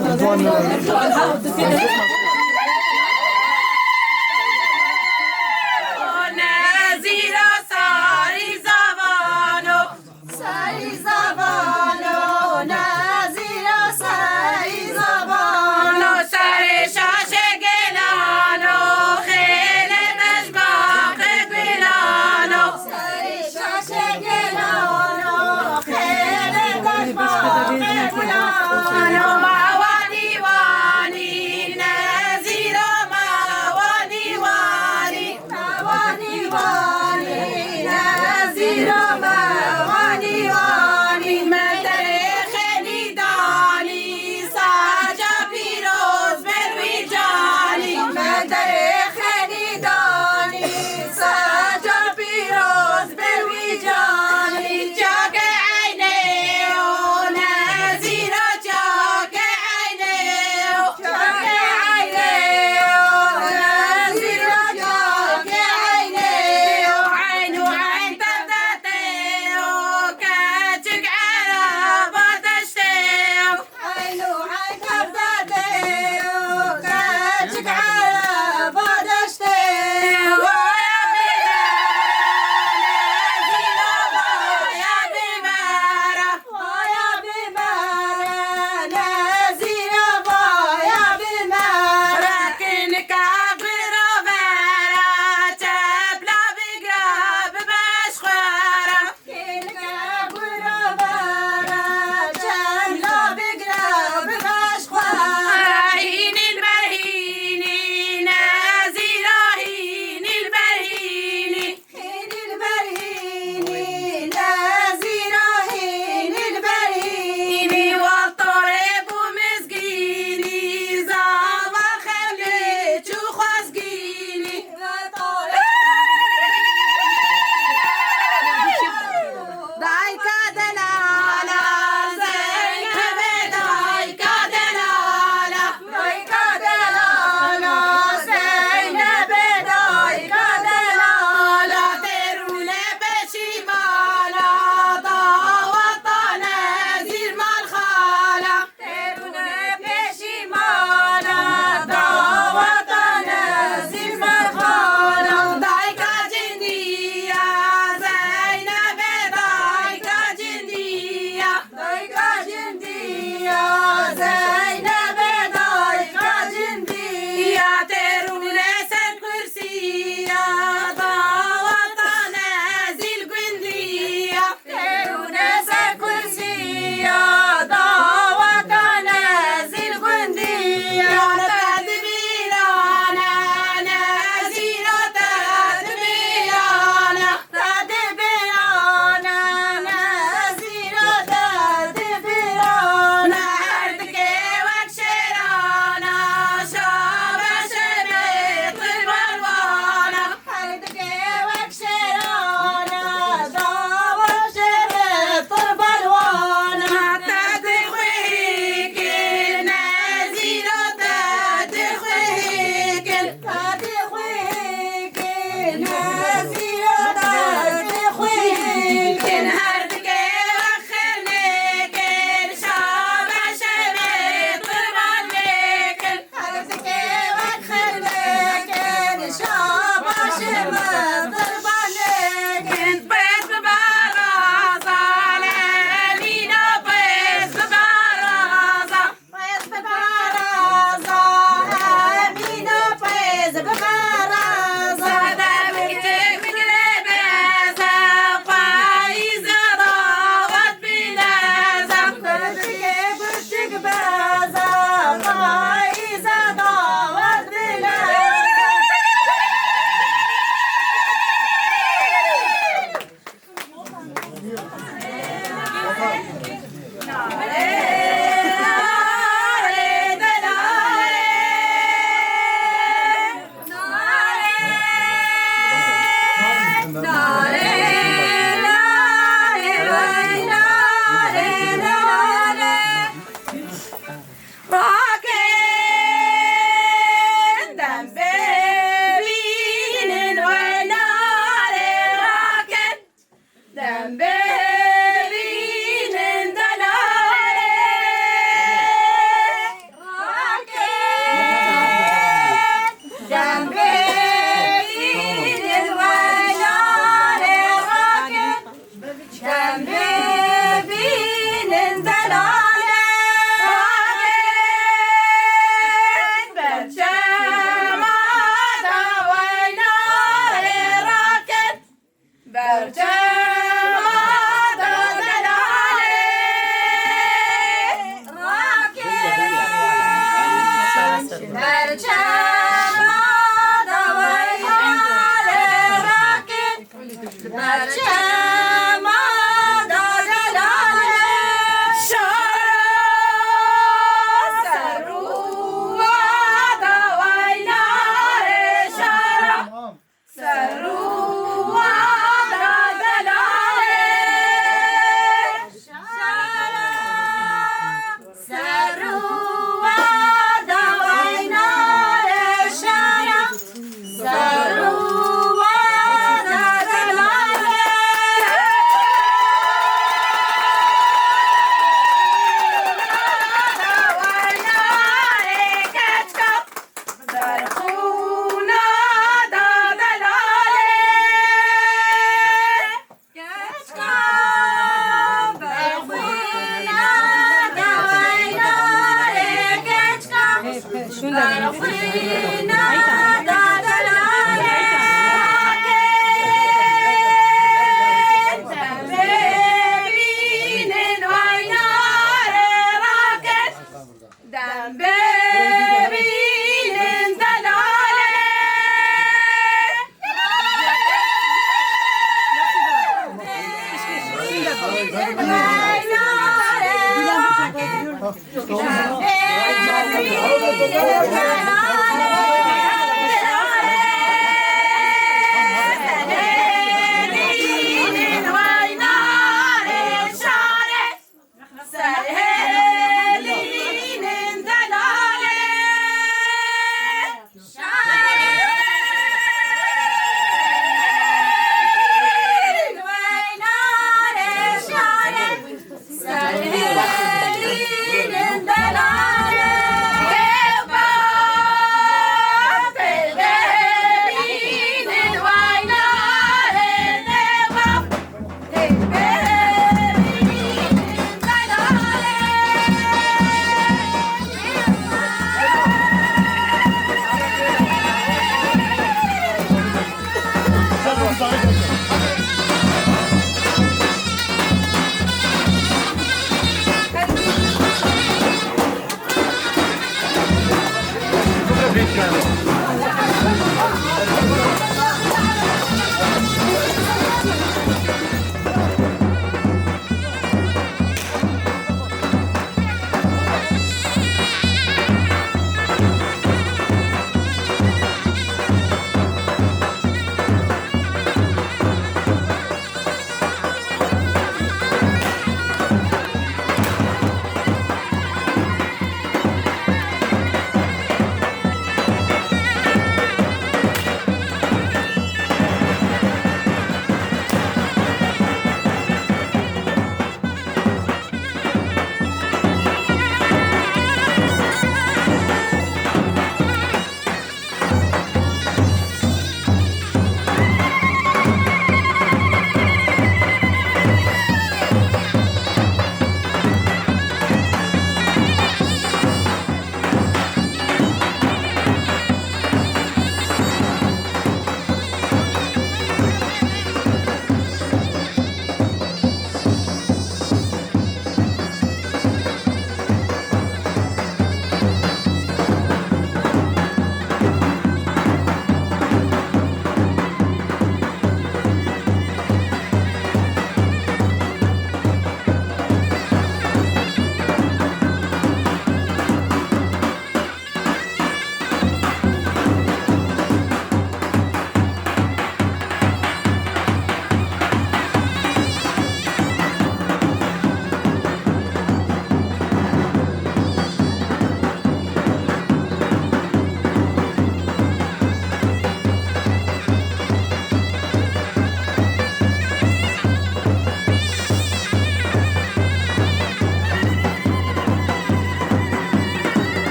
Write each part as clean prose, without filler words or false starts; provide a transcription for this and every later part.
Ano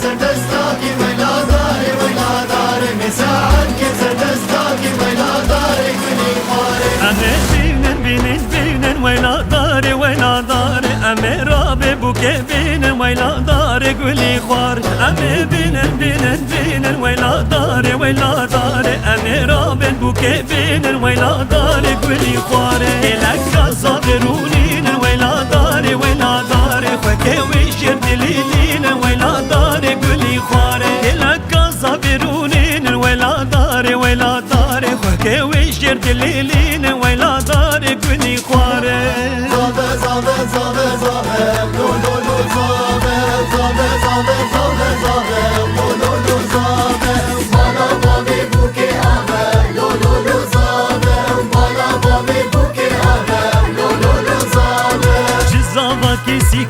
زردستاکی ویلا داره مساعد که زردستاکی ویلا داره گلی خواره امه بینن ویلا داره امه رابه بوکه بینن ویلا داره گلی خوار امه بینن ویلا داره امه رابه بوکه بینن ویلا داره گلی خواره الکا صابرونین ویلا داره خوکه ویشر دلیلین ویلا داره گلی خواره الکا صابرونین ویلا داره خوکه ویشر دلیلین ویلا داره گلی خواره زابه لو زابه بالا بابی بوکه آبه لو زابه بالا بابی بوکه آبه لو زابه جزاوا کسی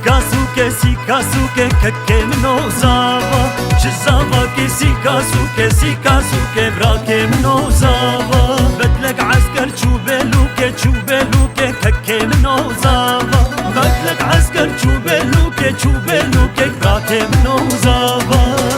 کاسوکه ککه منو زاوا جزاوا کسی کاسوکه براکه منو زاوا بدلک عسکر چوبلوکه ککه منو زاوا بدلک عسکر چوبلوکه براکه منو زاوا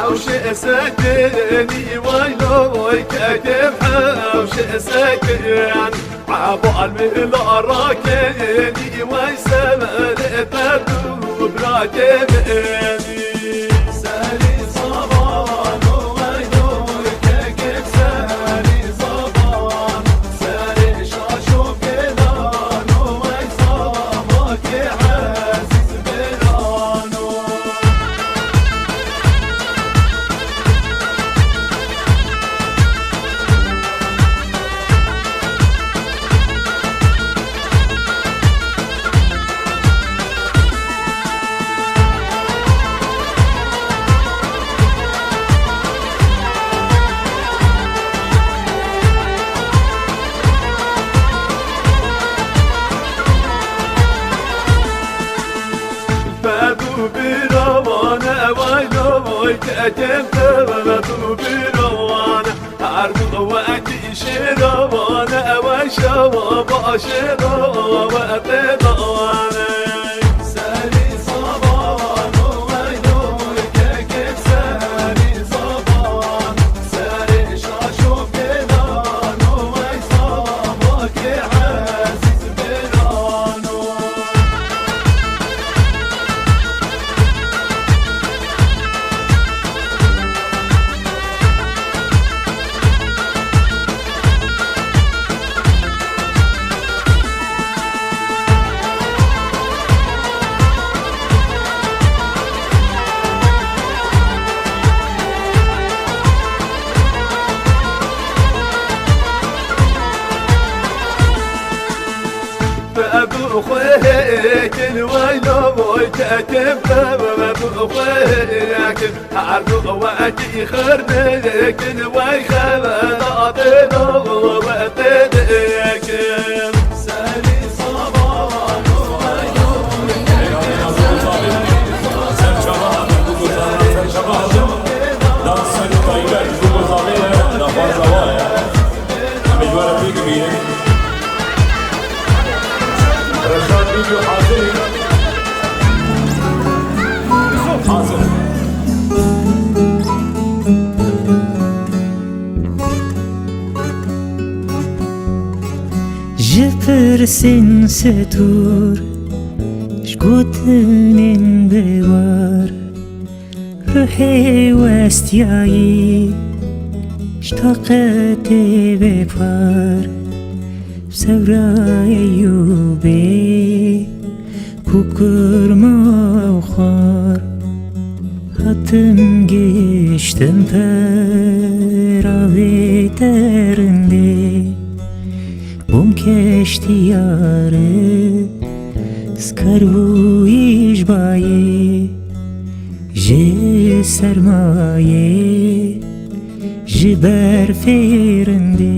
حوش سكني ويلوي كتب حوش سكن عبو قلبي لا راكني ويسمر تدوب راكني سالي صبان ويلوي كتب سالي صبان سالي شاشو كلان ويصابك عزيز بلانو فادو بروانه ويلوي كتب فادو بروانه عرض وقتي شروانه وشوا باشروا وقتضانه سالي صبان ويلوي كتب سالي صبان سالي شاشو بلان ويصابك عزيز بلانو فابو خويك الويلو كاتب فابو خويك عرض وقتي خرنك الوي خبطت وقتك سالي صبان رشاد فيديو حاضر حاضر جفرسن ستور شكوتن بوار روحي واستياي اشتاقت بفار سورای یوبه کوکر ما خار هاتم گشتم پراوی درنده بوم کشتیاره سکرویش بایه جه سرمایه جه برفیرنده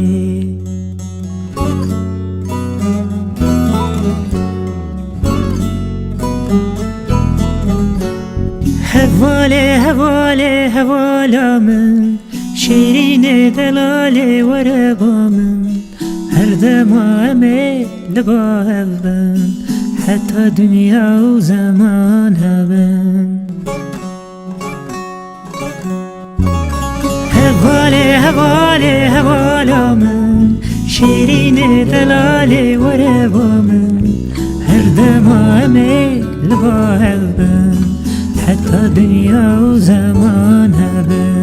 هواله من شیرین دلاله وربا من هر دمامه لبا هبن حتی دنیا و زمان هبن هواله من شیرین دلاله وربا من هر دمامه لبا هبن حتى دنيا وزمان هبن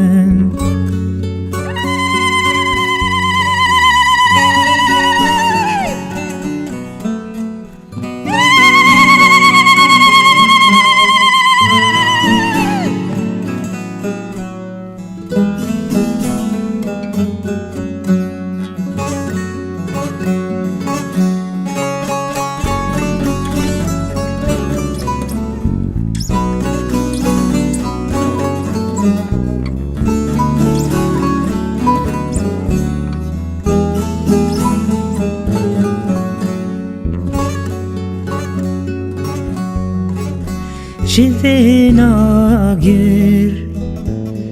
شبنا گیر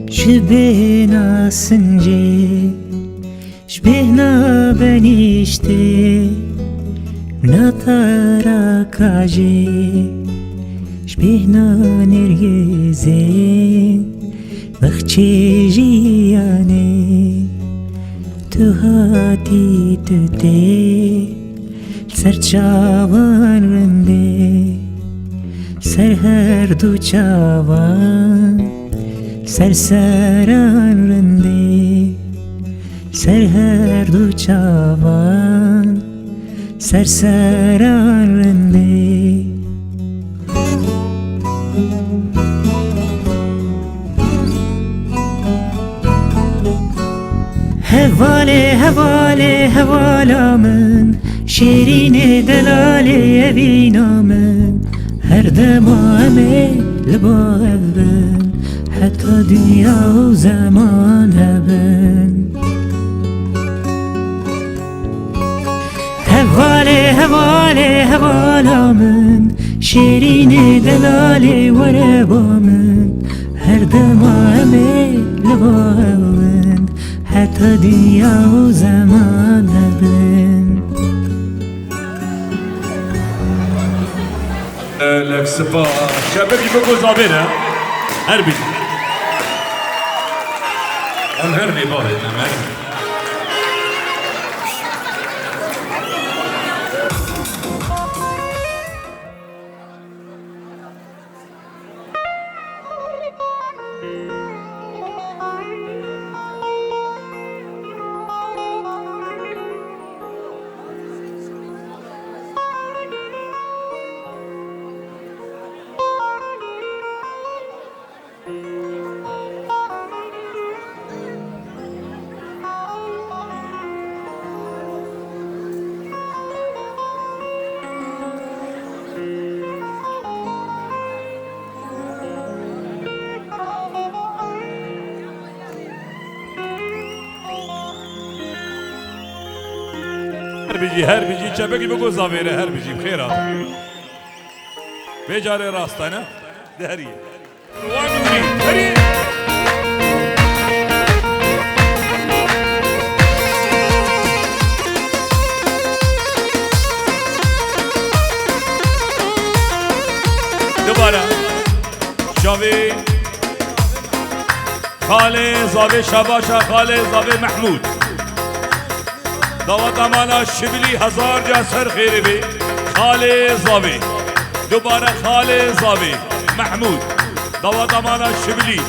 شبنا سنجی شبنا بنیشته نتارا کاجی شبنا نرگزین بخچی جیانه تو هاتی تو تی سر چاوان رنده سر هر دو چاوان سر سران رنده سر هر دو چاوان سر سران رنده هواله هواله هوالا من شیرین دلال یوینا من هر دمامه لبا هبن حتی دنیا و زمان هبن هواله هواله هوالا من شیرین دلال وربا من هر دمامه لبا هبن حتی دنیا و زمان هبن لك سبا شباب يبقوا زابينه هربي هربي باهي هربي هر بیجی چپکی بگو زاویره هر بیجی بخیرات بیجاره راستانه دهریه وانوری دهریه دوباره شاوی خاله زاوی شباشا خاله زاوی محمود دعوت امانا شبلی 1000 جا سر خیره بی خاله زاوی دوباره خاله زاوی محمود دعوت امانا شبلی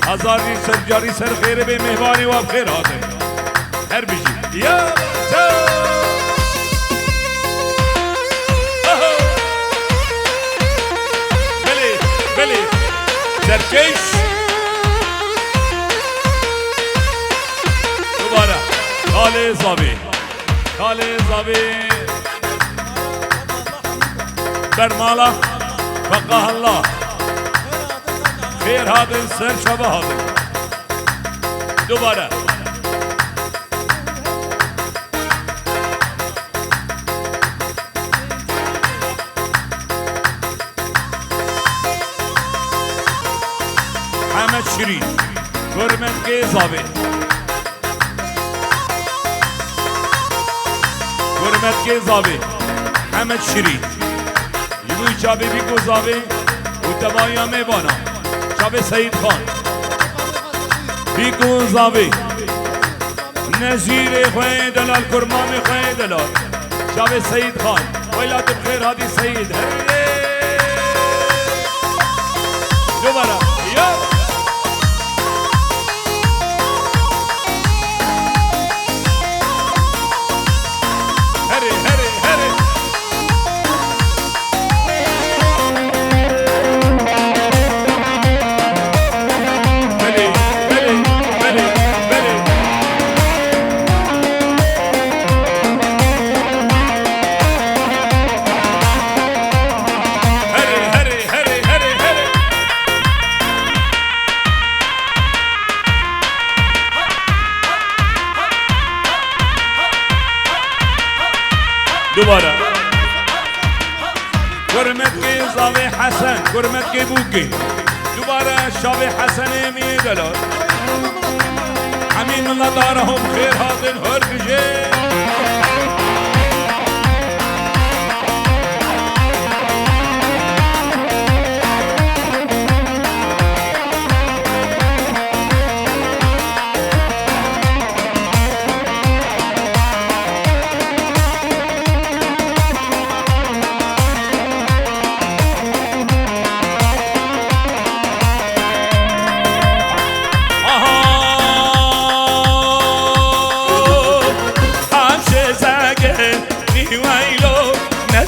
1000 جاری سر خیره بی مهبانی و بخیر آده هر بیجی یا بله بله سرکش دوباره خاله زاوی خاله زاوی برمالا فقه الله خیر هادن سر شبه هادن دوباره حمد شیرین گرمنگی زاوی حرمت کے زاوی حمد شیرین یبوی چابی بھی کو زاوی و تبایا میں بانا چاب سعید خان بھی کو زاوی نظیر خواه دلال کرمان خواه دلال چاب سعید خان ویلات بخیر هادی سعید دوباره یا دوباره گرمت کے زاوی حسن گرمت کے بوکی دوباره شاوی حسن می دلال همین الله دارهم خیر هادن هر کجه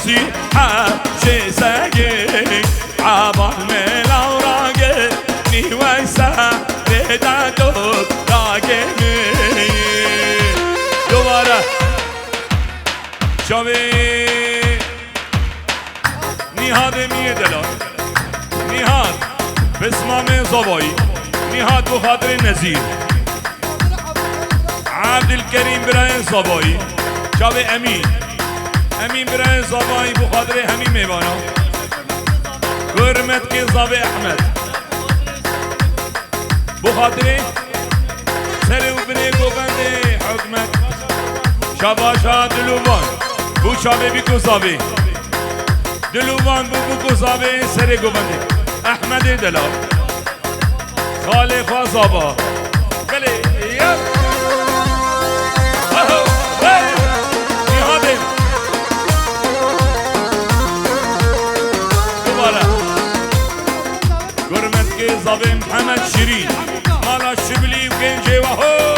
نصيحة شي ساقي عبال من أوراقي نيويسا ريدا دوب راقي دوباره شاوي نهاد میه دلار نهاد بسمام زبایی نهاد بخاطر نزیر عبدالکریم برای زبایی شاوی امین امین برای زبایی بخاطر همین میوانا گرمت که زبی احمد بخاطر سر و بنی گوگنده حکمت شباشا دلوان بو شابه بی گذابه دلوان بو گذابه سر گوگنده احمد دلال خالق زابا بله یا گرمت که زابه محمد شیرین مالا شبلی و گنجه و هو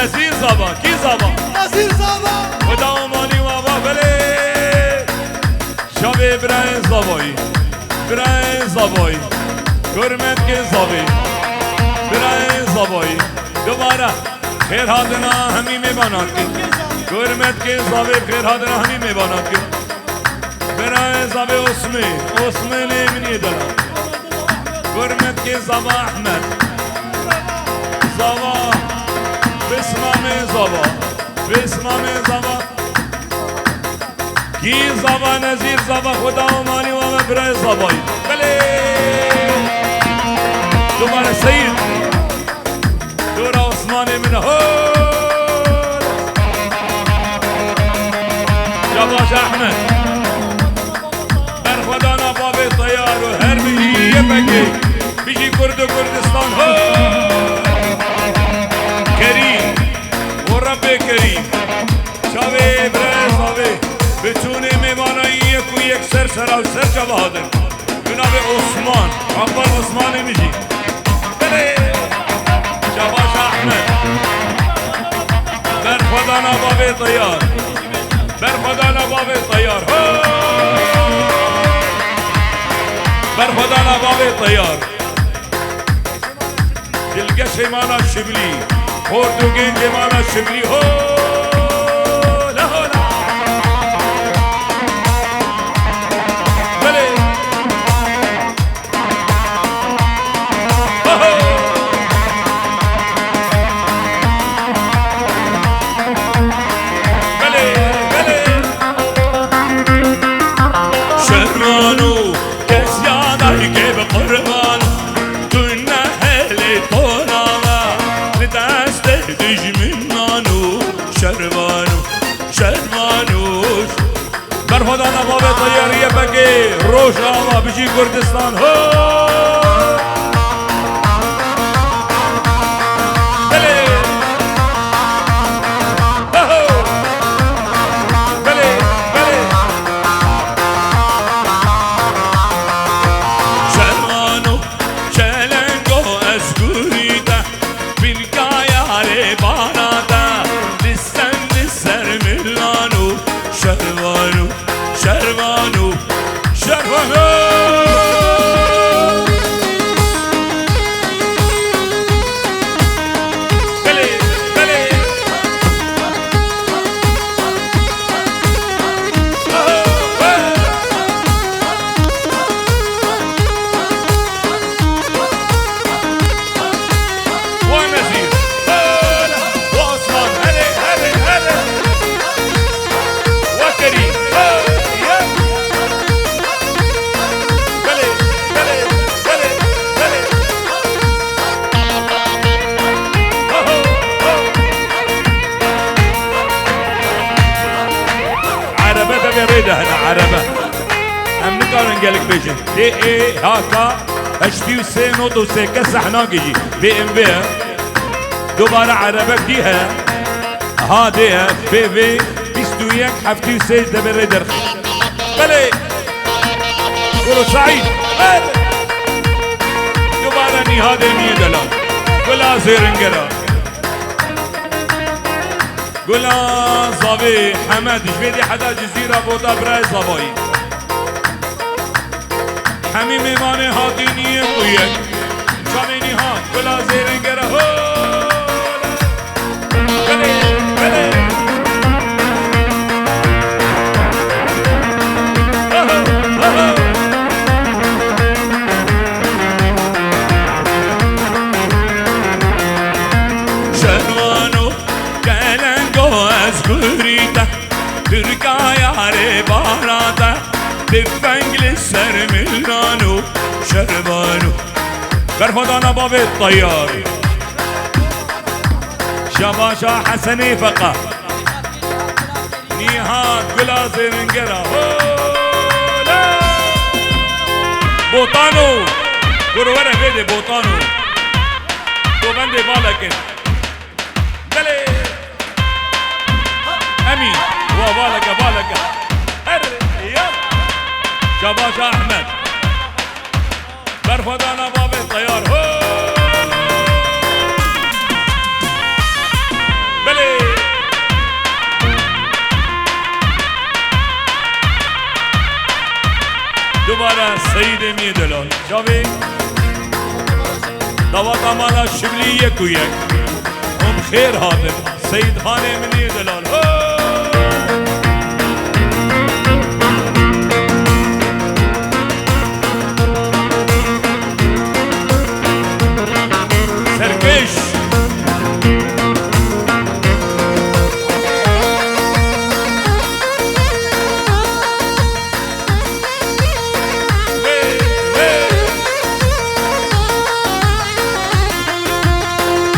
نزیر زبا کی زبا نصیر زابا و دامانی و بله شب برای زبایی برای زبایی گرمت که زبایی برای زبایی دوباره خیر حادنا همی میبانند که گرمت که زبایی خیر حادنا همی میبانند که برای زبای اسمی لیمنی دلم گرمت که زبا احمد زبا بسمام زبا بسمام زبا کی زبا نزیر زبا خدا و مانی و برای زبایی بله دوباره سید دور عثمان من هو جباش احمد بر خدا نباب طیار و هر بیه بگی بیشی کرد و کردستان هو کریم و رب کریم شاوه برای صاوه بتونه میمانایی یک و یک سر سر و سر جوادن جناب عثمان اول عثمان میجی بله جواش احمد بر خدا نباب طیار بر خدا نباب طیار بر خدا نباب طیار دلگش مانا شبلی خورد و گنج مانا شبلی هو لا لا بله بله بله شهرانو کس یادی که به قربان تو نهل توناما لدست دجمنانو شهرانوش بر خدا نباب طیاریه بگی روش آما بجی کردستان بله بله بله شهرانو چلنگو از گوریده بیلگایاره باناده لستن سر ملانو شهرانو عربه هم نکارن گلک بیشن دی ای هاکا هشتی و سه نوت و سه کس احنا گیجی بی ام وی دوباره عربه دی ها ها دی ها بی وی بیست و یک هفتی و سه دبره درخ بله برو سعید بله دوباره نیهاده نیه دلال گلا زیرنگرا گلا زاوی حمد جویدی حدا جزیره بودا برای زاوایی همی میمان هاتینیه کویک شامینی ها گلا زیرنگرا بله بله شروانو کلنگو از گوریده ترکا یاره باراده تفنگل سر ملانو شروانو برخدانا باب الطيار شباشا حسني فقط نيهات قلا زرنقرا بوطانو قولوا ورا بيدي بوطانو وبندي بالك بلي امين وبالك بالك شباشا احمد برفضانا باب الطيار بلي دوباره سيد مي دلال شافي دواتا مالا شبلي يك ويك بخير هاتم سيد خاني مني دلال سركش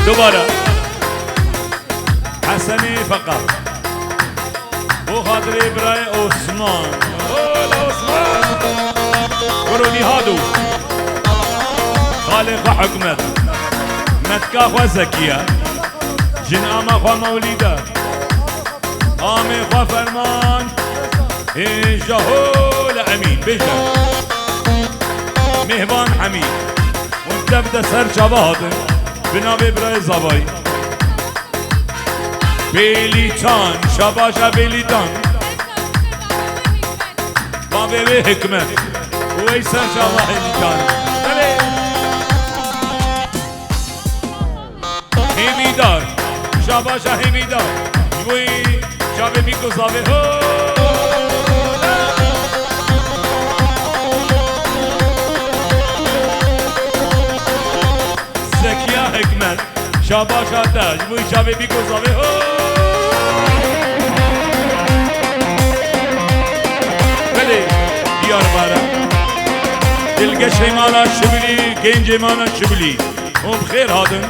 دوباره حسني فقط بو خاطري براي عثمان عثمان بروني هادو خالق حكمت متكا خوا زكية جن اما خوا موليدة آمي خوا فرمان إنجا هو لأمين بيجا مهبان حميد وانتبدا سر شبهاتن بنابه برای زبایی بیلیتان شباشا بیلیتان بابه به حکمت و ایسا شبا بیلیتان بله همیدار شباشا همیدار وی شبه بیکو زبه زکیه حکمت شاباشا تاج بوی شابه بی گذابه بله دیار بارا دلگش ایمانا شبلی گنج ایمانا شبلی بخیر هادن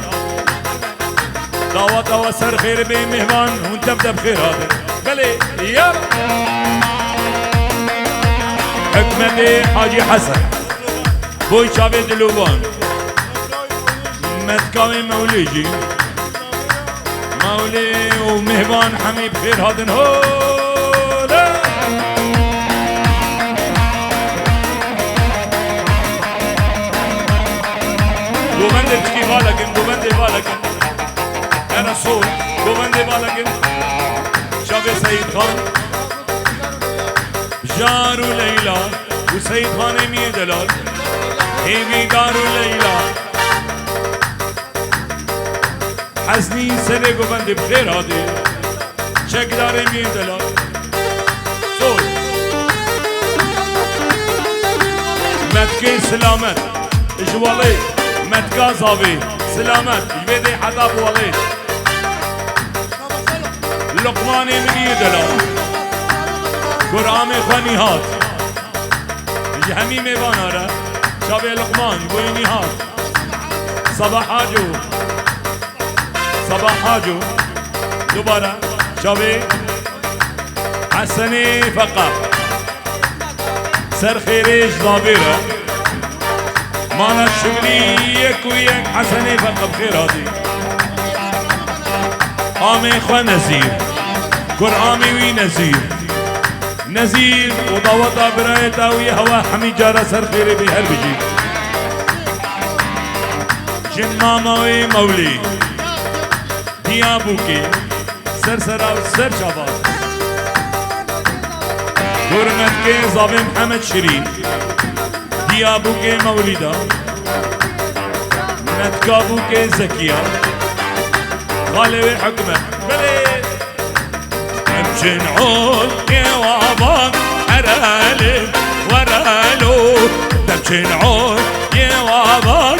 دعوت و سر خیر به مهمان اون تبدأ بخیر هادن بله یار حکمت حاجی حسن بوی شابه دلوبان متكاوي موليجي مولي ومهبان حمي بخير هادن هولا دوبندي بشكي بالكن دوبندي بالكن انا صوت دوبندي بالكن شافي سيد خان جارو ليلى وسيد خان مية دلال هيبي دارو ليلى حزنی سره گوبند بخیر هاده چک داره می دلال سول متکی سلامت جوالی متکا زاوی سلامت جویدی حدا بوالی لقمانی منی دلال قرآن خوانی هات جهمی میوان آره شابه لقمان بوینی هات صباح آجو صباح حاجو دوباره شابي حسني فقط سر خیرش زابیره مانا شبلی یک و یک حسنی فقط خیراتی آمی خواه نزیر گر آمی وی نزیر نزیر و دعوتا برای تاوی هوا همی جارا سر خیره بی هر بجی جن ماماوی مولی دیا بوکی سر سراو سر شباد گرمت کے زاوی محمد شریف دیا بوکی مولیدا متکابو کے زکیہ غالب حکمت بلے امشن عود يا وابان حرالي ورالو تمشن عود يا وابان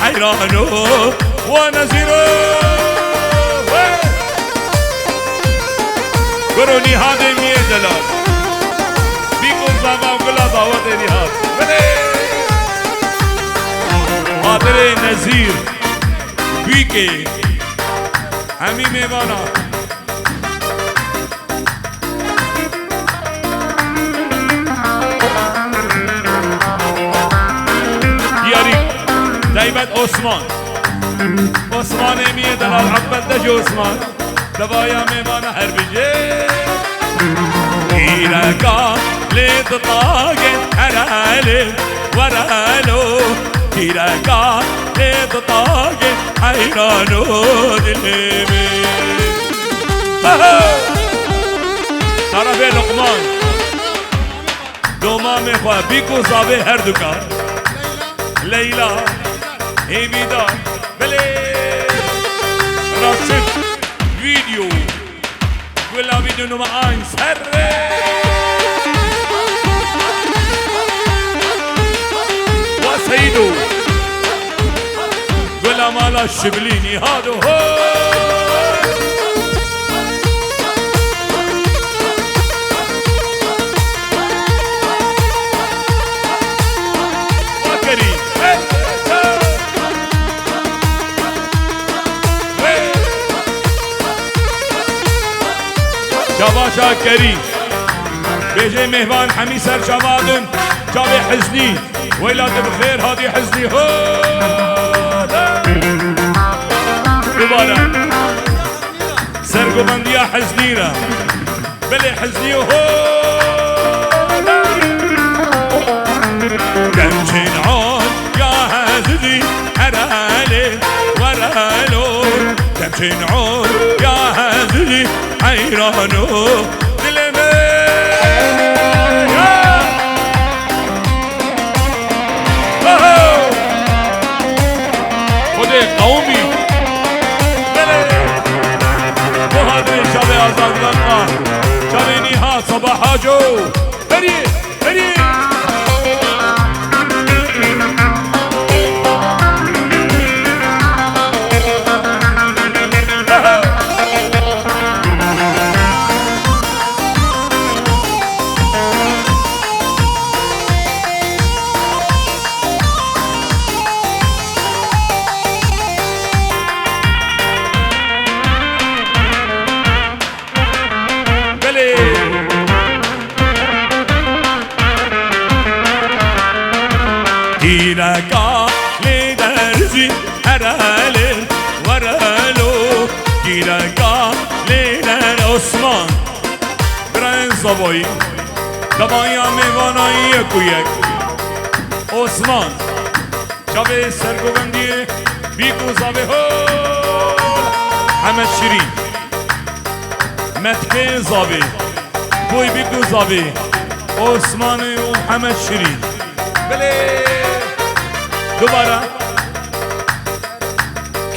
حيرانو ونزيرو قروني هذا مية دلال بيكم زمان وقلا دعوة نهاد خاطر نزير بيكي همي ميوانا دايمت عثمان امیه دلال عبد دجو عثمان دوایا میوانا هر بجه ایرکا لید طاقه هراله ورالو ایرکا لید طاقه حیرانو دلمی طرف لقمان دوما میخواه بیکو زابه هر دکان لیلا ایمیدا بله راشد ویدیو گلا ویدیو نمبر 1 سر و سیدو گلا مالا شبلینی هادو هو شباشا كريم بيجي مهوان حمي سر شبادن جابي حزني ويلاد بخير هادي حزني هو دوباره سرقو بنديا حزنينا بلي حزني هو دمشن عون يا هزدي هرالي ورالو دمشن عون يا هزدي حيرانو دلمي خودي قومي وهذا شبه آزاد لنقا شبه نهاد صباحا جو هري هري إيركا لدرزي هرالي ورالو إيركا لدر عثمان برای زبایی دبایا میوانایی یک و یک عثمان شب سرگوبندی بیکو زبه ها حمد شریف متکه زبه بوی بیکو زبه عثمان و حمد شریف بله دوباره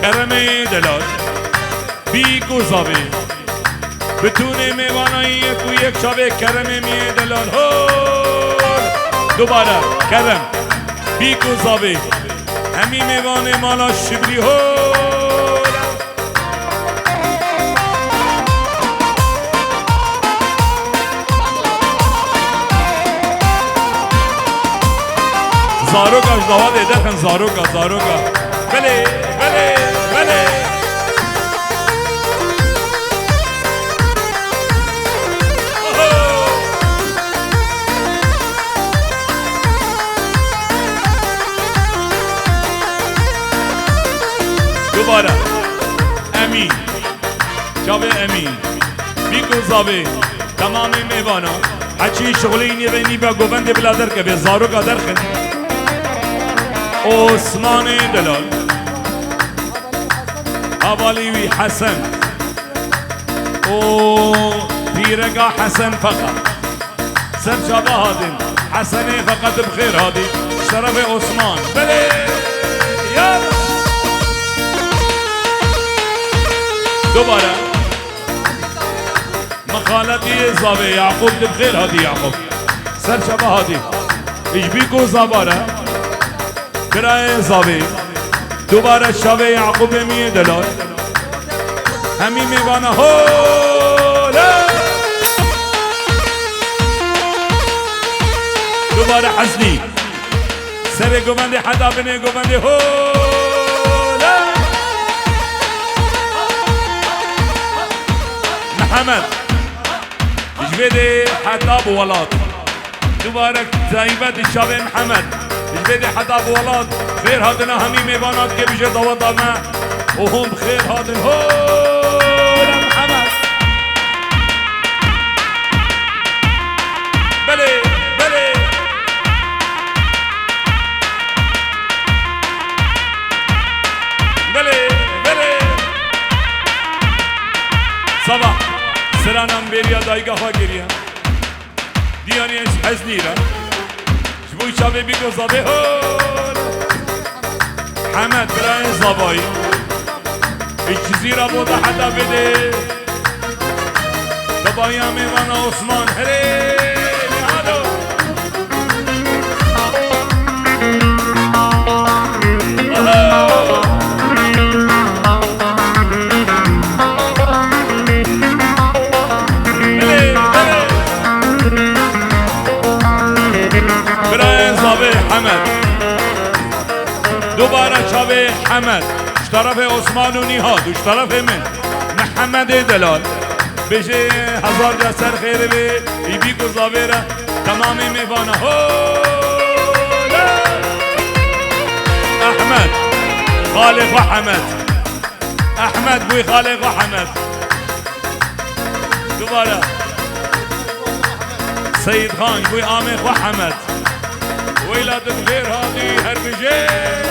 کرمه دلال بیکو زبه بتونه میوانایی یک و یک شب کرمه می دلال دوباره کرم بیکو زبه همی میوانه مالا شبری زاروگاش دوا ده دخن زاروگا بله بله بله شب امین بیکو زاوی تمام میوانا حچی شغلی نیوینی با گوبند بلادر که به زارو قدر خن عثمان دلال حوالیوی حسن و پیرگا حسن فقط سر شبه هادین حسن فقط بخیر هادی شرف عثمان بله یالا دوباره مخالطی زاوی یعقوب بخیر هادی یعقوب سر شبه هادی ایجبی کو زباره برای زاوی دوباره شبه یعقوب می دلال همین میوانه هولا دوباره حسنی سر گوبنده حدا بنه گوبنده هولا محمد جبده حدا بولاد دوباره زایبت شبه محمد جبده حدا بولاد خیر هادنا همین میوانات که بشه دوات آمه و هم خیر هادن هولا محمد بله بله بله بله sabah sıranam beriya daygaha giriya diyani haznira bu şabe bir gozabe Hamed Birayen Zabai İkizira boda hada bede Dabaya mevana Osman hele halo Birayen Zabai Hamed دوباره شبه حمد اش طرف عثمان و نیهاد اش طرف من محمد دلال بشه هزار جسر خیره به ای بی گذابه تمام میوانه احمد خالق و حمد احمد بوی خالق و حمد دوباره سید خان بوی آمق و حمد ويلاد بغير هذه هربجي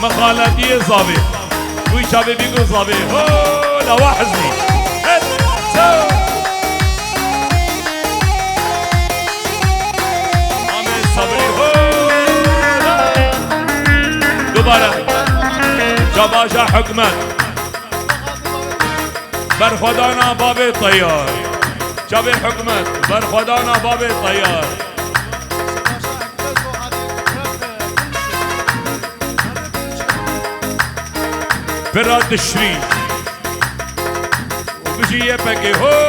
مخالطي صابي وشابي بيقول صابي هو لا وحزني عامل صبري هو دوباره جباشا حكمت برخدانا باب الطيار شابي حكمت برخدانا باب الطيار براد الشريف وبيجي يبكي هولا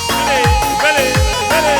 بلي بلي بلي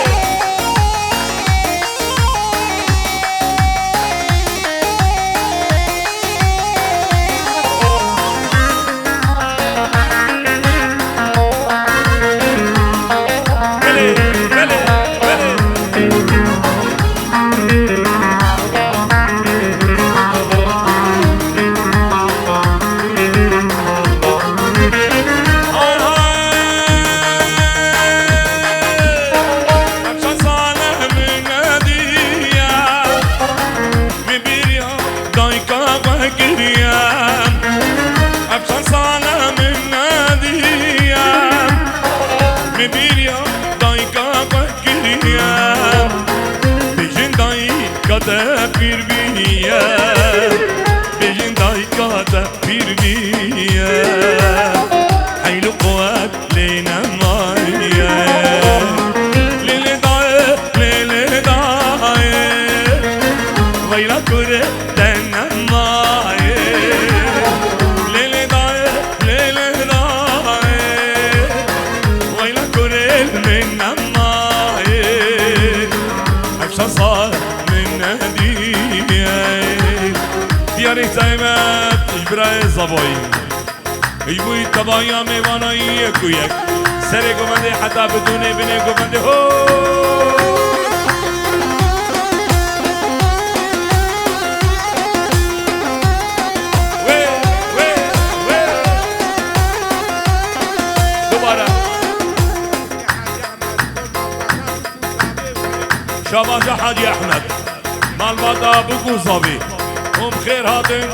نیه بجن دایکاتا پیرنیه حیل و قوت لینمایه لیلی دای ویلا کره دنمایه لیلی دای ویلا کره منمایه افشا صار من ندیه دیاری تایمت اجبرای زبایی ایبوی تبایا میوانایی یک و یک سر گمنده حتی بدونه بینه گمنده هو دوباره شاباش حاجی احمد مالبادا بگو صابی خير هاتن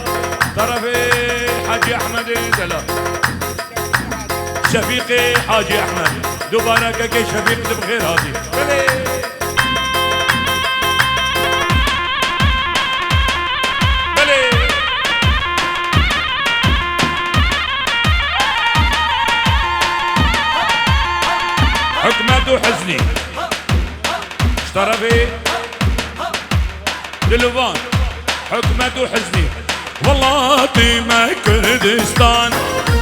طرف حاجي احمد دلا شفيقي حاجي احمد دوباره كي شفيق بخير هاتي بلي حكمته حزني طرفي دلوان حكمته حزني والله ديما كردستان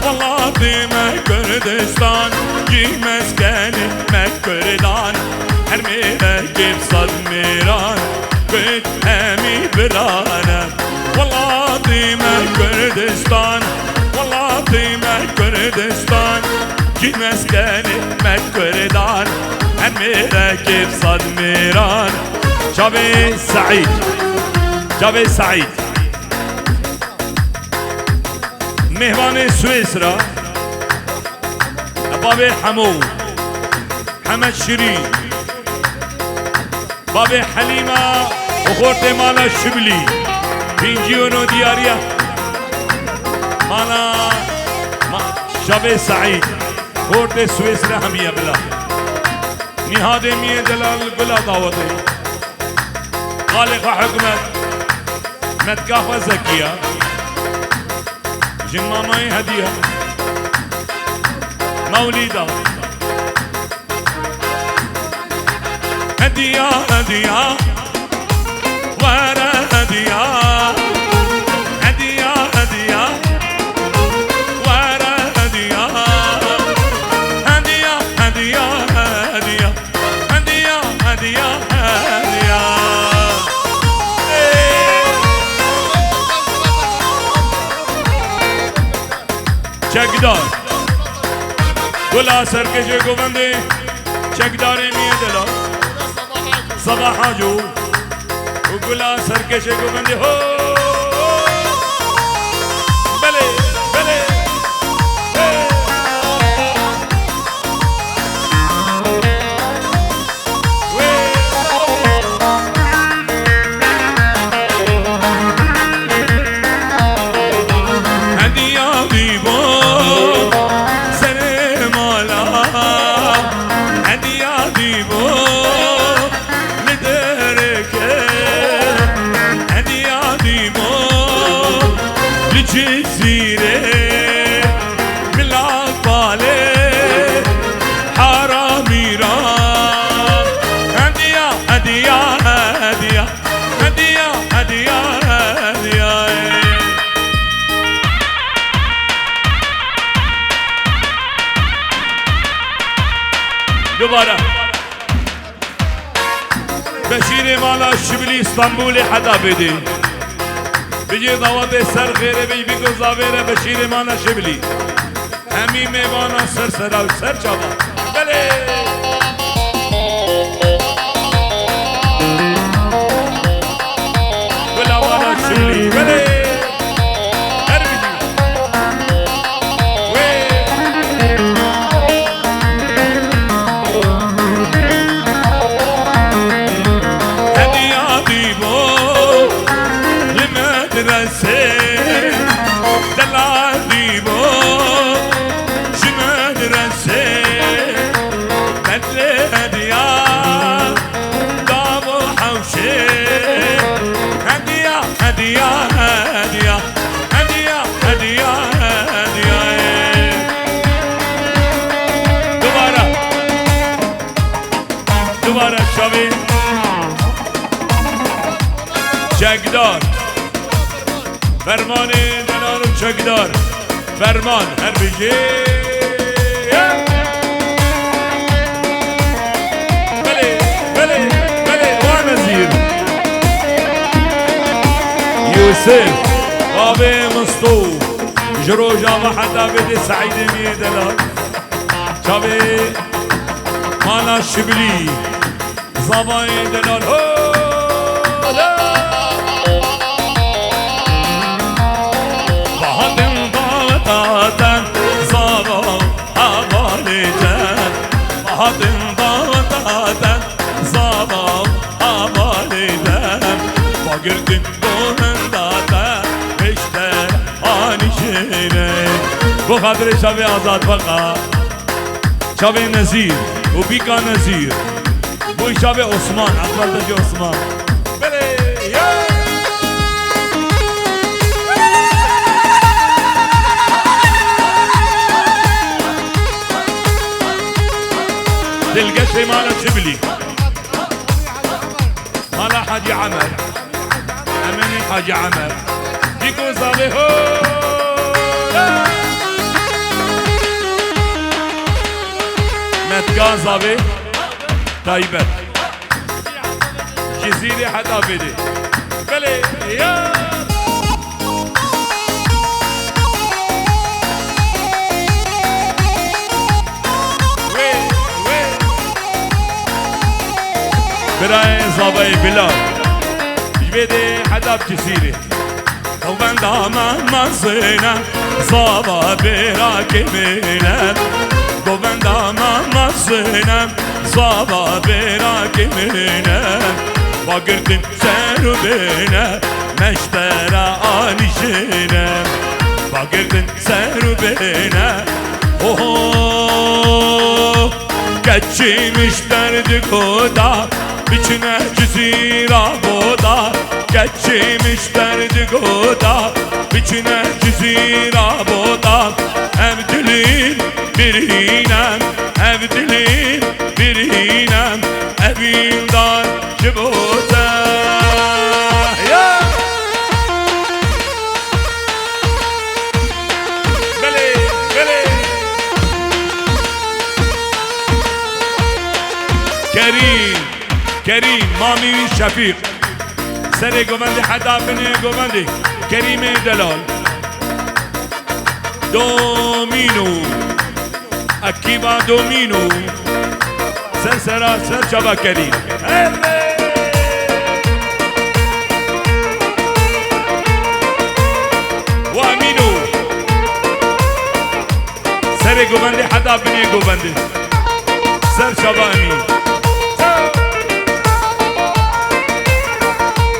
والله ديما كردستان جي مسكني ما كردان هرمينا كيف صد ميران كنت همي برانا والله ديما كردستان والله ديما كردستان جي مسكني ما كردان هرمينا كيف صد ميران شابي سعيد جاوید سعید مهمان سویسرا باب حمد شیرین باب حلیمه و خورت مالا شبلی بینجیونو دیاریا مالا جاوید سعید خورت سویسرا همیه بلا نهاد میه دلال بلا دعوته خالق حکمت متكافة زكية جن ماماي هدية موليدة هدية هدية ورا هدية هدية هدية ورا هدية هدية هدية هدية هدية هدية هدية چکدار گلا سرکش گوونده چکدار میه دلا صباح جو و گلا سرکش گوونده هو بله بله دوباره بشیر مالا شبلی اسطنبول حدا بده بجی دوات سر غیره بی بگو زاویره بشیر مالا شبلی همی میوانا سر سراو سر چابا بله بلا مالا شبلی بله دلال دیبو شمد رسه چکدار فرمان دلال و چکدار فرمان هر بیجی بله بله بله و نزیر یوسف باب مستو جرو جامع حدا بده سعید می دلال چاوه مانا شبلی زبان دلال بهادن دادن زبان حوالی جن بهادن دادن زبان حوالی جن باگردن دونن دادن بشتر آنیشنه bu kadri şabi azad baka şabi Nezir bu bika Nezir bu şabi Osman aklardaki Osman böyle ya dilgeçli mala şibli mala Hacı Amer emeni Hacı Amer biko zabi ho متكان زابي طيبت جزيرة حتى بدي بلي يا وين وين براي زابي بلال بدي حتى بجزيرة ومن دامن مزينة زابا براكبينة گووندم مسنم زابا براکمنم با گردن سر و بینم مشترا آنیشنم با گردن سر و بینم اوه geçmiş derdi koda biçine cizira boda geçmiş derdi koda biçine cizira boda evdilim birinem evdilim birinem evinden cibote ya bele bele Kerim Mami Şefik Sere Govendi Hada Beni Govendi Kerim Delal Domino Akiba Domino Sen Sera Ser Çaba Kerim Ve Amino Sere Govendi Hada Beni Govendi Ser Çaba Amin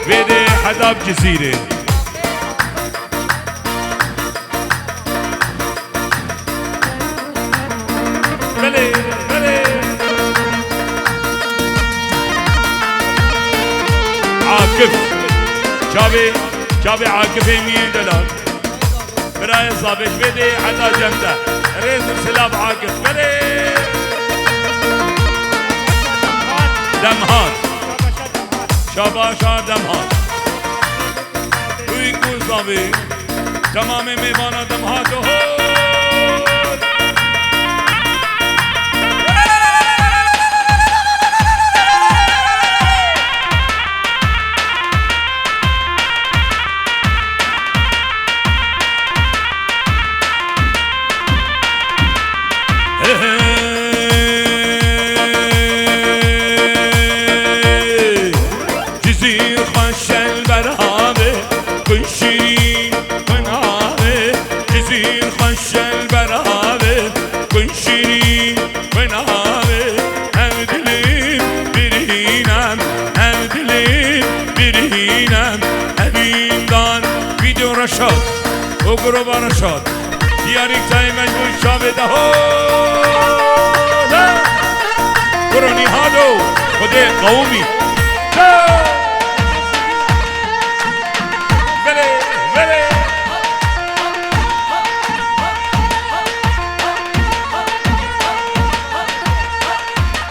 Vede Hadab Cezire Bele Bele Akif Çabi Akif Emin Delal Biraya Zabit Vede Hadab Cemde Rezim Silab Akif Bele Demhat Şabaşa Demhat Büyük Muzavi Tamam meyvana Demhat شاد و قربان شاد دیاری تای مجموع شابه ها قرانی ها دو خود قومی بله بله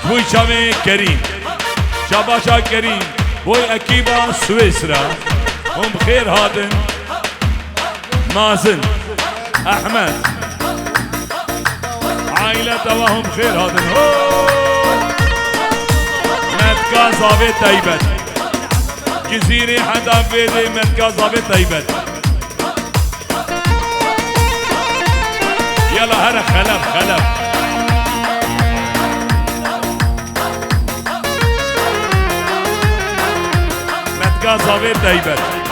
بوی شابه کریم شاباشا کریم بوی اکیبا سویسرا هم بخير هادن مازن احمد عائلة وهم بخير هادن متكا زاوية تايبت جزيرة حدا بيدي متكا زاوية تايبت يلا هلا خلف متكا زاوية تايبت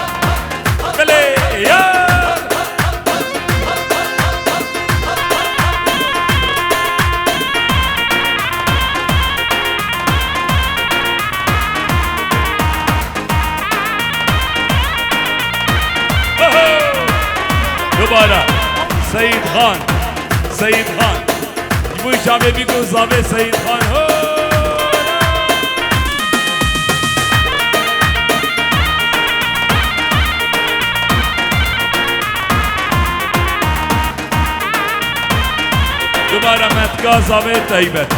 بلي يا دوباره سید خان بوی شبه بیگو زاوه سید خان دوباره متکا زاوه طیبت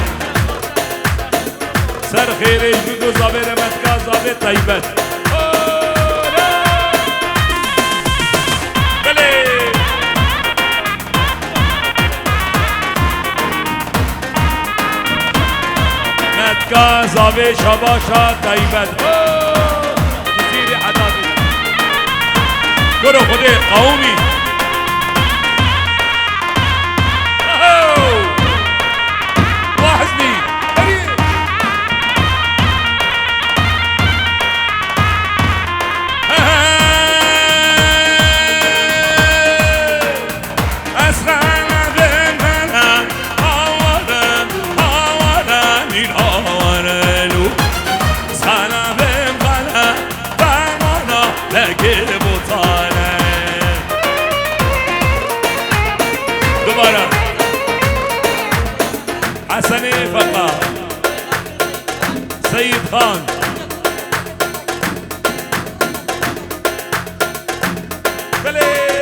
سر خیرش بیگو زاوه متکا زاوه طیبت متکا زاوه شباشا طیبت جزیره حدادی گرو خوده قومی واحزني دوباره حسن فقا سيد خان بلي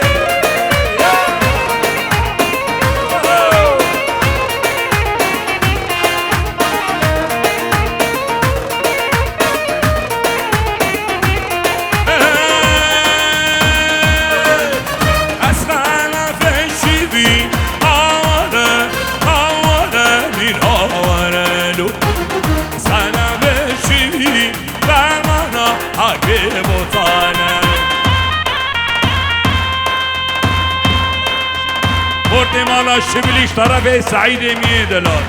مالا شبلیش طرف سعید میدلال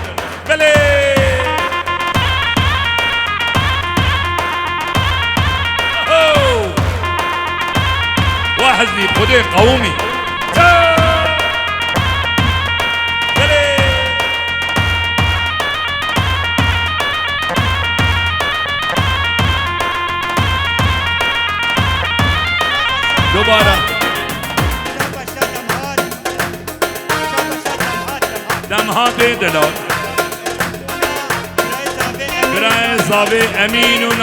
بله واحد لي خده قومي بله دوباره دمهات دلال برای زاوی امین و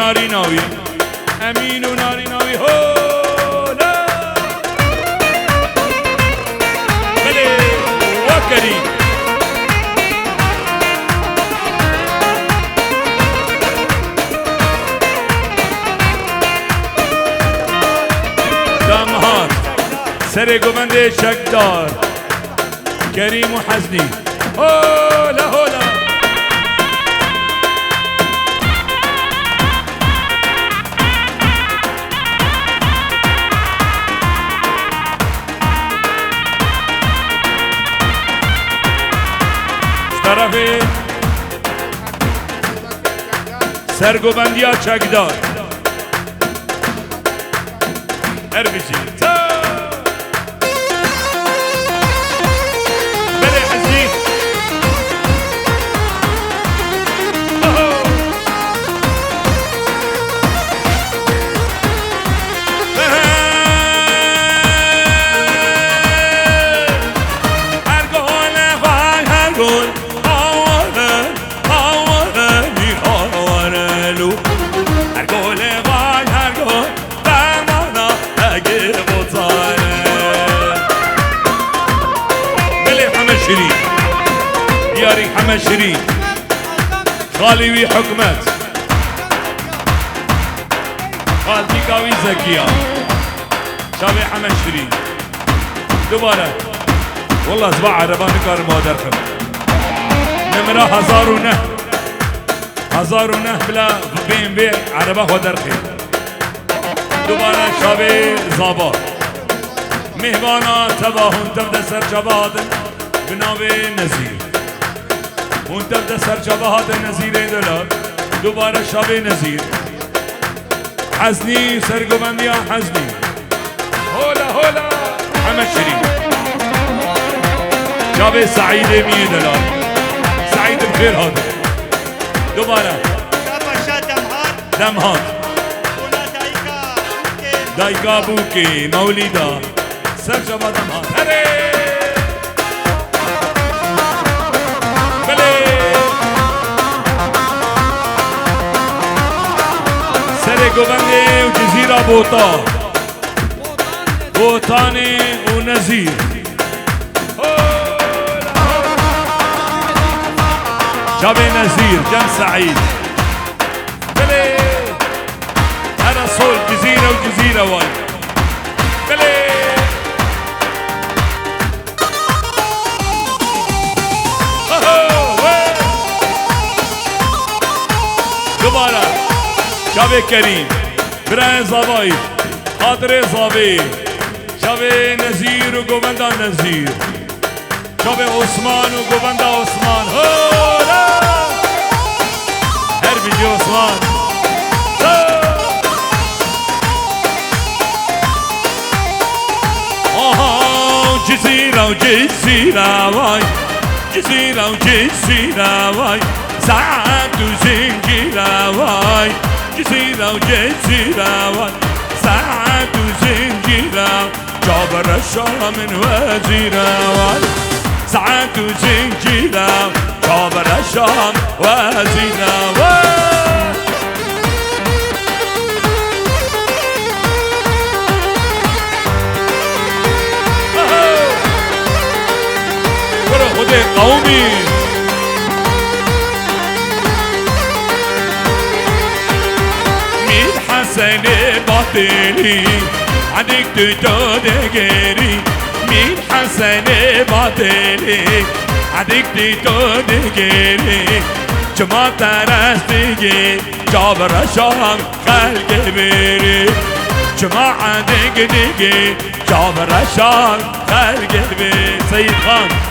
ناریناوی هولا بله وکری دمهات سر گوبنده شکدار کریم و حزنی هولا هولا طرف سرگوبندیا چکدار هر بیچی بله حزنی دياري حمد شريف خالي حكمت خالتي قوي زكية شابه حمد شیرین دوباره والله زبا عربا نکار مادر خم نمره 1009 بلا بین بی عربا خود در خیم دوباره شابه زابا مهمانا تباهون تبدا سر جبادن بناوی نزیر اون تبدا سر جبهات نزیر دلار دوباره شابه نزیر حزنی سرگوبندی حزنی هولا حمد شیرین شابه سعید می دلار سعید بخیر هاده دوباره دمهات دایکا بوکی مولیدا سر جبا دمهات هره بله سر گوبنده و جزیره بوتان و نزیر شاب نزیر جم سعید بله هر صول جزیره و جزیره وای بله دوباره شاب کریم برای زبایی خاطر زابی شاب نزیر و گوبنده نزیر شاب عثمان و گوبنده عثمان هر بیجی عثمان جزیره و جزیره وای جزیره و جزیره وای ساعت و زنجیره وای جزیره و جزیره وای ساعت و زنجیره جابر الشام من وزيره ساعت و زنجیره جابر الشام وزيره قومي مين حسن باطلي عنك تتودقري مين حسن باطلي عنك تتودقري جما ترستيجي جابر الشام خلق بيري جما عندك دقي جابر الشام خلق بيري سيد خان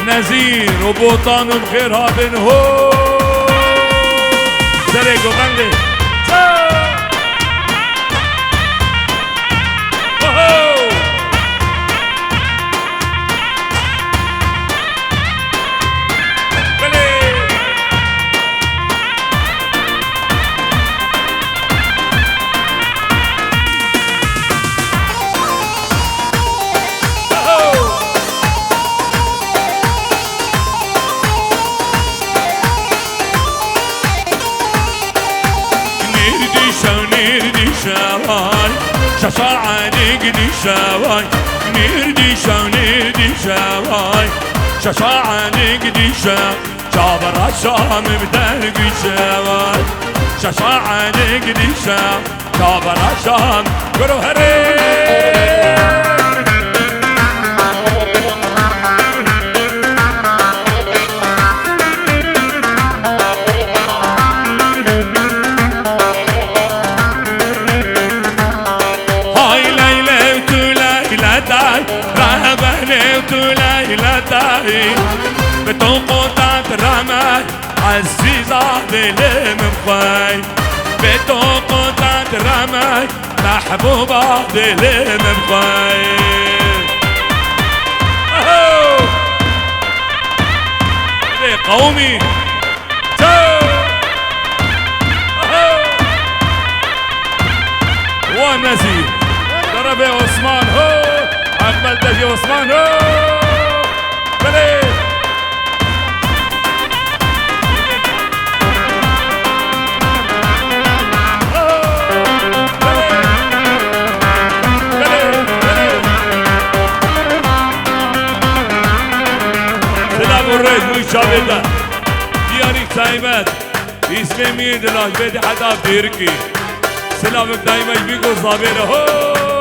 نزیر و بوتان بخیر هاتن هو سره گوبنده ششاعانك دي شواي نيردي شاو نيردي شواي ششاعانك دي شاو جابر الشام بدرقي شواي ششاعانك دي شاو جابر الشام قولوا هري بتوقعات رمي عزيزة دلم بخاي بتوقعات رمي محبوبة دلم بخاي قومي ونزير ضرب عثمان هو أقبل تجي عثمان هو بلي سلام الرئيس مشابهة ديارك سايمات اسمي مين دلاش بدي حدا بيركي سلامك دايما بيقول صابيره هو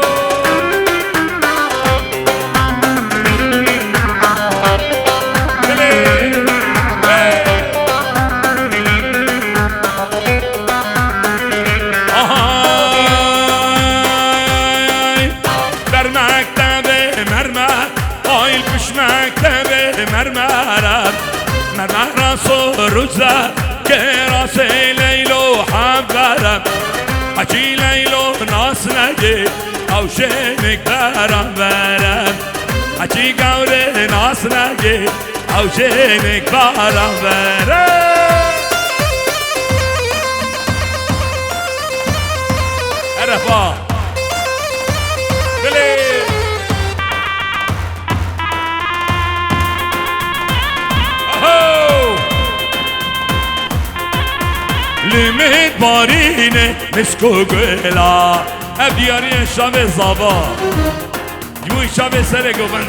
مكتب مرمرم مرمر سروزه که راس لیلو حبرم حجی لیلو ناس نگی او شنک برم برم حجی گوره ناس نگی او شنک برم برم عرفا بلی لیمت بارینه مسکو گلا ابیاری شب زابا یوی شب سر گوبند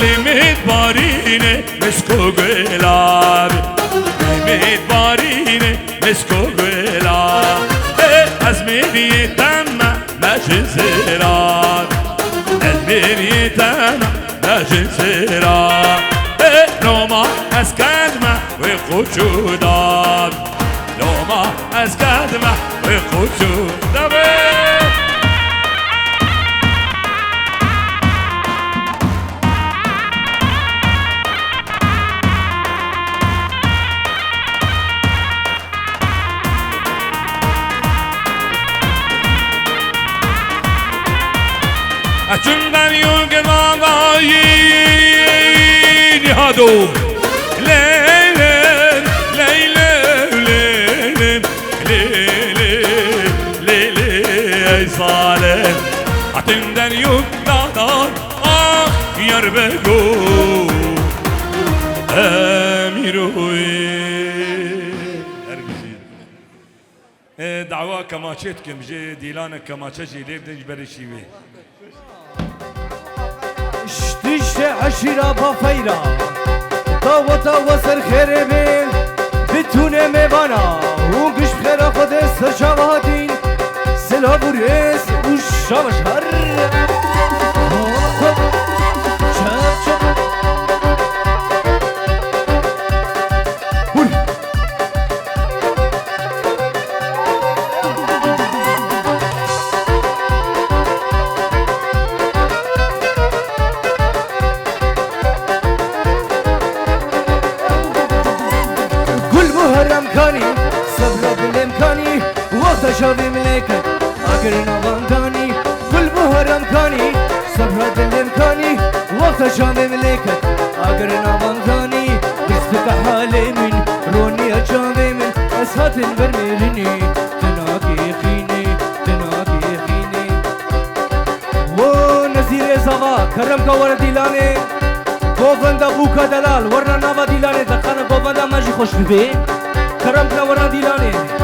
لیمت بارینه مسکو گلا لیمت بارینه مسکو گلا از میریتم مجزران از میریتم مجزران نوما از کدمه و خوشودان نوما از کدمه و خوشودان چون دریون که نامایی نیهادو لیلن لیلن لیلن لیلن لیلن ای ظالم اتون دریون دادار آه یار بگو امیروی دعوة كماشتكم جي ديلان كماشتي ليه بدنج برشيوي اشتیش عشیرا با فیرا تا سر خیره بین بتونه میوانا اون گش خیره خود سرچاواتین سلا بوریس او شابش هر شاوی ملکت اگر نوامدانی گل بهرم کانی صبر دلم کانی وقت شاوی ملکت اگر نوامدانی بستك حالي من روني اجاوي من اسهات برميرني تناقي خيني و نزير زوا كرم كور ديلاني گووندا بوكا دلال ورنا نوا ديلاني دخانا گووندا ماجي خوش ببي كرم كنا ورنا ديلاني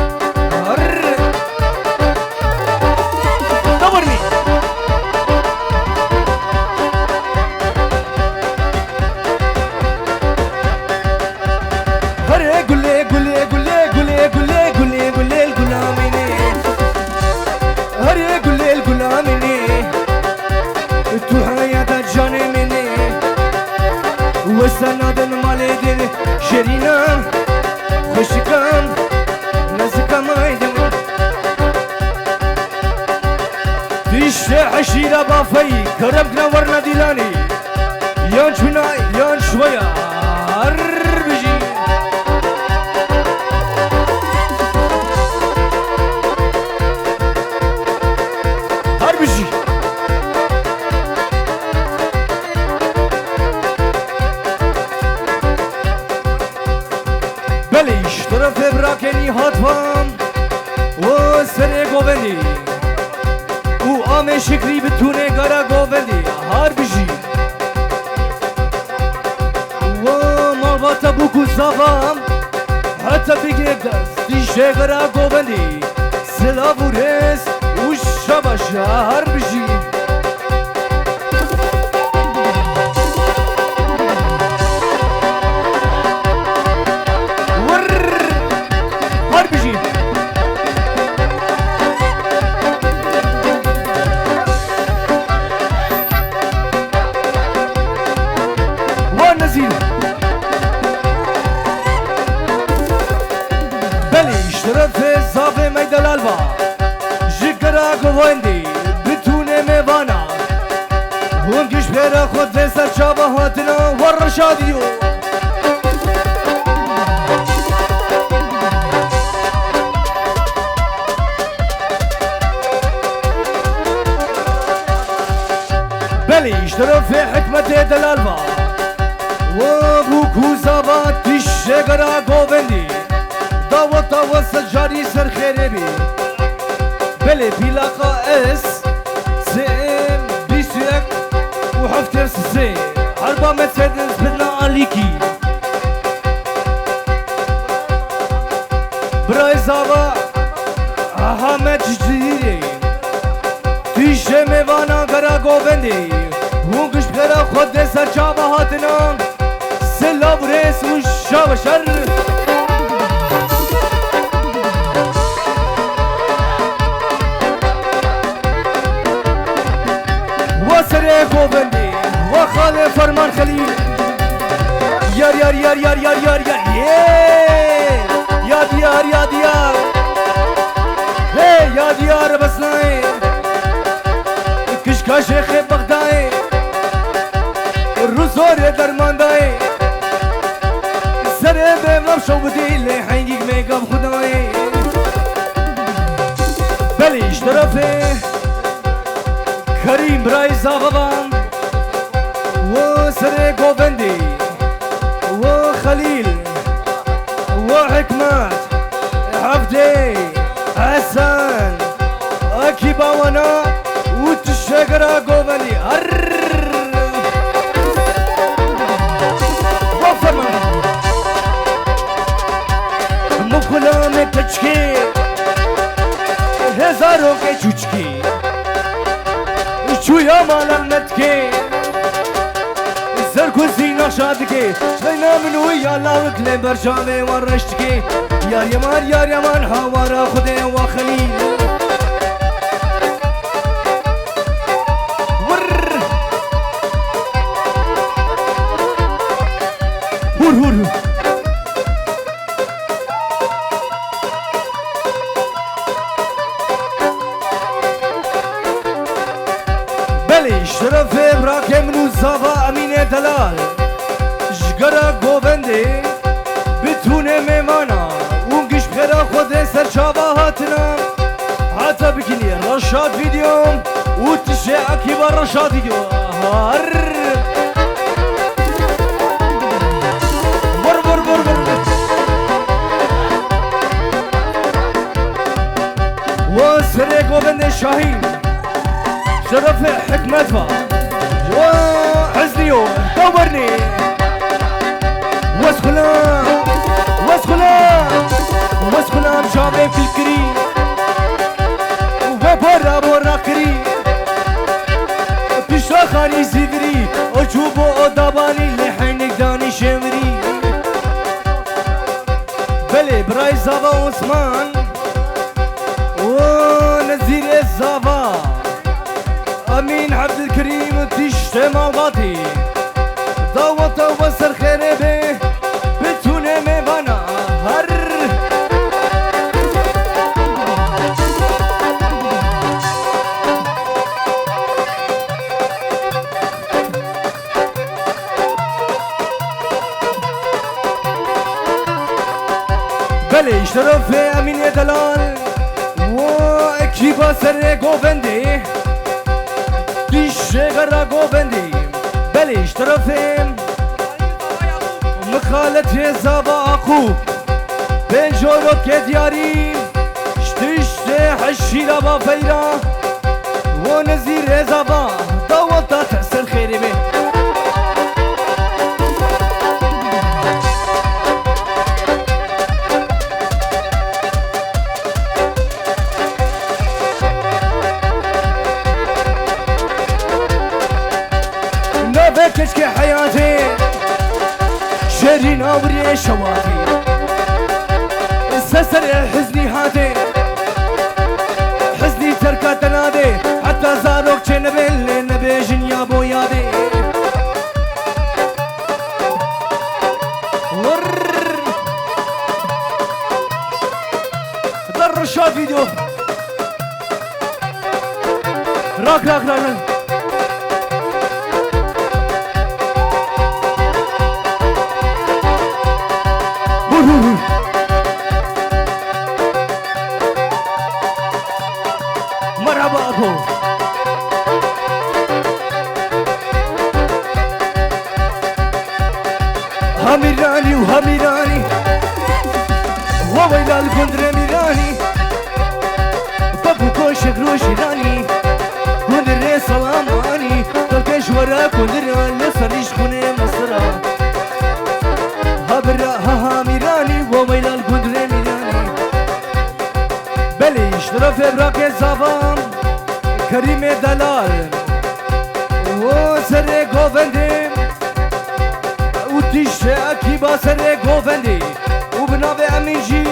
وسنادن مالدن شرينا خوشكم نزكم ايدم تيش عشيرة بافي كربنا ورنا ديلاني يان شوينا يان شوية بيجي بيجي بلیش طرف براکنی هاتوام و سر گووندی او آم شکری بتونه گارا گووندی هار بجی و مالباتا بوکو زاوام حتی بگه دستیشه گارا گووندی سلا بورس و شباش هار بجی طرف زاوی میدلالوا جگرا گواندی بتونه خود سر چاوا هاتنا والرشاديو بلي اشتروا في حكمة دلالبا وابو زابا تشجرا گوبندی دعوت سجاری سر خیربی بله بیلاقا اس سیم بیسیک و حفتر سه حربا مرسدس بدنا علیکی برای زابا احمد جدیری تیشه میوانا گرا گوبندی هونگش بخیرا خود سر جابا هاتنا سلا بريس والشاب شر وسري كوبندي وخالي فرمان خليل يار يار يار يار يار يار يار يا ديار يا ديار هي يا ديار بسناي كشكا شيخ بغداي الرزور درمان داي سره بمرم شو بدي اللي حيجيك ميك اب خداي بليش طرفي كريم براي زابان وسره گوبندي وخليل وحكمات حفدي حسن اكيبا وانا وتشجرا گوبندي مخلام کچکی هزارو کے چوچکی چویا مالمت کے زرگوزی نشاد کے شینا منو یا لاوک لے برجامے ورشت کے یار یمان ہوارا خدے و خلیل هور شرف براكم نوزابا امين دلال جگرا گوبندی بتونه میمانا اونگش بخیرا خود سر چاوا هاتنا حتا بکنی رشاد ویدیوم و تشه اکیبا رشاد ویدیو هر و سر گوبند شاهین شرف حكمتها وحزنيو دورني واسخلام شامي في الكري وبرا كري بشرا خاني زيدري وجوبو وداباني لحينك داني شمري بلي براي زابا عثمان ونزير الزابا امين عبد الكريم تشتي مالغاتي ضوطه وسر خربه بتونه ميبانا هر بلي شرف امين يا دلال واكيبا سر گوبندي شجرا گوبندی بلیش طرفیم مخالط زابا عقوب بین جورو که دیاری شتشت حشیرا با فیرا و نزیر زابا دوالتا تأثیر خیری به كشك حياتي شرين أوري شواتي سسر حزني هاتي حزني تركا تنادي حتى زاروك چنبل نبيجن يا بو يادي در رشاد فيديو راك روها میرانی وویلال گندر میرانی بابو کوشک رو شیرانی گندر سلامانی ترکش ورا گندر لسریش خونه مصرا هبرا ها میرانی وویلال گندر میرانی بلیش طرف ابراک زبان کریم دلال و سر گووندیم و تیشه اکی با سر گووندی و بناو امیجی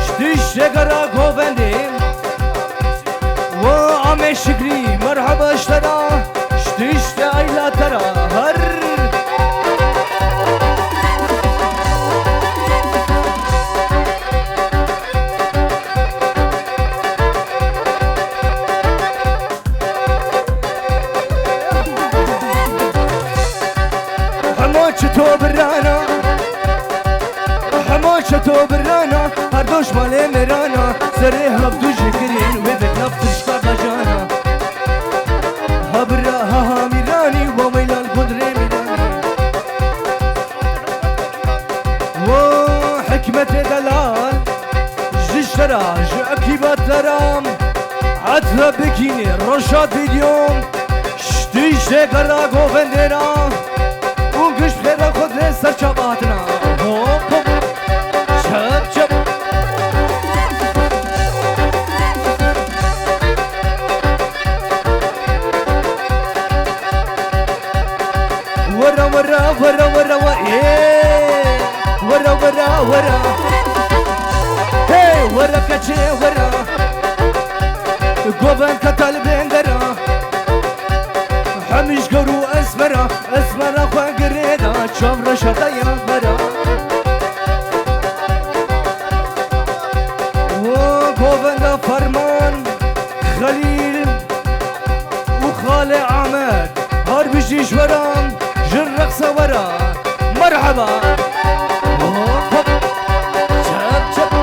شتیشه گرا گووندیم و آمه شکری مرحبا اشترا شتیشه ایلا ترا هر تو برانا حماشتو برانا هر دوش مال مرانا سره هفدو جکرین و بکلاب تشکا بجانا هبرا ها میرانی و میلال قدره میرانی و حکمت دلال جشترا جاکی باترام عطر بکینی رشاد ویدیوم شتیشه گرا گووندرام گوش خیره خود سر چاباتنا هوپ چپ چپ ورا ورا ورا ورا ورا ورا ورا هی ورا کچه ورا گوبن کتال بندرا همیش گرو اسمرا اسمرا خواه گریدا چام را شدایا برا و گووندا فرمان خلیل و خال عمد هر بشیش ورام جر رقص ورا مرحبا چپ چپ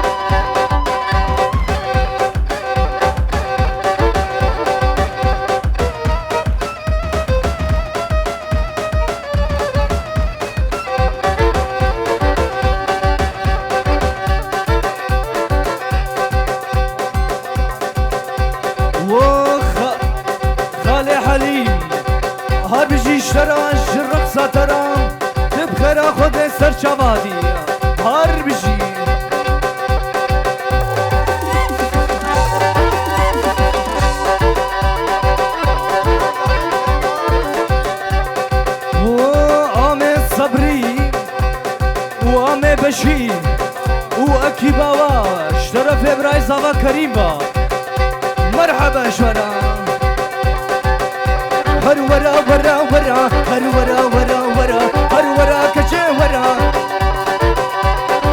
ساترام تبخرا خود سر چوادی هر بشی و آم صبری و آم بشی و اکی باواش طرف ابرای زاوا کریم با مرحبا شورا هر ورا ورا ورا هر ورا ورا ورا هر ورا کچه ورا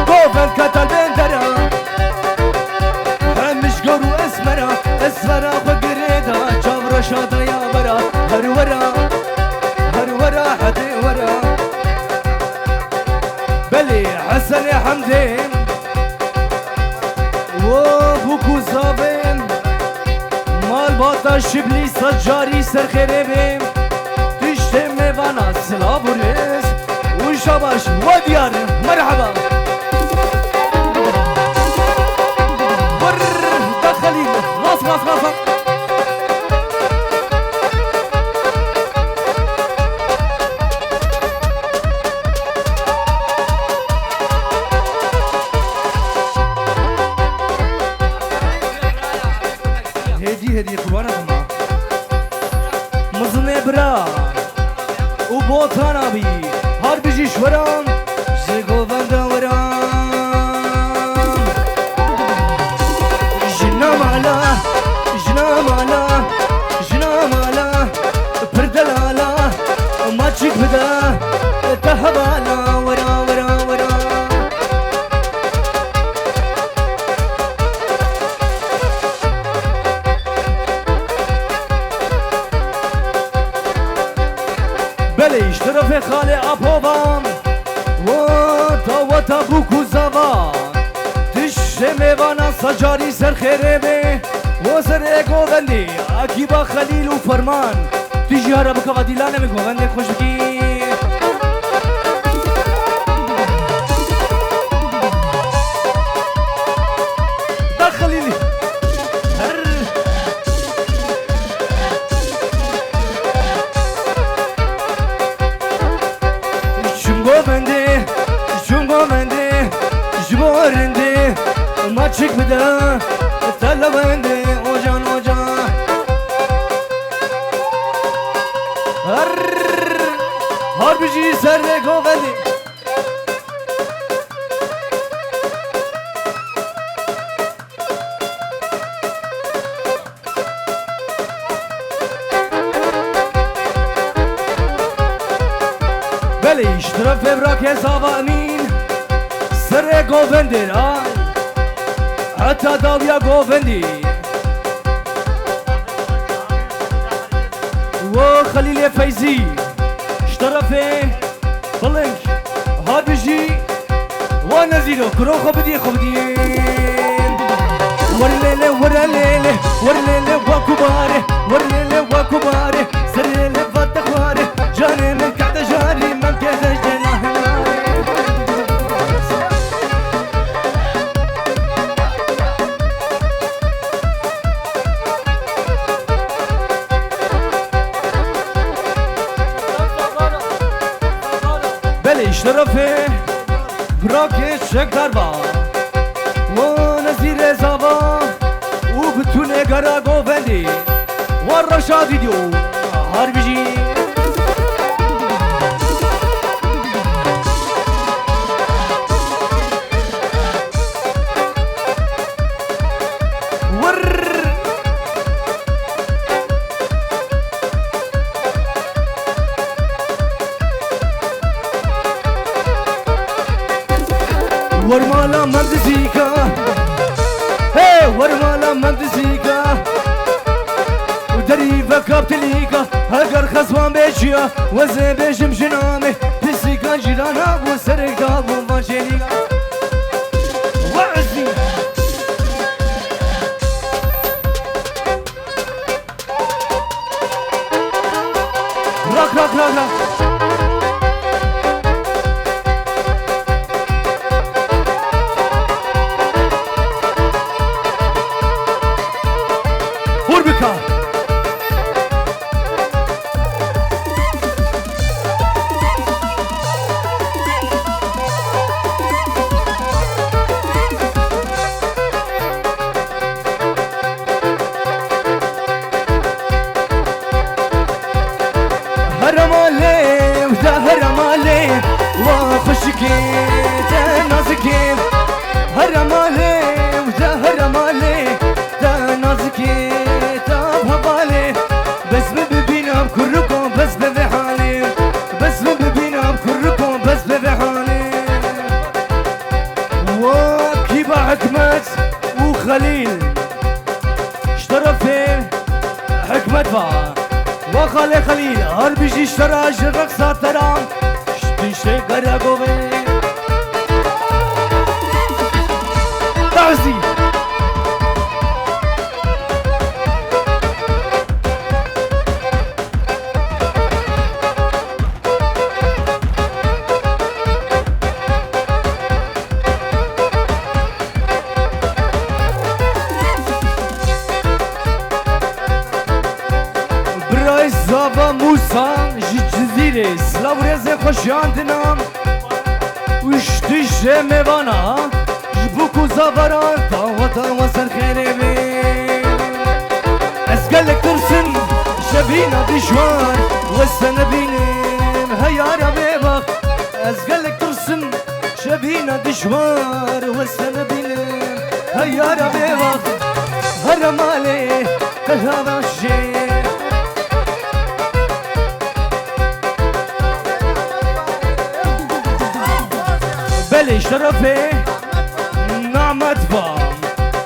گوفن کتال بندرا همش گرو اسمرا اسمرا خو گریدا چاورا شادا یا ورا هر ورا حدی ورا بلی حسن حمدی و بوکو زاوین مال باتا شبلی سجاری سرخیره بیم تشته میوانا سلا بوریز و شباش و دیار مرحبا بر دخلی ناس هدی قربانه ما مزنه برا و بوتانا بی هر بجیش ورام زگو بنده ورام جنا مالا پردلالا ما چیک بدا تهبالا ورا بلیش طرف خاله اپوام و تا بوکو زوان تشه میوانا سجاری سر خیره بی و سر گووندی اکی با خلیل و فرمان تیجی هر بکا دیلانه می گوونده خوشکی ورندي ما تشك بدا تلا وندي وجان وجان هر بيجي سر قوفندي بلي اشترف براك يا صابا امين سر قوفندي راي حتى داويا قوفندي وخليل يا فايزي اشترفه بلنك هاد بيجي وانا زيرو كروخو بدي خبدين ورليلي ورليلي ورليلي وكباري ورليلي وكباري سرليلي فتخواري جاني من كعدة جاني من كذا جناح بلي اشترفه براكي شك دربا ونزير زابا وبتونه قرا قوفندي والرشاد فيديو هاربجي ورمالا مندزيكا هي ورمالا مندزيكا ودريفا كابتليكا هاجر خصوان بيجيا وزي بيجم جنامي تسيكا جيرانا وسرق دابو مانشينيكا وعزي راك راك راك راك خليل اشترف حكمة فا وخالي خليل هربيجي اشترى الرقصة ترام اشتري قرقوبي تعزي زابا موسى جي جزيرة سلاو ريزي خوشيان دنام وشتش ميوانا جبوكو زابران تاوتا وسر خيري بي اسقلك ترسن شبينا دشوار وسن بينم هيارا بيبخ اسقلك ترسن شبينا دشوار وسن بينم هيارا بيبخ هرمالي هذا الشيء بلي شرفه نعمت فام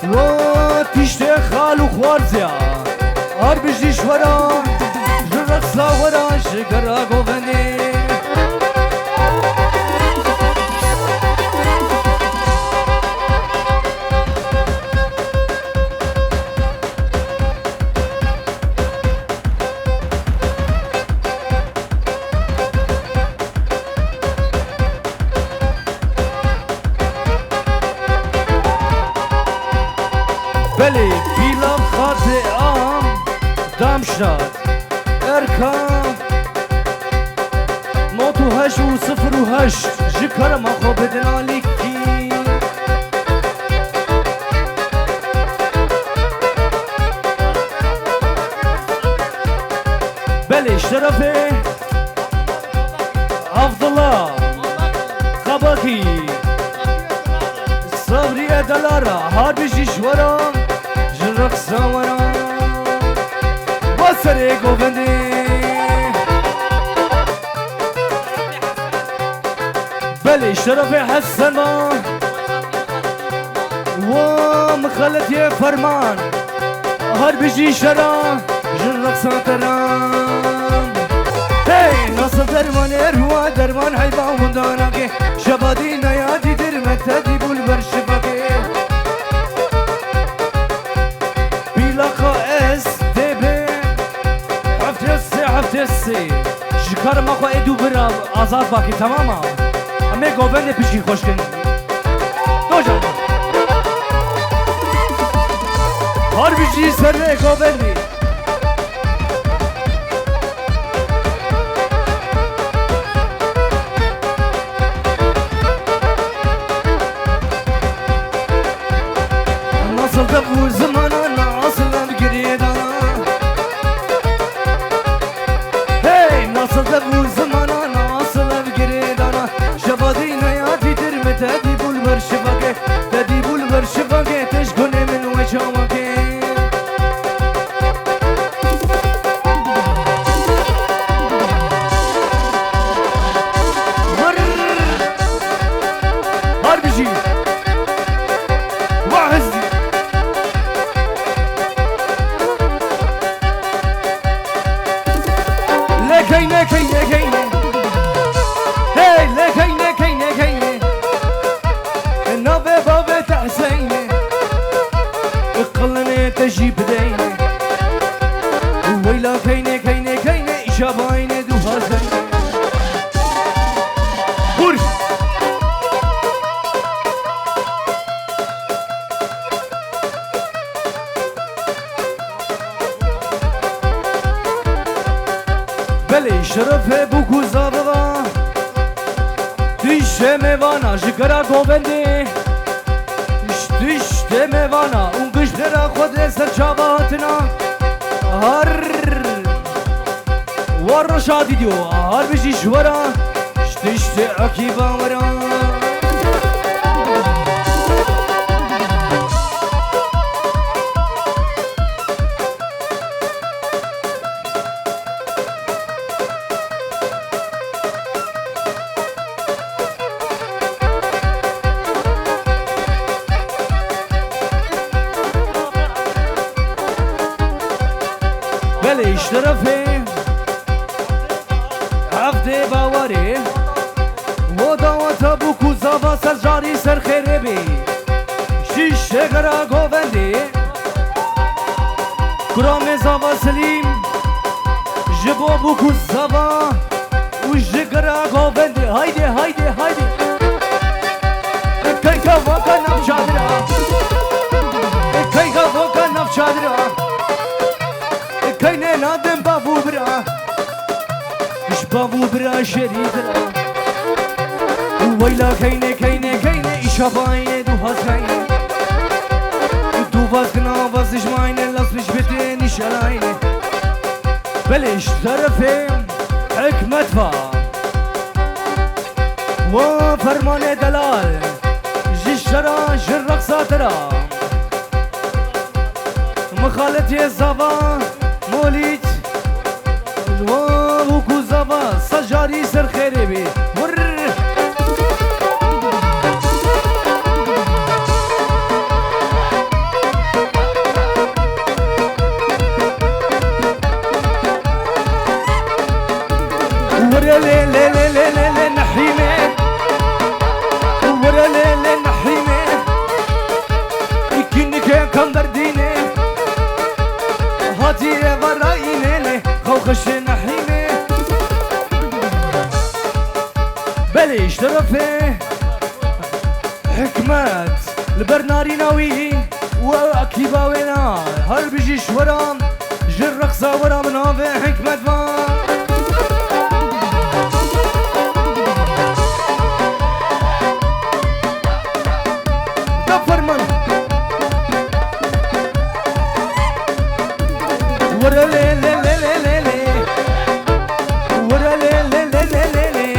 وتشتي خالو خوارزيا هربجي شورا جرقصا ورا شكرا قوفني بلي بيلا خاطئة دامشتاد اركان نوتو هش و صفر و هشت جكر ما خو بدنا ليكي عبد الله خباكي صبري دلارا هار بيجي شورا جرق سامرا بسري قوبندي بلي شرف حسن ما ومخلت يا فرمان هار بيجي شرا جرق ساتران هي نصر درمان اروا درمان حيبا ونداناكي شبادي نيادي درمت تدي بولبر شباكي بيلاقا اس دي بي حفتسي شكار ما خو ادو برا آزاد باكي تماما اما گوبند پیشکی خوش کن دو جان هر بیشی سر گوبندی nasıl da bu zamana nasıl da geriyedan hey nasıl da bu zamana nasıl da geriyedan شبادينا يا تدرم تدي بولبر شباكي تدي بولبر شباكي تشكون من وجهك مر هربجي وعزي لكينا كينا كينا هي لكينا كينا كينا النبي بابا تحسيني قلنا تجيب ديني ويلا كينا كينا كينا شبايني دوها زيني برش بلي شرف بوكو زابا Düşte mevana jikara gobendi düşte mevana un kışlara khodre serçavatına har var şadi diyor har bir şvara düşte akiba vara بله اشترافه عبده باوری و دعوتا بکو زابا سر جاری سر خیره بی شیشه گرا گوونده کرام زابا سلیم جبو بکو زابا و جگرا گوونده هایده هایده هایده کیکا واکا نف چادرا کیکا واکا نف چادرا كاينه نادم بابو برا مش بابو برا شريدرا ويلا كاينه كاينه كاينه اشاباينه دو هازاينه دو وازنا وازش ماينه لاس مش بتين شراينه بلش طرفين حكمت فا وفرمان دلال جشرا جرق ساترا مخالط يزابا موليت وكو زابا سجاري سر خيري بي مر ورا لي لي لي لي لي نحيمه ورا لي لي نحيمه يكنك كم بردينه هاتي براينه خوخش نحيمه بليش طرفه حكمت البرناري ناوي واكيبا وينا هر بيجي شورام جرق زاورا منافع حكمت فان فرمان ورا لي لي لي لي لي ورا لي لي لي لي لي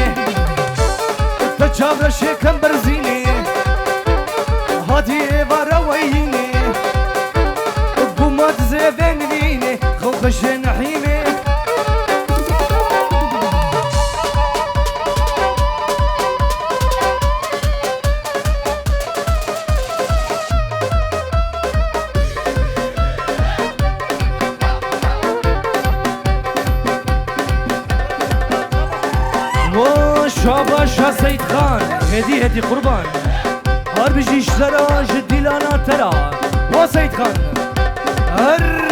و شاباشا سید خان هدی قربان هر بجیش لرا جدی لانا ترا و سید خان هر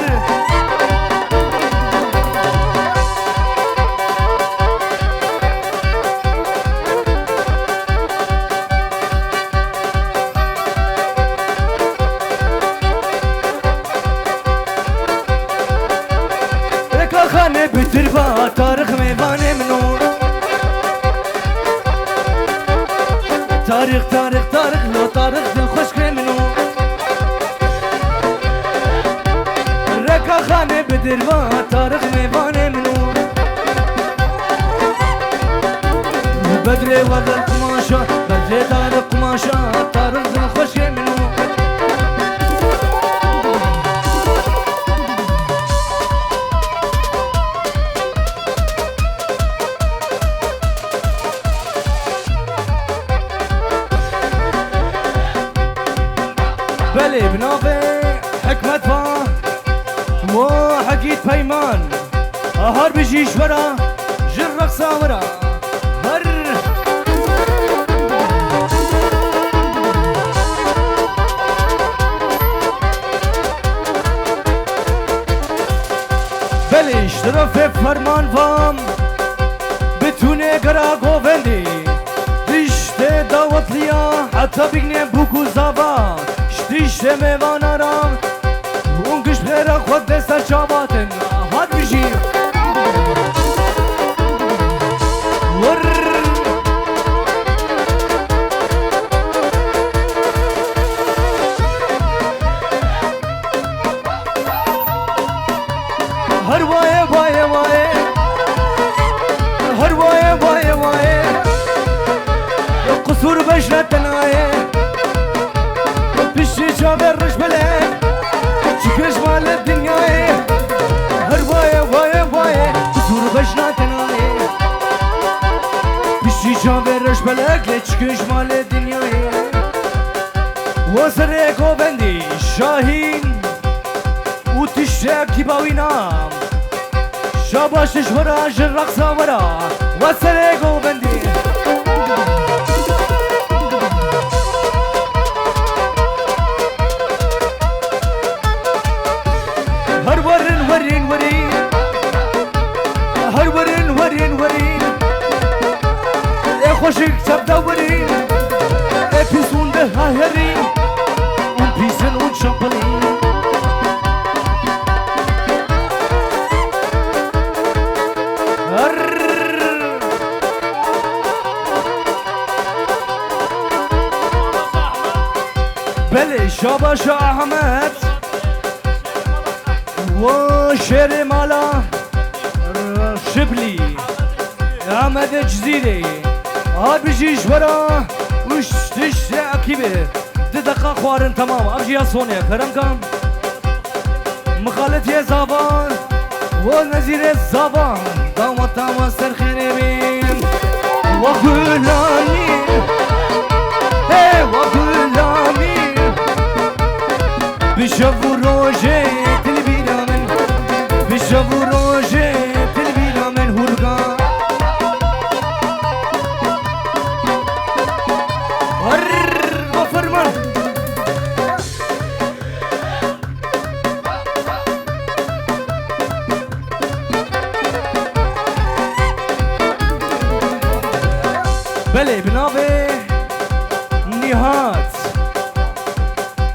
رکا خانه بتر با تارخ میوانه منو تاريخ لو تاريخ دل خوش منو ركا خانه بدروا تاريخ ميوانه منو بدري وضع قماشا بدري تاريخ قماشا تاريخ دل خوش منو بلي بنافي حكمة فا وحكيت بيمان هر بجيش ورا جرق سامرا هر بلي اشترف فرمان فام بتونه قرا قوفندي دشت داوت ليا حتى بقني بوكو زابا دشت میوان رام اون کش بخیر خود دست چاباتن هاد بجی ور هر وای وای وای هر وای وای وای قصور بشرتنايه بشي جابر رش بلد شكرش مال الدنيا هر واي واي واي قصور بشناتنا بشي جابر رش بلد شكرش مال الدنيا وسرق وبندي شاهين وتشاكي باوينام شاباشش ورا جرق سامرا وسرق وبندي هر ورن ورين ورين هر ورن ورين ورين يا خوشك تبدا ورين بيسون ده هرين وبيسن وشامبلين بلي شاباشا احمد وشيري مالا شبلي احمد جزيري هاد بيجيش ورا وش اكيبه دقيقة خوارن تمام ابجي يا سونيا كرم كام مخالط يا زابان ونزير الزابان دامت دامت سر خيري مين وغلامي ايه وغلامي بشوفوا روجي تلبينا من بشوفوا روجي تلبينا من هرقان وفرمان بلي بنابي نهات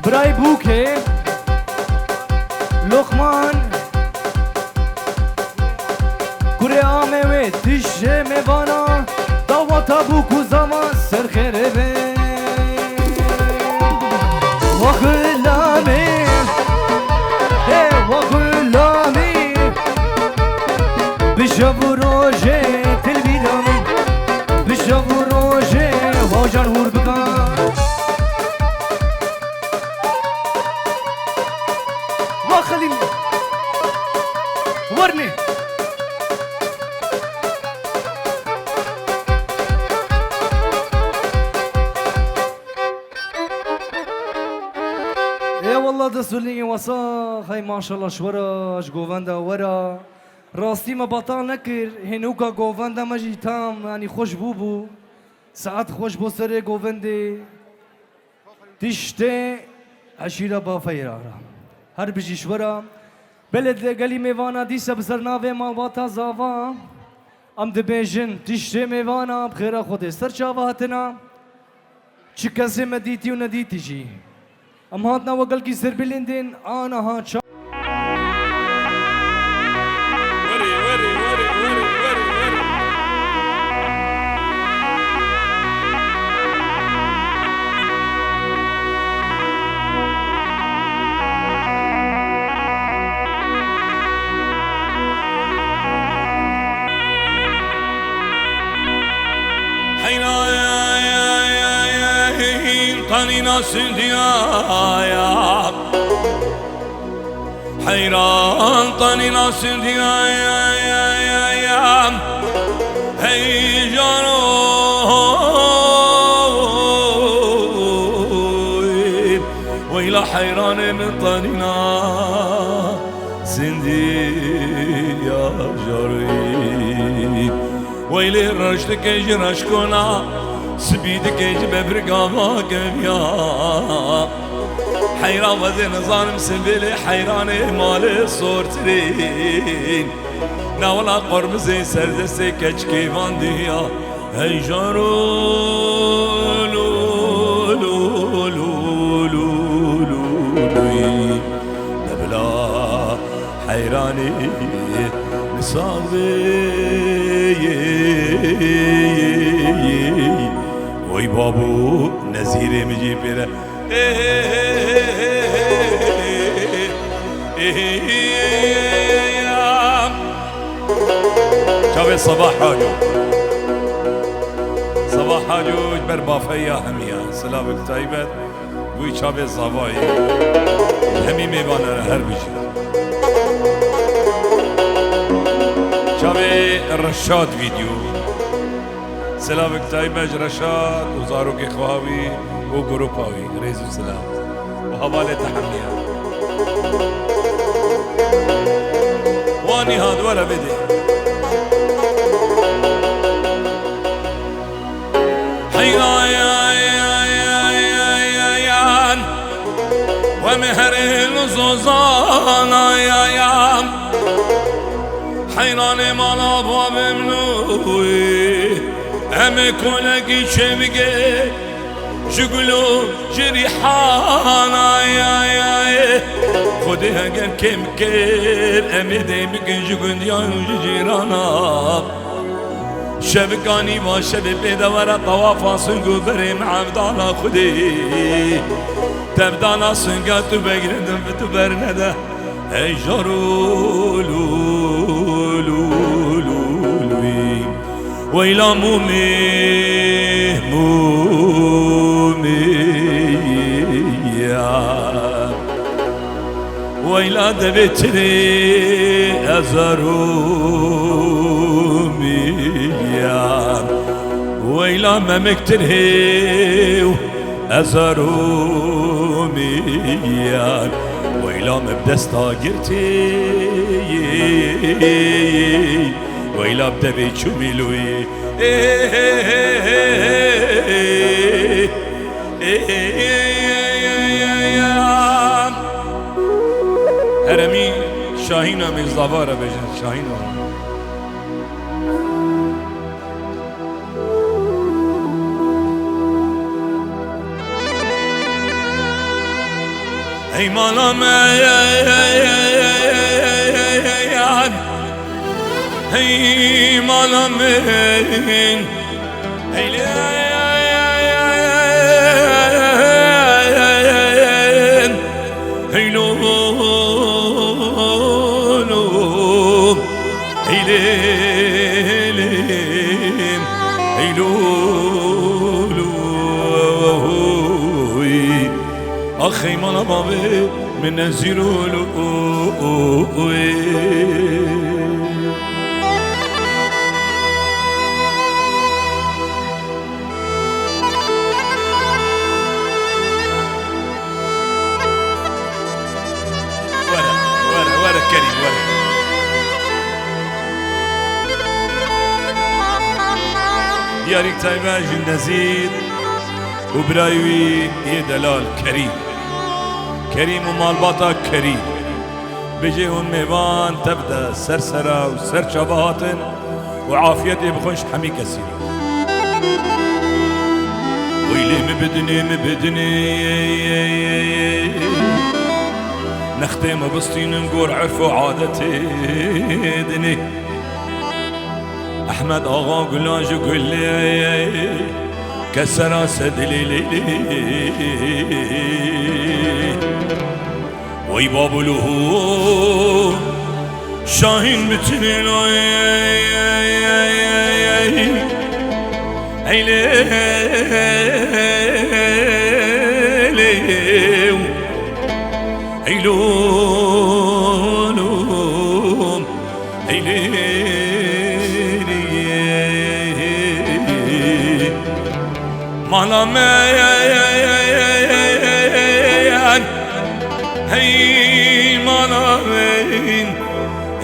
براي بوكي لقمان كوري آمي وي تشه ميوانا داواتا بوكو زمان سر خيري بي وغلامي وغلامي بشوفو روجي تلبينامي بشوفو روجي واجان هور بكان وخليني ورني يا والله دسولي وصا هاي ما شاء الله شورا جوفندا ورا راستی ما بطال نکر هنوکا گوونده مجی تام یعنی خوش بو ساعت خوش بو سر گوونده تشته عشیره با فیرارا هر بجیشورا بلد گلی میوانا دیسه بسر ناوه مالباتا زاوا ام دبیجن تشته میوانا بخیره خود سر چاوا هتنا چی کسی مدیتی و ندیتی جی ام هاتنا وگل کی سر بلندین آنا ها چا وري وري وري وري وري وري حينا طنينا سنديا حيران طنينا سنديا هي جانو ويلا حيران من طنينا سنديا جاري ويلي رشتك جرشكونا سبيدك ببرقاما قبيا حيران وذي نظام سنبلي حيران مالي صورترين ناولا قرمزي سردسي كچكي بانديا هي جارو لو لو لو لو لو نبلا حيراني نصابي وي بابو نزيري مجي بيره شافي صباح حاجو صباح حاجو جبر بافيا هميا سلامك طيبت وي شافي صباحي همي ميبانا هر بيجي شافي الرشاد فيديو سلامك طيبت رشاد وزاروك اخواوي وجروباوي ريزو سلام وحوالي تحميها واني هاد ولا بدي حيا يا ومهر الزوزانا يا حيران مالا باب منوي هم كلك شبقي شغلو جريحانا يا خدها قل كم كير امدي بكن جغن يا جيرانا شبكاني ما شبب بدورة طوافا سنقو بريم عبدانا خدي تبدانا سنقا تبقردن بتبرنده اي جارو لو لو لو ويلا مومي ويلا دبتري أزارومي ويلا ما مكتري أزارومي ويلا ما بدستا قرتي ويلا بدا بيتشو ميلوي هرمي شاهينا من زوارة بجن شاهينا هي مالا هي مالا من هي لو أخي مالا بابي من نزيرو ورا كريم ورا دیاریک تایبه جن نزید و برایوی یه دلال کریم کریم و مالباتا کریم بجي هون ميوان تبدا سرسرة وسر شباطن وعافيتي بخش حمي كسير ويلي مبدني نختم بسطين نقول عرفوا عادتي دني احمد اغا قلاج وقل لي كسر سدلي وي بابو له شاهين بتنين مالا هي مالين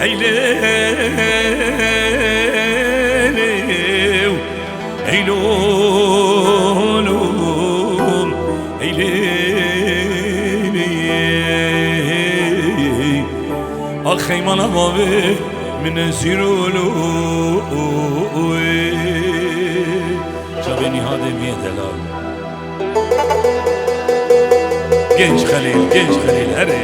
هيلو هيلولوم هيلي أخي مالا بابي من زيرولو شابيني هذا مية دلال genç Halil hadi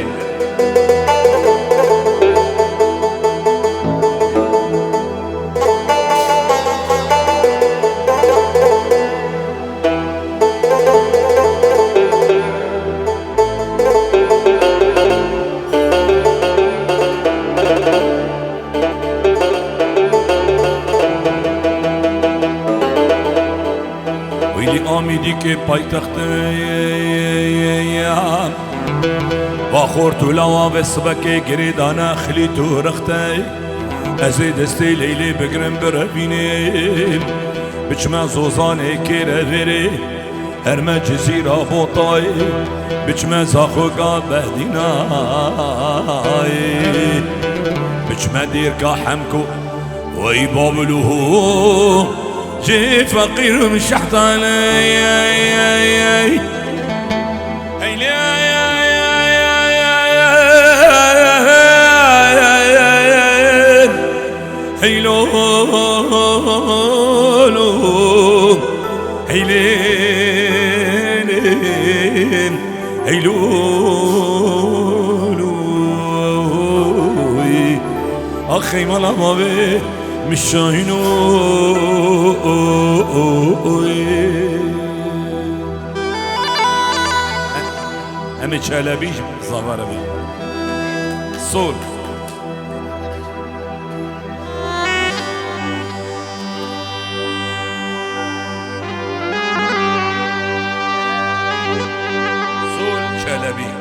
ویلی آمیدی که پایتختم با خورت و لوا به سبک گریدانه خلی تو رخته از دستی لیلی بگرم بربینیم بچمه زوزانه که رویره هرمه جزیره بوطای بچمه زاخوگا بهدینای بچمه دیر که حمکو وی بابلوهو جي فقير مش علي أخي مالا بابي مش شاهينو همه چلبیش زواره بی سول سول چلبی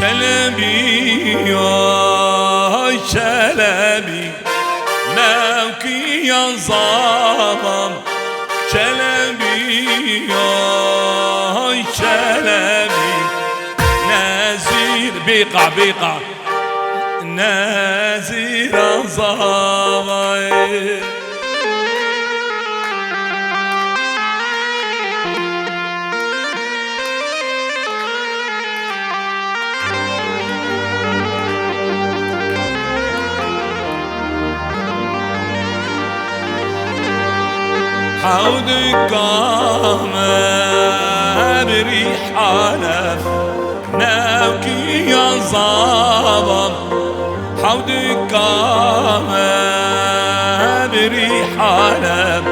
چلبی آی چلبی موکی یا زامم چلبی آی چلبی نزیر بیقع نزیر زامم حودك بريح علف ناوكي يا زابم حودك بريح علف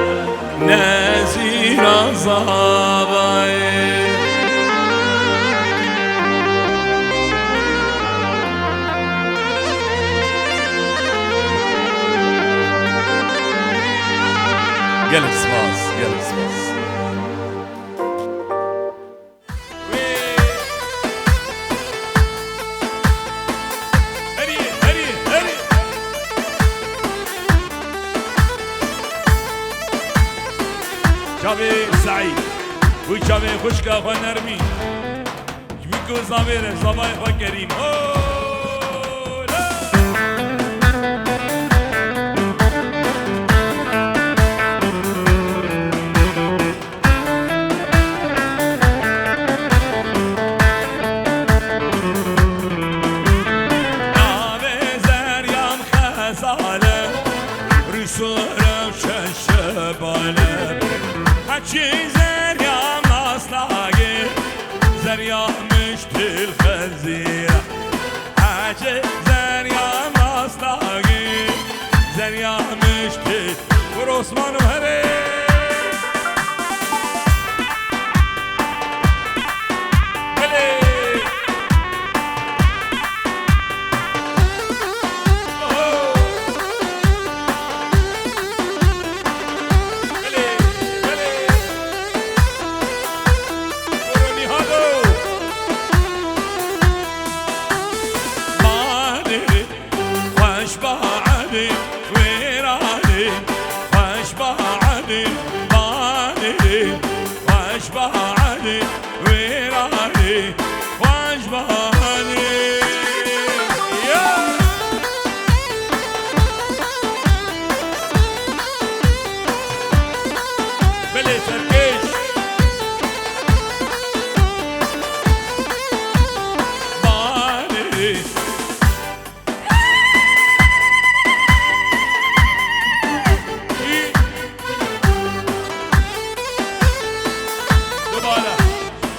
نازير زابم جالك سباس شابي سعيد وشابي خشكا خو نرمي بيكو زامير صباح خو كريم بالم رسولم شش بالم هچی زریا مصلاگی زریا مشتل خنزیر هچی زریا مصلاگی زریا مشتل ورسمان و هره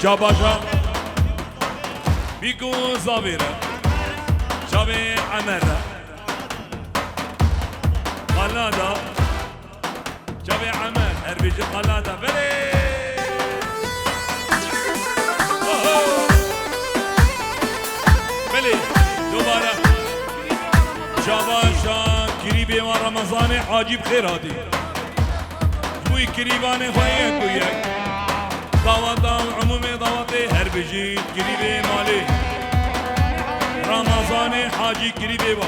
Şabaşa Biku Zavira Şabi Amer'e Kalada Şabi Amer Erbici Kalada Veli Veli Dubara Şabaşa Kiribi ve Ramazan Hacib Khiradi Bu kiribane Faye Kuyak دعوتم عمومی دعوتی هر بجی گریبه مالی رمضان حاجی گریبه با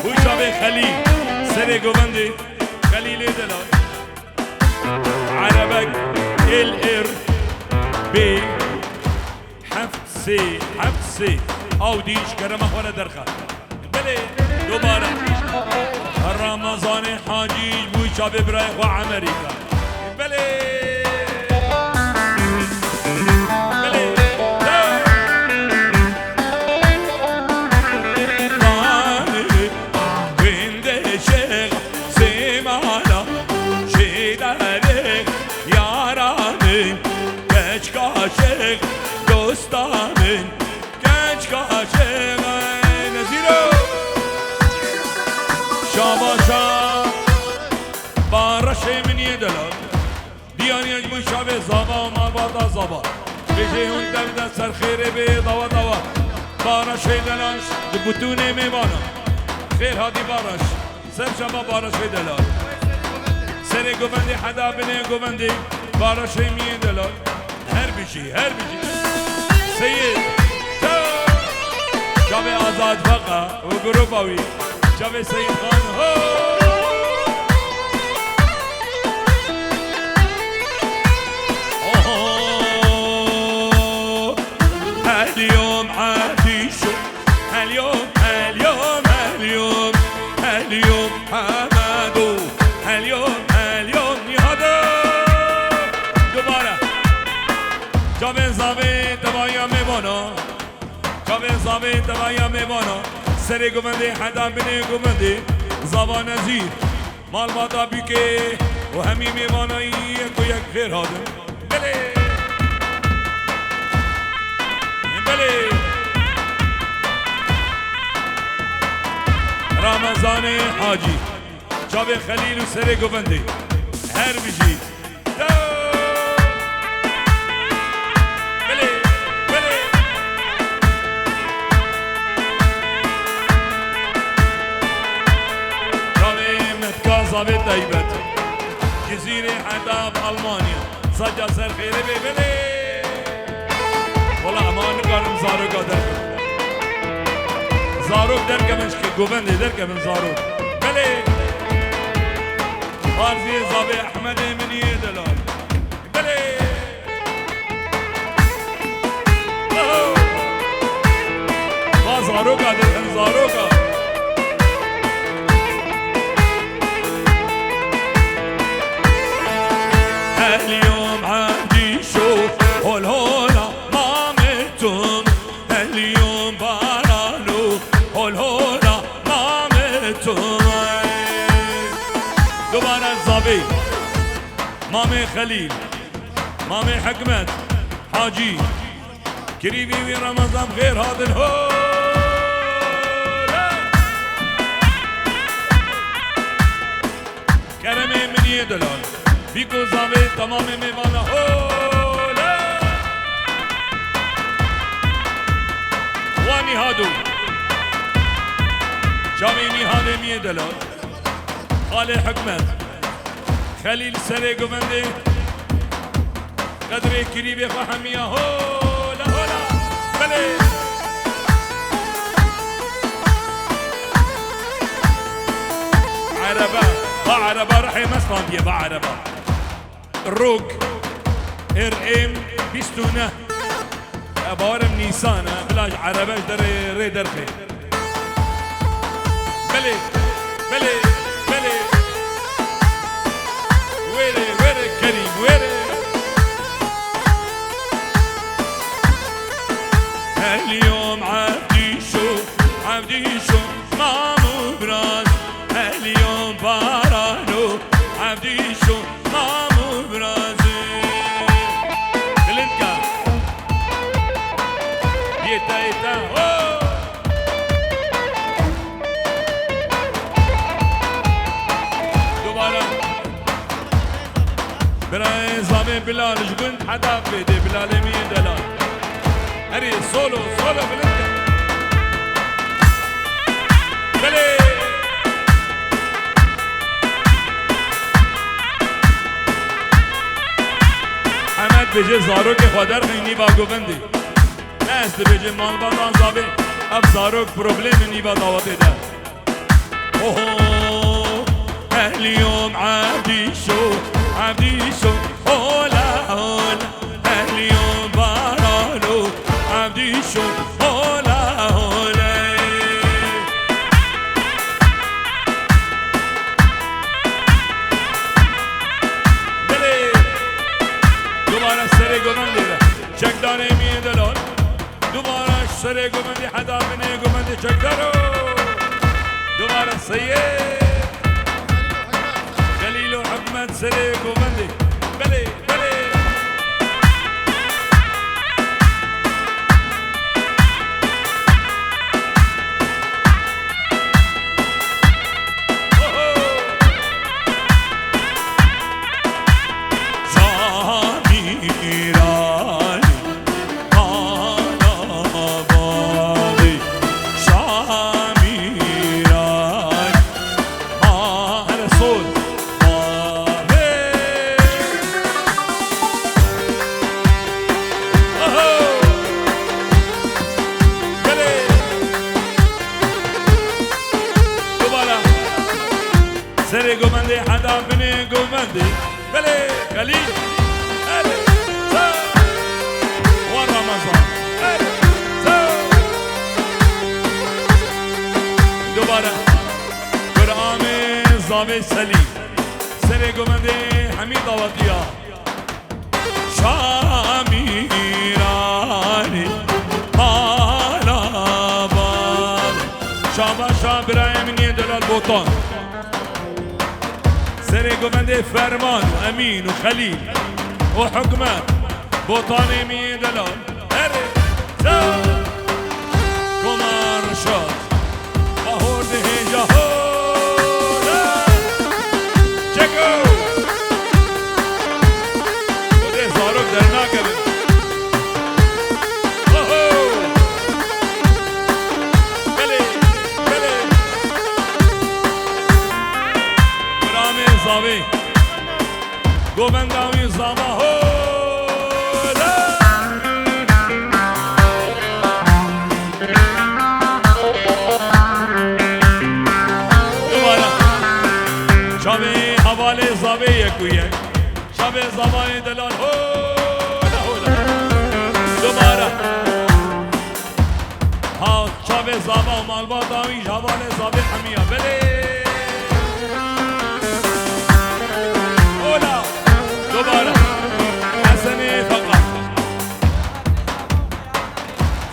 بوشاب خلیل سر گوبندی خلیل دلال عربک الار بی حفصي او ديش كرمه ولا درخه بلي دوباره رمضان حاجي بوي شاب ابراهيم وامريكا بلي بلي وين شيخ سيمانا شيدارك يا رامي كشكا شيخ دوستانın genç kaçığına neziro Şabaşa Baraşe miniye delal Diyaniyaj bu şabe zaba ma bada zaba Beje hun devde serxire be dava dava Baraşe delal Dibutune mevana Khair hadi baraş Ser şaba baraşe delal Sere govendi hada bine govendi Baraşe miniye delal Her bir şey سيد شبه آزاد فقا و گروپاوی شبه سيد خان هو اليوم عاديشو اليوم حمادو اليوم نهادو دوباره شبه زابه تبايا ميبانا شبه زابه تبايا ميبانا سري گومندي حدا بني گومندي زبا نزير مال بادا بيكي وهمي ميبانا يكو يك غير هذا بلي بلي رمضان حاجي شبه خليل وسري گومندي هر بيجي ضابط طيبت جزيرة حداب ألمانيا سجا سر خيري ببلي والله ما نقارن زاروك درك زاروك درك منش كي قوبندي درك من زاروك بلي فارزي ضابط أحمد مني دلال بلي زاروك درك زاروك مامي خليل مامي حكمت حاجي كريبي رمضان غير هذا الهول كرمي من يدلال بيكو زابي تمامي ميوانا هول واني هادو جاميني هذا ميدلال خالي حكمت خليل سري قبندي قدري كريبي فحمية هولا هولا بلي عربة بعربة رحي مسلم دي بعربة الروك ام بيستونة بارم نيسانة بلاش عربة دري ريدر خير بلي بلي بلي ويري ويري كريم ويري اليوم عبدي شو مامو براز اليوم بارانو عبدي شو مامو برازي كلنكا يتا دوباره براي زامي بلال جبن حدا بيدي بلال مين دلال هري سولو بلنكا بلي حمد بيجي زاروك خودر خيني باقو بندي ناس بيجي مال بطان زابي اب زاروك بروبليم نيبا دعوتي ده اوه اليوم عبدي شو هولا هولا اليوم بارانو عبدي شو هولا هولا بلي دوباره سري قمندي ده چکدار امین دلال دوباره سري قمندي حدا مني قمندي چکدارو دوباره سيد خليل وحكمت سري قمندي بلي بلي سري قمندي حدا بني قمندي بلي خليل هلي سو والرمضان هلي سو دوباره قرآمي زامي سليم سري قمندي حميد وطيا شامي راني مالا بال شابا شابرا من يدل البوطان سري قمندي فرمان وامين وخليل وحكمة بوطاني مين دلال هري سو كمان رشاد بهور دهيجا هولا چكو وده زاروك درنا كبن بلي بلي برامي زاوي گوبنداوی زاما هولا دوباره شبه حواله زاوی یکویه شبه زاوی دلال هولا هولا دوباره ها شبه زاوا مالبا داوی حواله زاوی حمیه بله دوباره حسنی فقط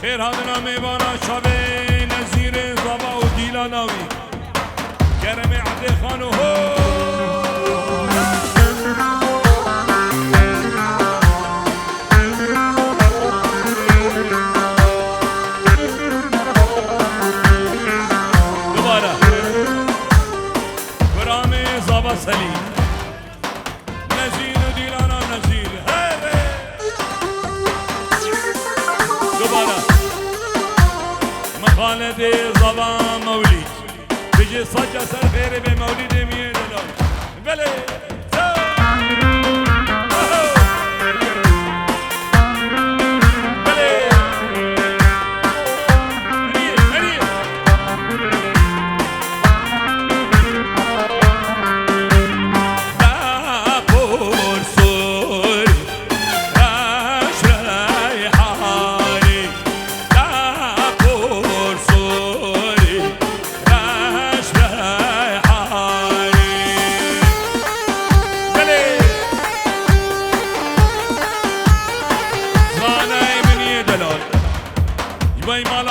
خیر هادنا میوانا شب نظیر زبا و دیلاناوی کرم عبد خانو هو خالد زبا مولید بجي صجة سر خيري بمولد مية دلال بلي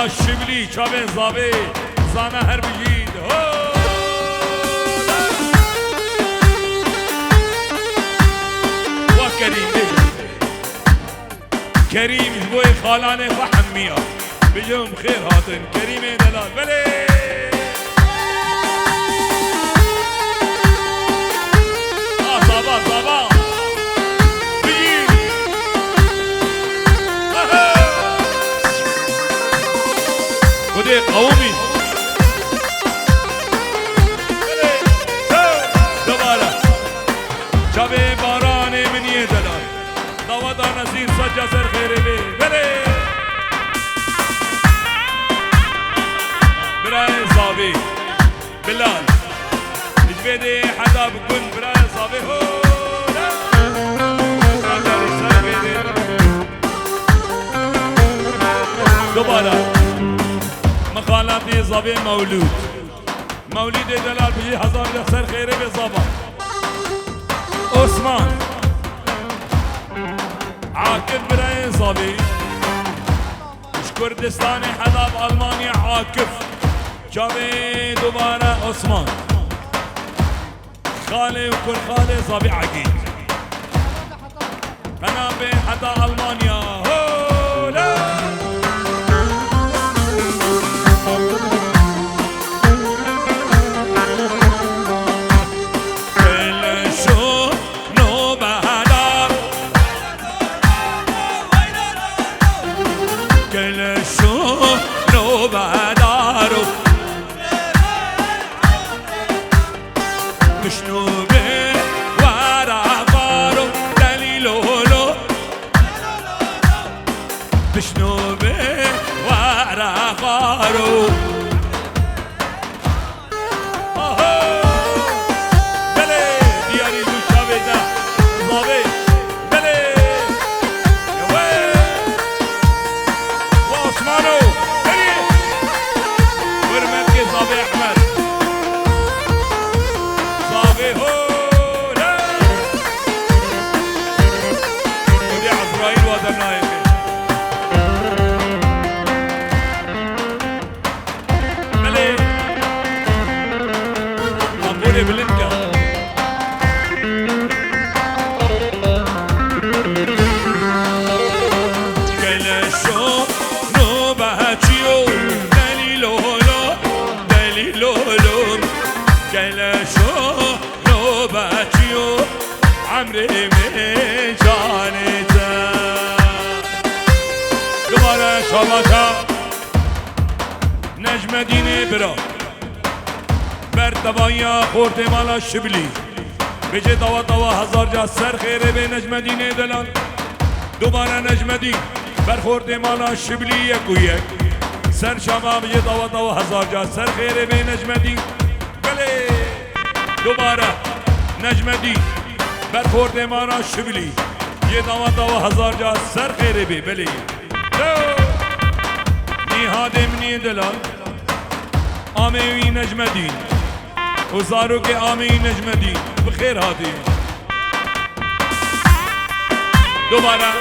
الشبلي شابين زابي زانا هر بجيد وكريم كريم بوي خالاني فحمية بجهم خير هاتن كريم دلال بلي صابا صابا بجيد ودي قومي دوباره شبه باران من يدلال دودا نزير سجا سر خيري بي بلي براي صابي بلال اجبدي حدا بكون براي صابي هو دوباره مخالاتي زابي مولود مولد دلال بجي هزار يخسر خيري بزابا عثمان عاكف براي زابي مش كردستاني حدا بألمانيا عاكف جابي دوباره عثمان خالي وكل خالي زابي عقيد انا بين حدا ألمانيا هو لا عمري من جانتا دوباره شاماتا نجم دینه برا بر دوایا خورده مالا شبلی بجه دوا هزار جا سر خیره به نجم دینه دلان دوباره نجم دین بر خورده مالا شبلی یک و یک سر شاما بجه دوا هزار جا سر خیره به نجم دین بله دوباره نجم دین برخورد مانا شبلی یه دوا هزار جا سر خیره بی بلی نیهاد منی دلال آمیوی نجم دین وزارو که آمی نجم دین بخیر هادی دوباره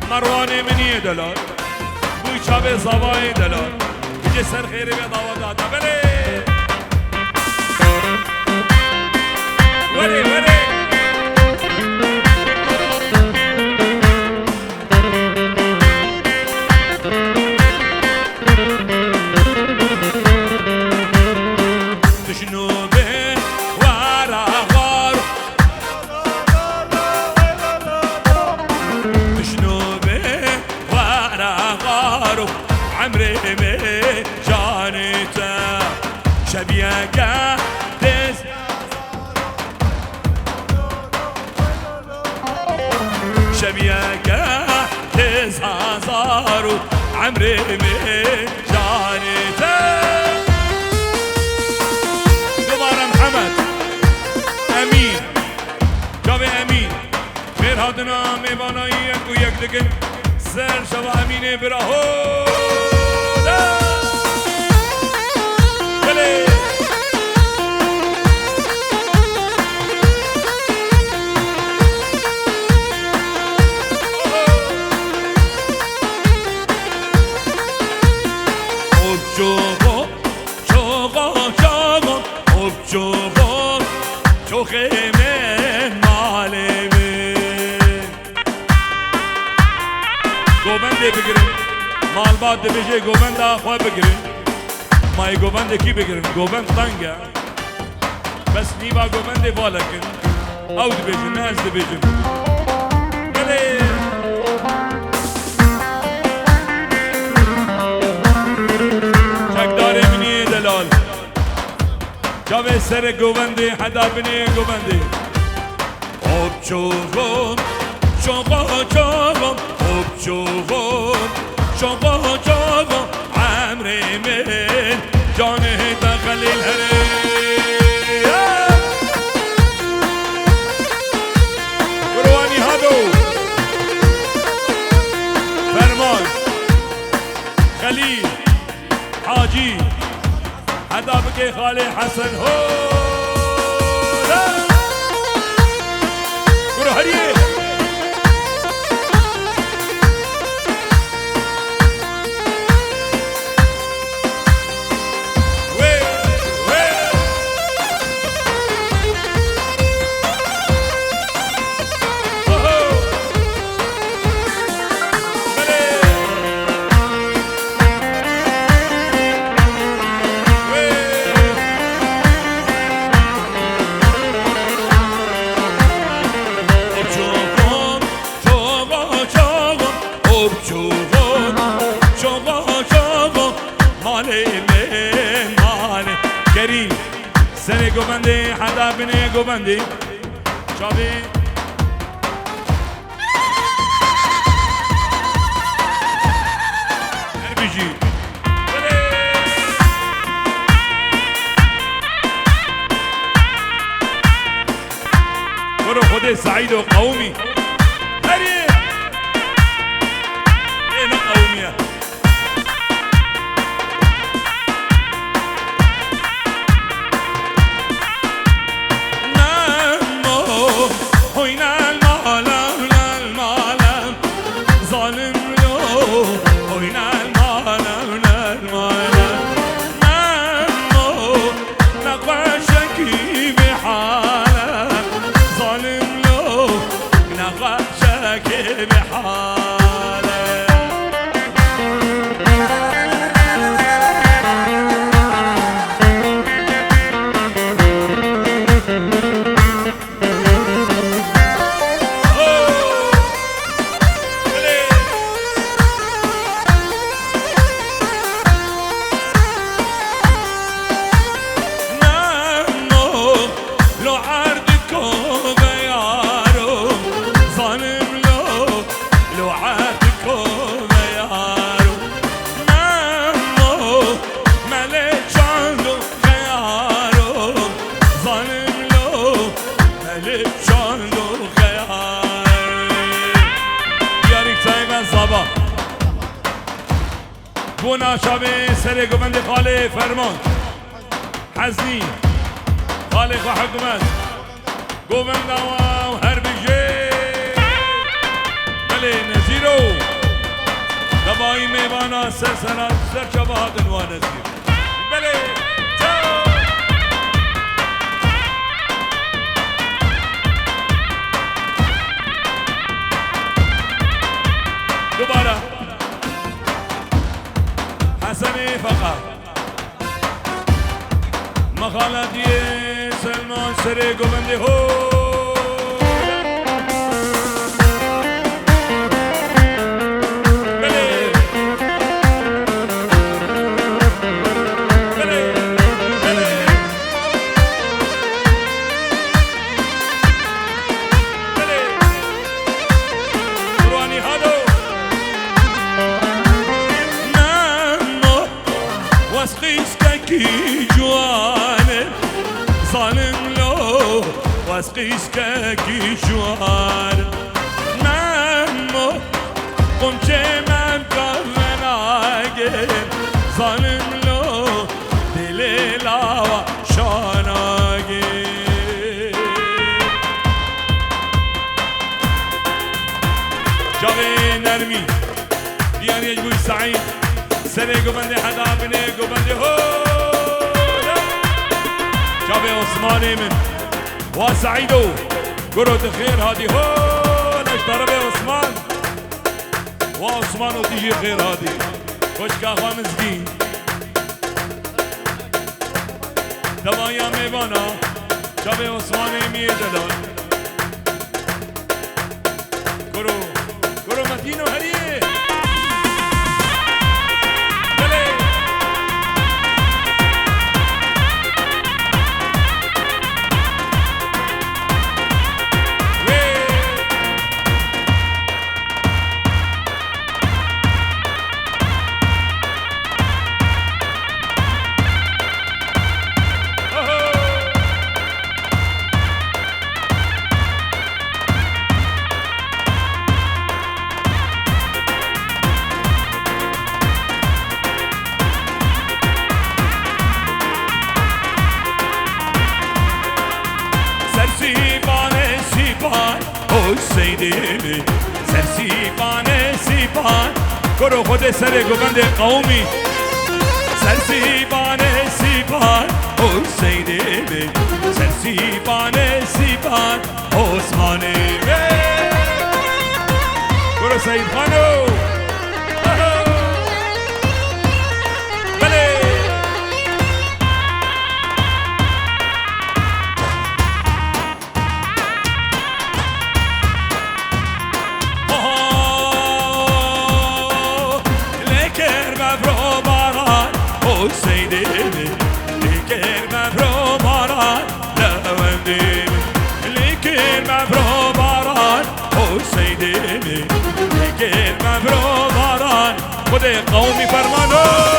مروان منی دلال بوی چاوه زوای دلال بجه سر خیره بی دوا دادا بلی ولی ولی تشنوبه ورا غار تشنوبه ورا غار شبیه گردز شبیه گردز هزارو عمري من جانته دوباره محمد امین جاوی امین خیر هاتنا میوانایی یک و یک دکن سر شوا امین براهو بله چوغو چوغو چوغو اوب چوغو چوغه من ماله من گوبنده بگیرن مال باد بشه گوبنده خواه بگیرن مای گوبنده کی بگیرن گوبند تنگه بس نیبا گوبنده بالا کن او دی بجن ناز دی بجن بله جاوه سر گوبنده حدا بینه گوبنده اوب چوغم چوغم چوغم اوب چوغم چوغم چوغم عمري من جانه دخل الهري قرواني هادو فرمان خليل حاجي حدا بكي خالي حسن هو قرو هريه سر گوبنده حدا بینه گوبنده چاوی هربیجی برو خود سعید و قومی هریه اینو قومیه بونا شابه سر گوبند خاله فرمان حزنی خالق و حکومت گوبند و هر بیجه بله نزیرو دبایی میوانا سر سرات سر شبهات انوان نزیر بله دوباره حسن فقط مخالطی سلمان سر گوبنده هو بله بله بله بس قیشککی جوار ممو قمچه مم کارناگه ظالم لو دل لاوا شاناگه جاوی نرمی دیانی اجبوی سعید سره گوبنده حدا بنه گوبنده هو جاوی عثمانی من وسعيدو قرة خير هادي هو نشترى به عثمان وعثمان وتيجي خير هادي خوش كاخوا مزقين دوايا ميوانا شابه عثماني ميه دلال قرو متينو هريه سیدی سرسیبان سیبان کرو خود سر گوبند قومی سرسیبان سیبان او سیدی سرسیبان سیبان عثمانی کرو سید خانو خود قومی فرمانو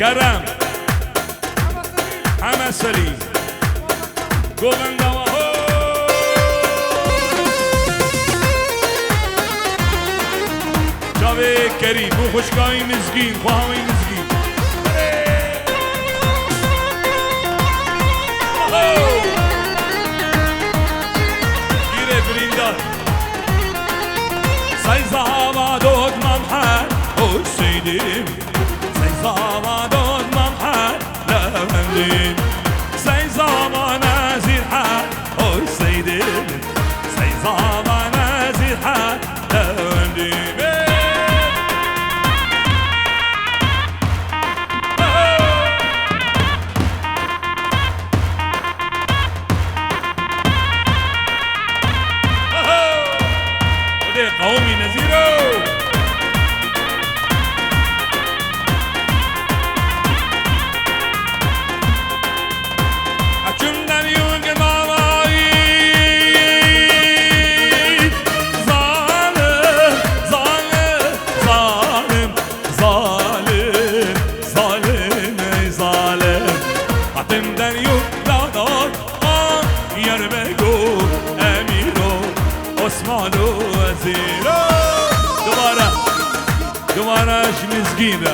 کرم همه سلی گوبنده و هو جاوه کریم و خوشگاهی مزگین خواهی مزگین گیره بریندار سیزه هوا دود ممحر خوش سیدیم زمان ممحل لمندين سي زمان زين حال اوي سيدي سي زمان زين حال لمندين قومي نزيرو زیرو دوبارهش مزگین را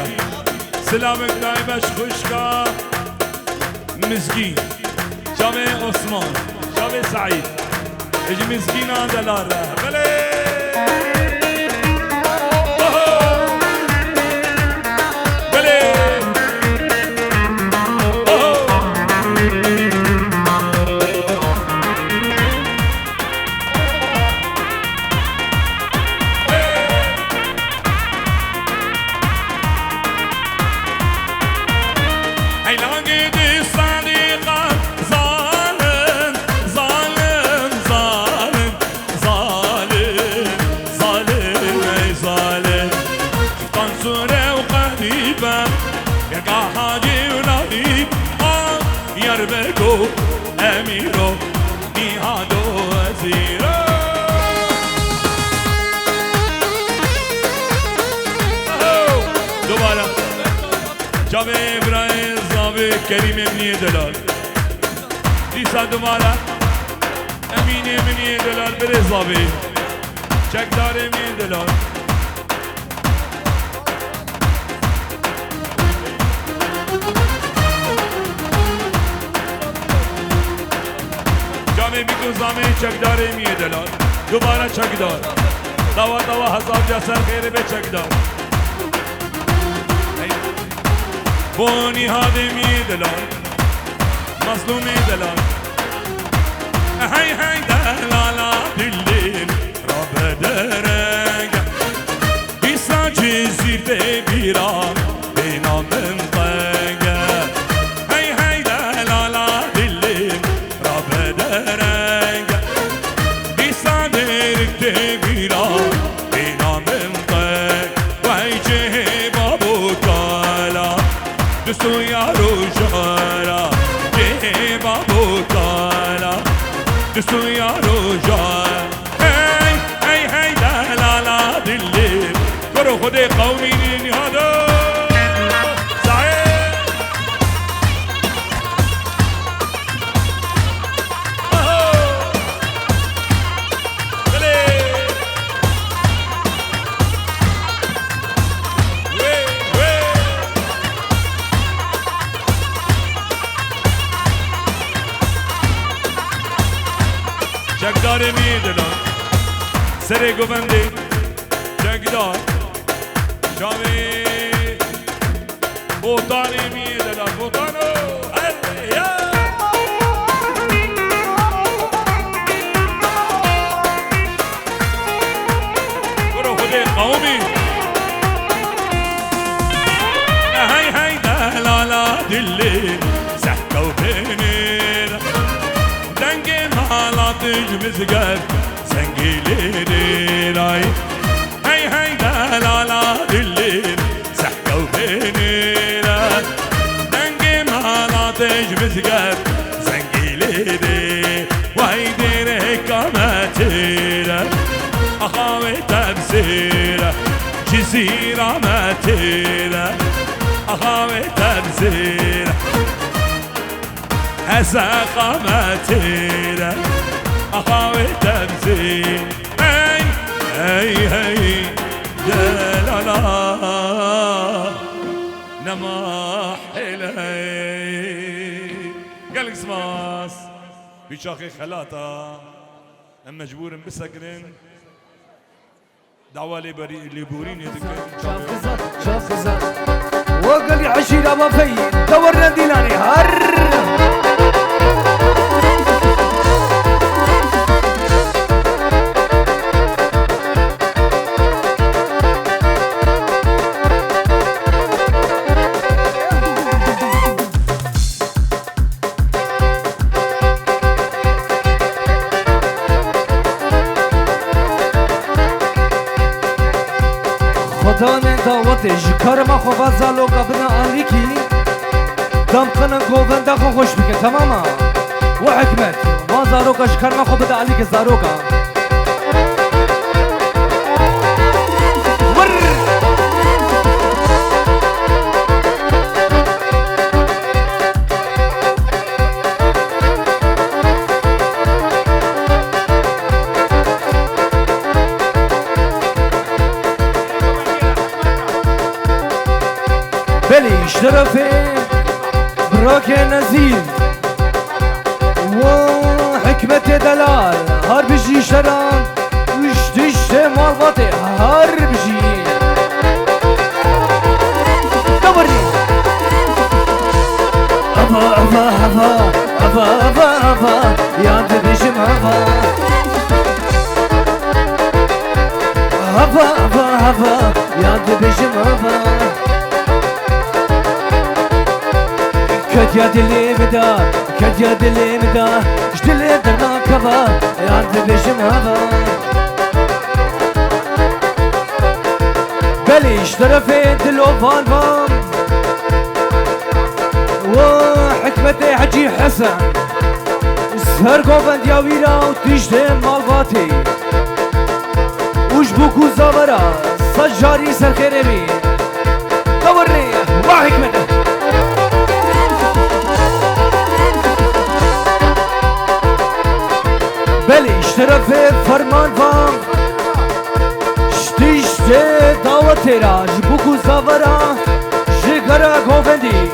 سلامک دایبش خوشکا مزگین جامع عثمان جامع سعید اجی مزگین آن دلار را بله بگو امیرو نیهاد و وزیرو دوباره جاوه ابراهیم زاوه کریم امنی دلال دیسا دوباره امین امنی دلال بره زاوه چکدار امنی دلال بیگوزامه چکدار میه دلال دوباره چکدار دوا هزار جسر خیره به چکدار بونی هاده میه دلال مظلوم دلال هی دلالا دلیل را بدرنگ بیسا جزیر به بیران بینام منطقه هی دلالا دلیل را بدرنگ بیسا درکته بیران بینام منطقه وی چه بابو کالا دستو یارو جارا چه بابو کالا دستو یارو جار هی دلالا دلیل برو خود قومی نیادو چکدار میدونم سر گوونده چکدار شامی بوتانی میدونم بوتانو برو خود قومی هی دلالا دلی سحکا و پنیر دنگ مالاتش مزگر سنگیلی رای هی دلالا دلی سحکا و پنیر دنگ مالاتش مزگر سنگیلی وای دیره کامتیر اخاوی تبزیر جزیره متیر اخاوی تبزیر هزا قامتیر اخاوی تبزیر هی دلالا نما حلی قلق سماس بیچاقی خلاطا ام مجبورم بسكرن دعوة لبورين يدكن شاف خزان وقال لي عشيرة ما في دورنا ديناني هر خدانه دعوتش کار ما خوب زالو قبنا آلیکی دم کنن گوونده خو خوش بکن تماما و حکمت ما زاروکش کار ما خوب دا آلیک زاروکا شرفي براك نزيل وحكمة دلال هر بجي شرام وشتش مربطي هر بجي دوري أفا أفا أفا أفا أفا أفا يا بجم أفا أفا أفا أفا يا بجم أفا كد يا دلي مدا كد يا دلي مدا جدلي درنا كفا يا بجم أفا بليش طرفي دلو فان فان وحكمتي حجي حسن سهر قوبند يا ويرا وتجدي مالباتي وش بوكو زابرا سجاري سر خيري بي دورني وحكمتي بليش طرفي فرمان فان شتيشتي دعوتي را جبوكو زابرا جگرا قوبندي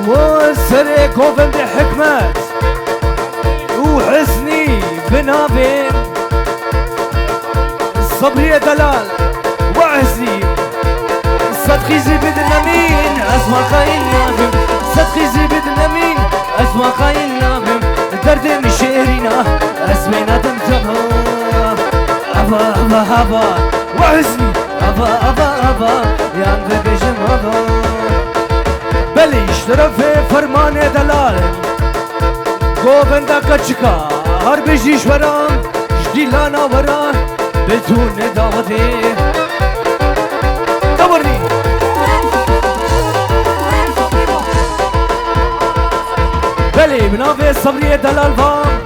وسري قوبند حكمت وحسني بنابين صبري دلال وعزي صدقي زي بدنا مين اسمع خاين نافم صدقي زي بدنا مين اسمع خاين نافم درد مشيرينا اسمينا دمتها افا افا افا وعزي افا افا افا يا بجم افا بليش طرفي فرمان دلال قوبندا كچكا هر بجيش ورا جديلانا ورا بدون دعوتي دورني بلي بنافي صبري دلال فام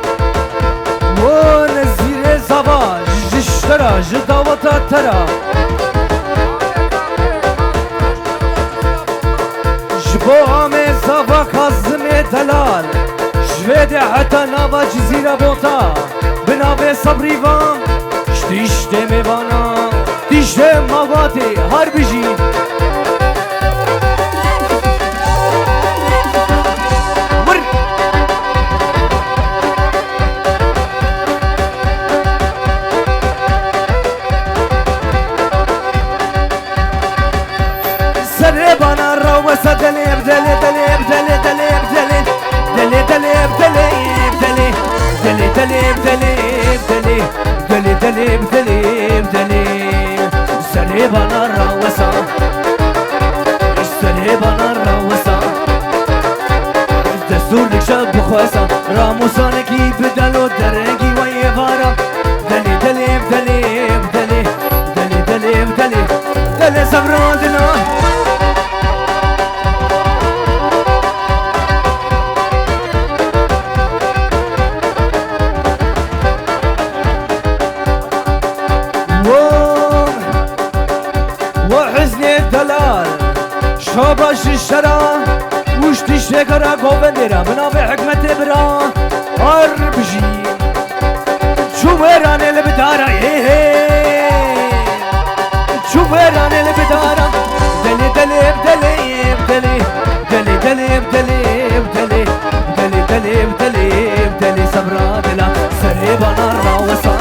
ونزير زبا جشترا جداوتا ترى جبو عمي زبا كازمي دلال جويدي حتى نابا جزيرة بوتا بنافي صبري فام شتيشتي ميبانا تيشتي مواتي هر بجي سربانا روسا دليب دلي دليب دلي دليب دلي دلي دليب دليب دلي دلي دليب دليب دلي دلي دليب دليب دلي سربانا روسا سربانا روسا دستورك شاب بخواسا راموسانكي بدلو درنگي ويفارا دلي دليب دليب دلي دلي دليب دلي دلي سبرادنا شاباش الشرا وش تشتكرا قوبندرا بنافي حكمة برا هر بجي شو ويران اللي بدارا شو ويران اللي بدارا دلي دلي بدلي بدلي دلي دلي بدلي بدلي دلي دلي بدلي بدلي صبرا دلا سريبانا راوسا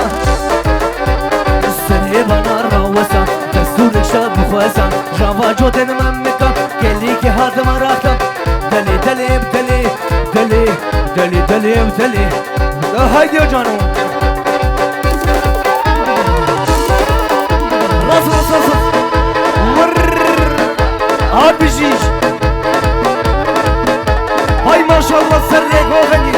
سريبانا راوسا دستورك شاب خواسا جاوا جودن ممكا كلي كي هاد مراتا دلي دلي بدلي دلي دلي دلي بدلي هايدي يا جانو راس راس راس هاد بجيش هاي ما شاء الله سرق وغني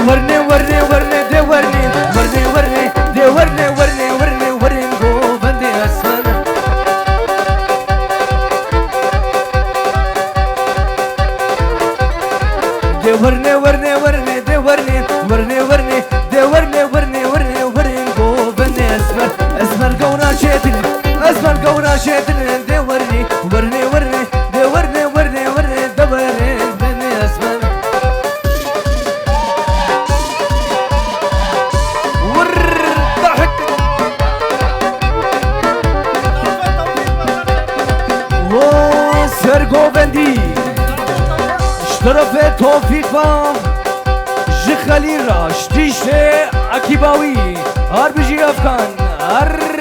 ورني ورني ورني دي ورني ورني ورني دي ورني ورني ورني ورني قوبندي أسفل دي ورني ورني ورني جگر گوبندی اشترف توفیق بام جی خلیل را شتیش اکیباوی هر بجی افغان هر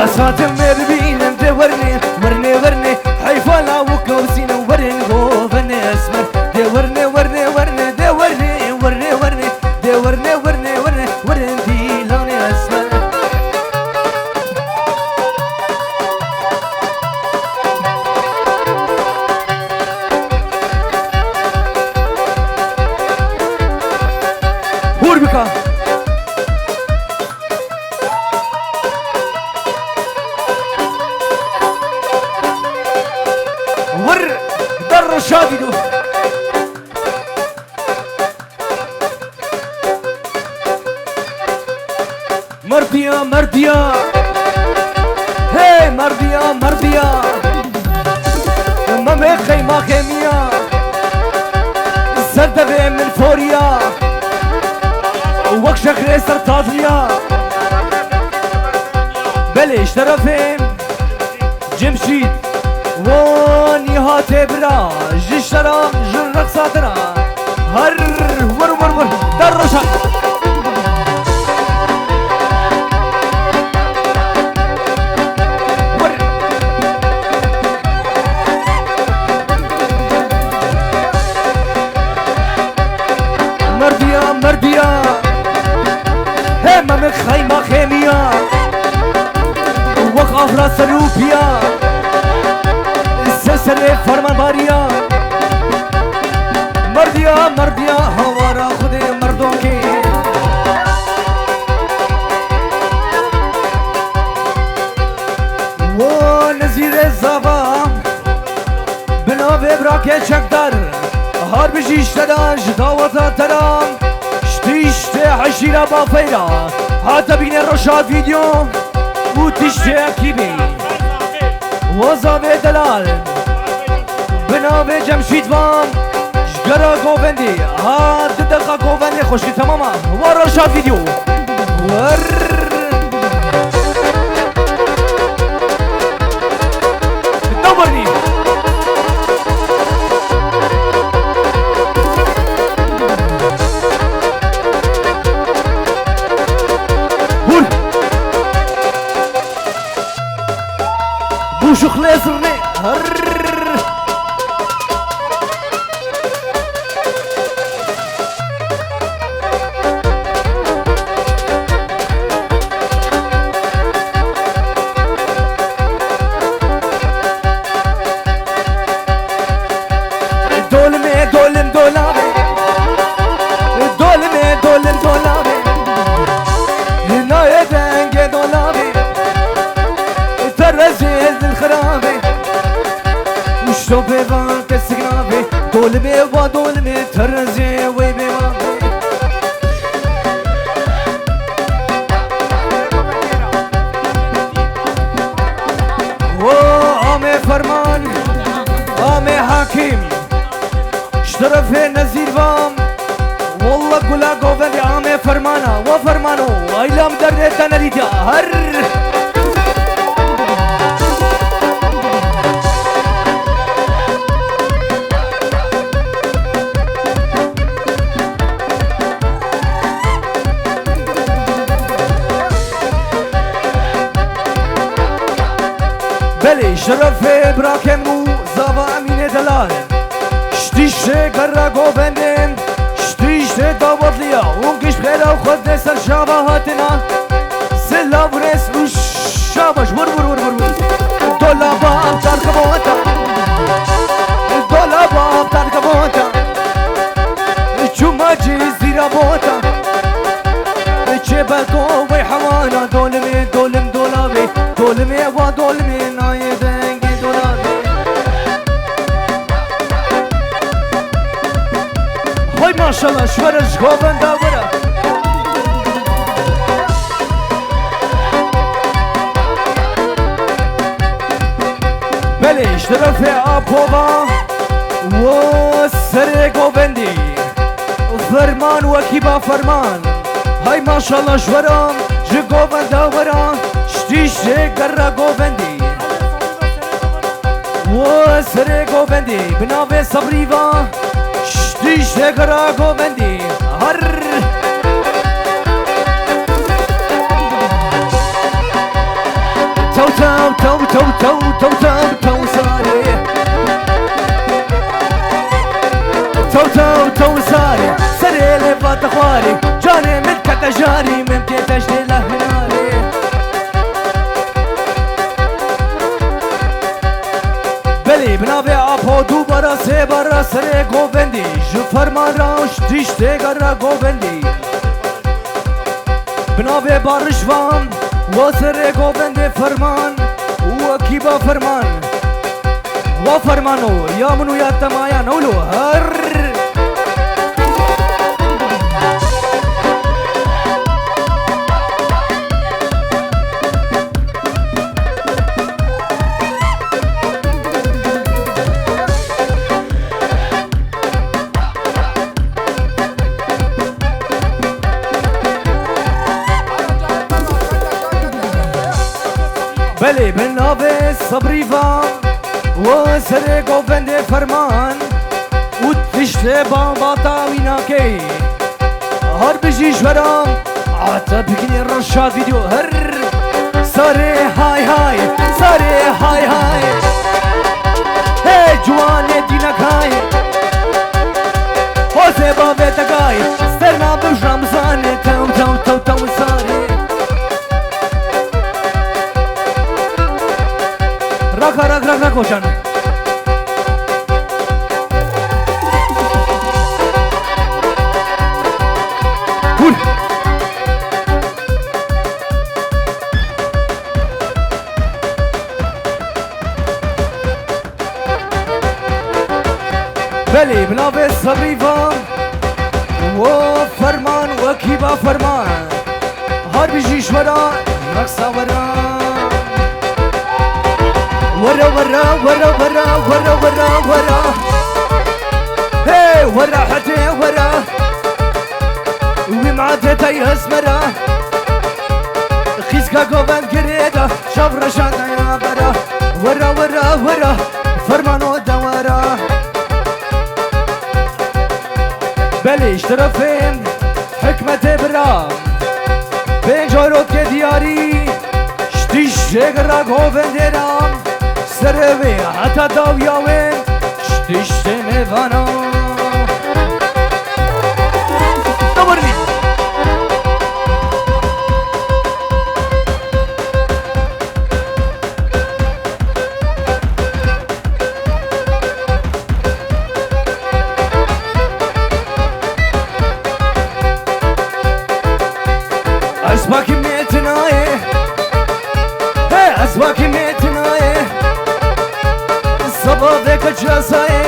أساتم ببينم دورني ورني ورني حيفالا وكوسينا ورن غوفني اسمر دورني ورني ورني دورني ورني ورني دورني ورني ورني ورن ديلاني اسمر هور بكا ور در شادي دو مرديا مرديا هي مرديا مرديا مامي خيمة خيمية زردة من فوريا وكشة خريسر تاطليا بلش طرفين جمشيد واني هاتي برا جشرا جرق ساترا هر ور ور ور در رشا ور مرديا مرديا هما من خيمة خيمية وقف راس روبيا سر فرمان باریا مردیا مردیا ہمارا خود مردوں کی وہ نذیر زبا بنا وبرا کے چکدر هر بجیش تداش دعوتا ترام شتیشت عشیرا با فیرا حتی بین رشاد ویدیو و تشت اکیبی وزاوی دلال بناوی جمشید وام جگرا گوبندی ها دقیقا گوبندی خوشی تماما و رشاد ویدیو ور دوبرنی هول بوشو خلصرني هر شو بيبان كسقنابي دول بيبا دول مترزي ويبيبا آمي فرمان آمي حاكم اشترف نزير بام والله قولا قوبندي آمي فرمانا وفرمانو ايلام دريتا نريديا هر بله شرف براکمو زاوا امین دلال شتیشه گرا گوبندن شتیشه داوودلیا اون کش خیرا خود سر شابه هاتنا سلا برس و شابش ور ور ور ور دولا باب ترکبوتا دولا باب ترکبوتا چوما جی زیرا بوتا چه بلکو وی حوانا دولمی دولم دولاوی دولمی و دولمی نای دنگی دولاوی خوی ماشالله شورش گوبنده ورا اشترف آبوبا و سر گوبندی فرمان و کیبا فرمان های ماشالله شورم جه گوبنده ورم شتیش گر گوبندی و سر گوبندی بناوه صبریوا شتیش گر گوبندی هر تو تو تو تو تو تو تو تو ساري تو تو تو ساري سري لي فات خواري جاني من كتجاري من كتجني لهناري بلي بنابي عبو دو برا سي برا سري گوبندي جو فرمان راوش تيشتي غرا گوبندي بنابي بارشوان وسر گوبند فرمان و کیبا فرمان و فرمانو یا منو یا تمایا نولو هر بله بنابه صبریفا و سر گوبند فرمان و تشت بابا تاوینا که هر بجیش ورام عطا بکنی رشاد ویدیو هر ساره های های ساره های های هی جوانه دینک های حوزه بابه تگای سترنا بجرم زانه تاو تاو تاو تاو ساره راك راك راك راك وشان كول بلي بنابي صبريفا وفرمان وكيبا فرمان هار بيجيش ورا رقصة ورا ورا ورا ورا ورا ورا ورا ورا هي ورا حتى ورا ومعاته تاي اسمرا خيسكا قوبان كريدا شاف رشانا يا برا ورا ورا ورا فرمانو دورا بليش طرفين حكمة برا بين جاروت كدياري شتيش شغرا قوبان درام سربي حتى داويا وين شتيشتي ميفانا دورني أسواكي ميتناي أسواكي ميتناي صبابك جلساي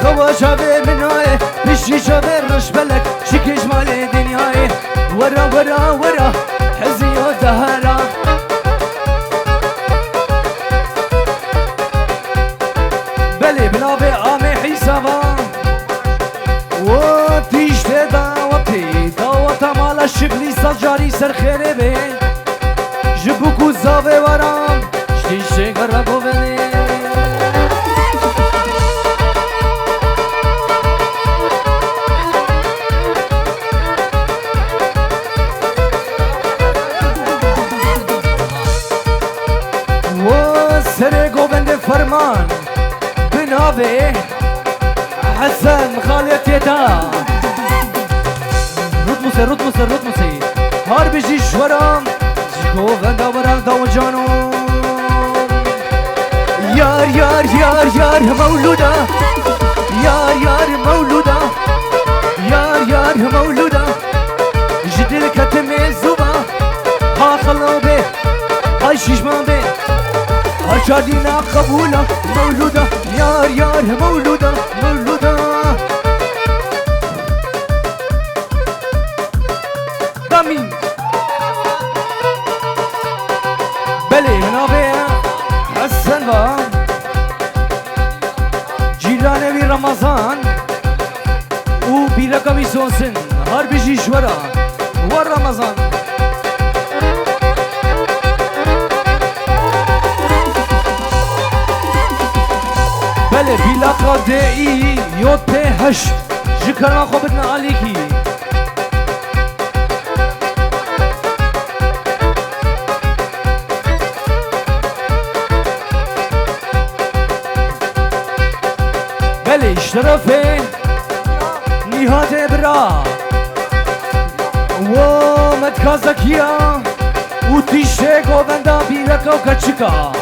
خوا شابي مناي بشي شابي رش بلك شكي جمالي دنياي ورا ورا ورا حزي ودهرا بلي بنابي عامي حسابا وتيش داوتي داوتا مالا شغلي سجاري سر خيري بي جبوكو زاوي ورام شتيشي قربو بني وسر قوبند فرمان بنابي حسن خالد يدا رتموسي رتموسي رتموسي هار بيجي شورام قوبند ورام دو جانو يار يار يار يار مولودة يار يار مولودة يار يار مولودة جدل كتمي زوبا ها خلو بي هاي شيشمان بي هاشادينا قبولة مولودة يار يار مولودة مولودة دامين بلي منابع حسن با بيجي شورا والرمضان بله بلا قادئي يوت هش جكرنا خوبتنا عليكي بله اشترافه نهاد برا ومد كازاكيا وتيشه گووندا بیرکا و کچکا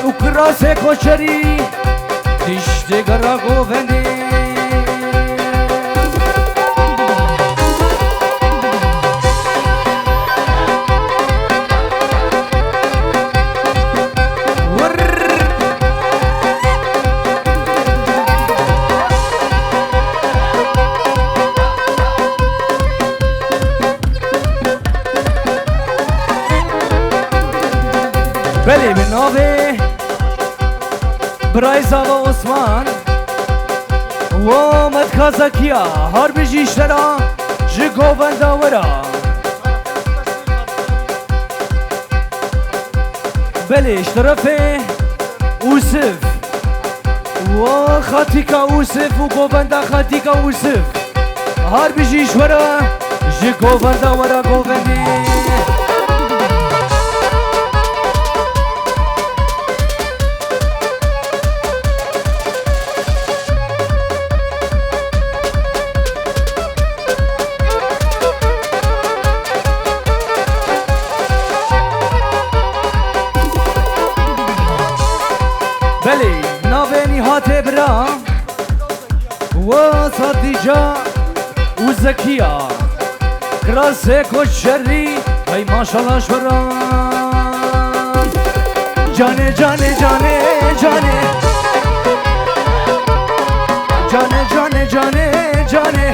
و کراسه کوچری تیشه گرا گوونده بله به ناوه برای زاوا عثمان و مد کازاکیا هر بجیشترا جگووندا ورا بله اشترافه اوسف و خاتیکا اوسف و گووندا خاتیکا اوسف هر بجیش ورا جگووندا ورا گوونده بله ناوه نهات برا و صدیجا و زکیا کراسه کوچری ای ماشالله شورا جانه جانه جانه جانه جانه جانه جانه جانه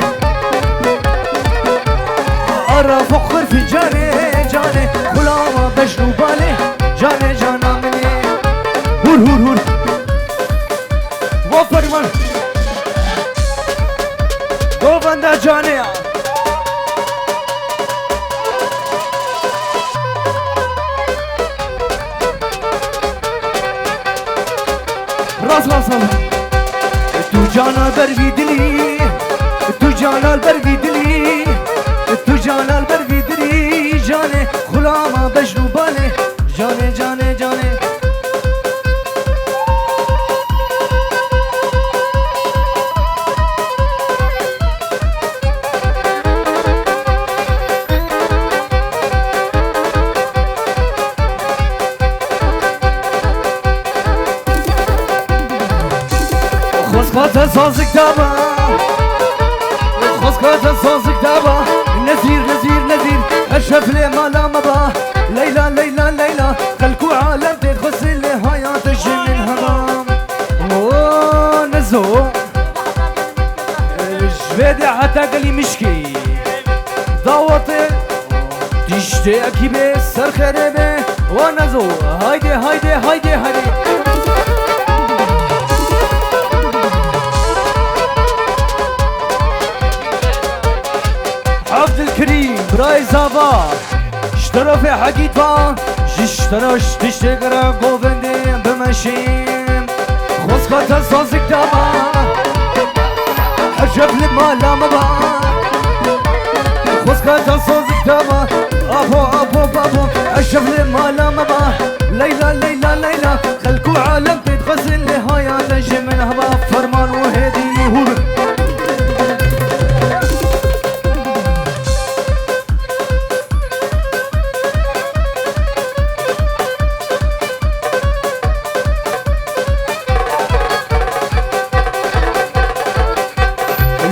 ارا فخر في جانه جانه غلام بشنو باله جانه جانا مني هور هور هور وفرمان گووندا جانه راس راس تو جانا بروی دلی تو جانا بروی دلی تو جانا بروی دلی جانه غلام بشنو باله جانه جانه جانه خسكات صوصك دابا خسكات صوصك دابا نزير نزير نزير الشف لي مالا مبا ليلى ليلى ليلى خلكو عالم تغسل لي حياتك من هرام نزو جبادي حتى قالي مشكي ضوطي تشتي اكيبي سر خربي ونزو هايدي هايدي هايدي هايدي عبد الكريم براي زافا اشترى حقيقة اشترى تشتغل قوفندي بمشيم خسكت صوصك دابا حجب لما لا مبا خسكت صوصك دابا ابو ابو ابو حجب لما لا مبا ليلى ليلى ليلى خلكو عالم تتغسل لهايا تجي من هبا فرمان وهدي هور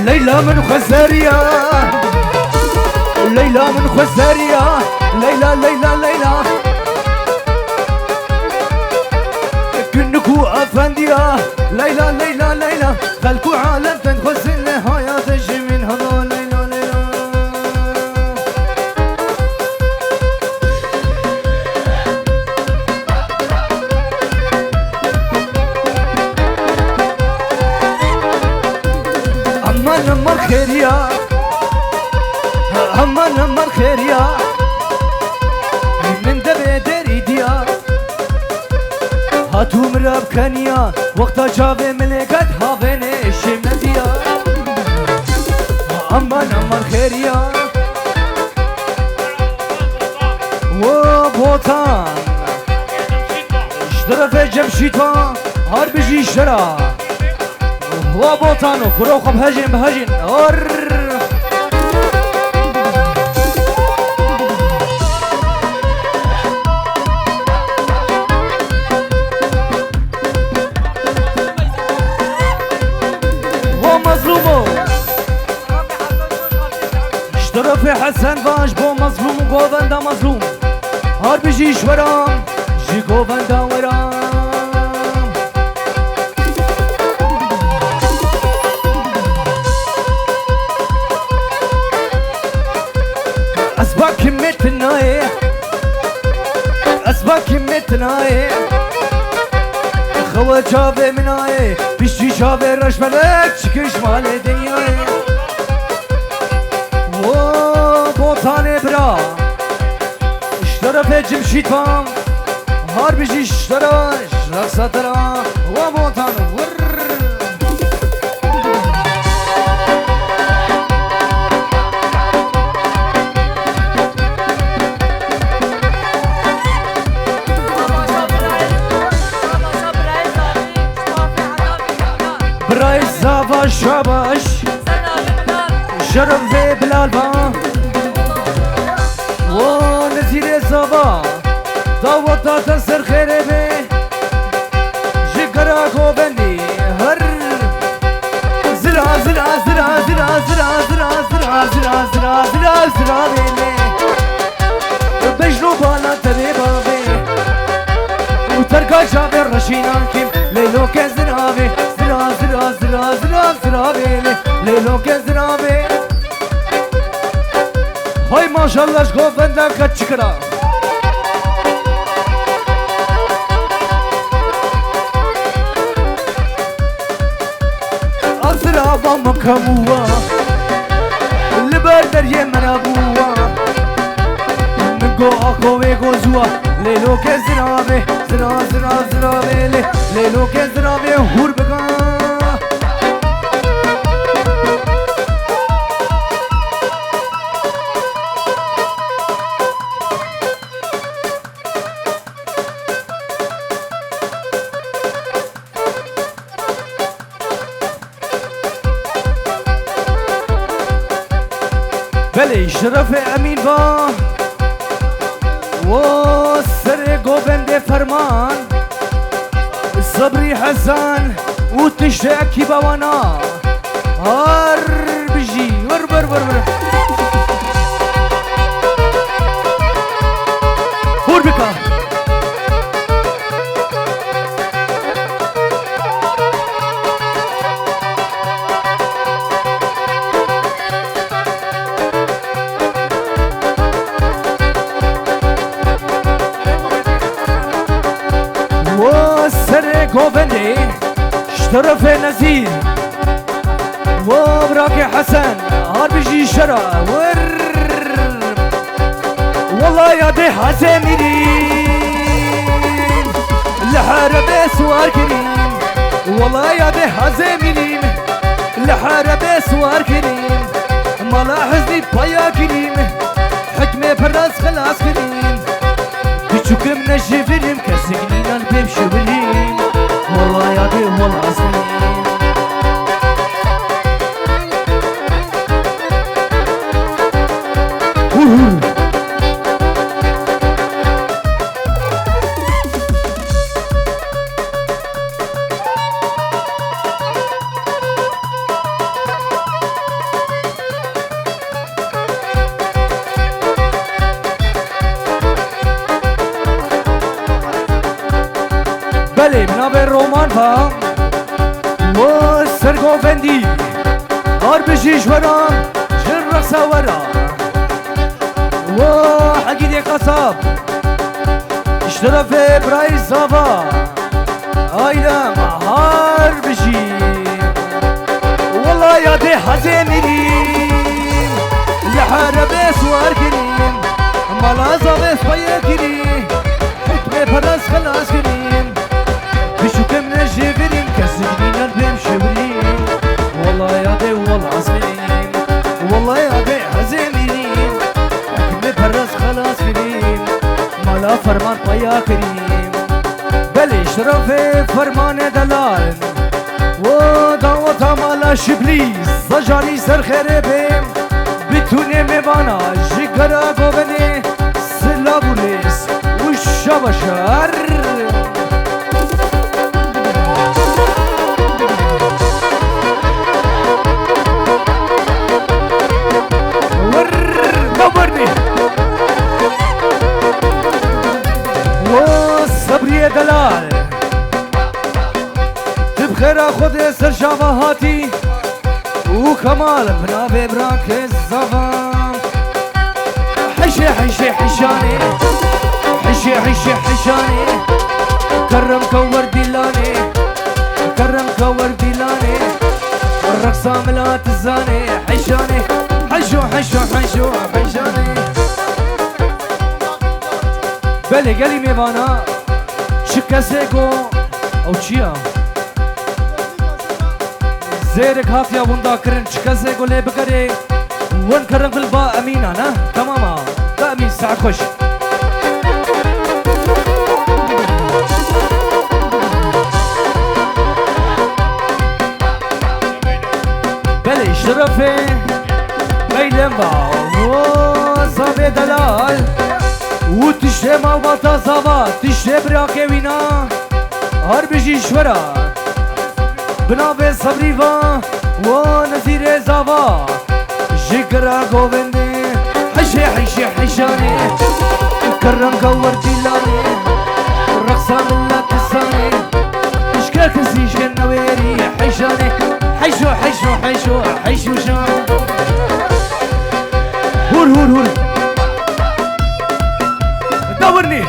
ليلى من خزارية ليلى من خزارية ليلى ليلى ليلى كنكو أفندية ليلى ليلى ليلى خلكو عالم تنخزن لهايا تجي من هذا ليلى ليلى أما نمر خيريا امان امان خيريا من دبي دري ديار هاتو مراب كنيا وقتا جاوه ملكت هاوينه شمديا امان امان خيريا و بوتان اشترف جمشيتان هار بجي شرا و بوتانو كروخ بهجن بهجن اور مظلومو اشترف حسن باش بو مظلوم وقوفندا مظلوم هار بجيش ورام جي قوفندا ورام اسباك متناي اسباك متناي خوا جابه مناي بيشتي جابه رش ملك چكش مال دنياي و بوتاني برا اشترف جمشيد بام هار بيجي اشتراش رقصة ترا و بوتان ور براي زافا شاباش شرف في بلال با و نزير زافا داوتا تنسر خيري بي جيكرا غوبندي هر زرا زرا زرا زرا زرا زرا زرا زرا زرا زرا زرا بيني بجنو بالا تبي بابي وتركا جابر رشينان كيم ليلو كزرابي زرا زرا زرا زرا زرا بيني ليلو كزرابي هاي ما شاء الله شغل بندك كتشكرا أزرا بامكموا اللي بردر يمن أبوا نقو أخو ويقو زوا ليلو كزرابي زرا زرا زرا بيلي ليلو كزرابي هور بقى بلي شرف امين با و سر گوبند فرمان صبري حسن و تشتاكي بوانا هار بجي ور ور ور ور هور بكا گوبندی اشترف نزیر و براك حسن هار بجي شرا ور والله يا دي حزمينين لحرب سوار كريم والله يا دي حزمينين لحرب سوار كريم ملاحظني بايا كريم حكمة براس خلاص كريم بچوكم نشفرم كسجنين البيب شبرين والله يا دي والله أصلين بله منابع رومان فهم و سرگوفندی هار بجیش ورام جن رقصه ورام و حقید قصاب اشترف برای زابا آیدم هار بجی والله يا دي حزمينين لحرب سوار كريم مالا زابس بايا كريم حكمة پرس خلاص كريم بشوكم نجيبرين كسجنين البيم شبرين والله يا دي والله عظيم والله يا دي عظيمين حكمة پرس خلاص كريم مالا فرمان بايا كريم بلي شرفي فرمان دلال ودعوة مالا شبليس زجاري سر خربهم بتونه میوانا جگرا گوبنه سلا بولیس وشا بشار ور نبرني و صبري دلال تبخير خود سر شبهاتي وكمال بنا ببراك الزفان حشي حشي حشاني حشي حشي حشاني كرم كور ديلاني كرم كور ديلاني الرقصة ملات الزاني حشاني حشو حشو حشو حشاني بلي قالي ميوانا شكاسيكو او چيا زيرك هاتيا وندا كرن شكاسي قولي بكري ون كرن في الباء أمينة نا تماما لا أمين ساعة خوش بلي شرفي ميلم باو زابي دلال وتشتي مالباتا زابا تشتي براكي وينا هربجي شورا بنابه صبریوا و نزیر زاوا جگرا گوونده حشی حشی حشانی کرم گور دیلانی رقصا ملت السانی اشکر کسی شکر نویری حشانی حشو حشو حشو حشو شان هور هور هور دورني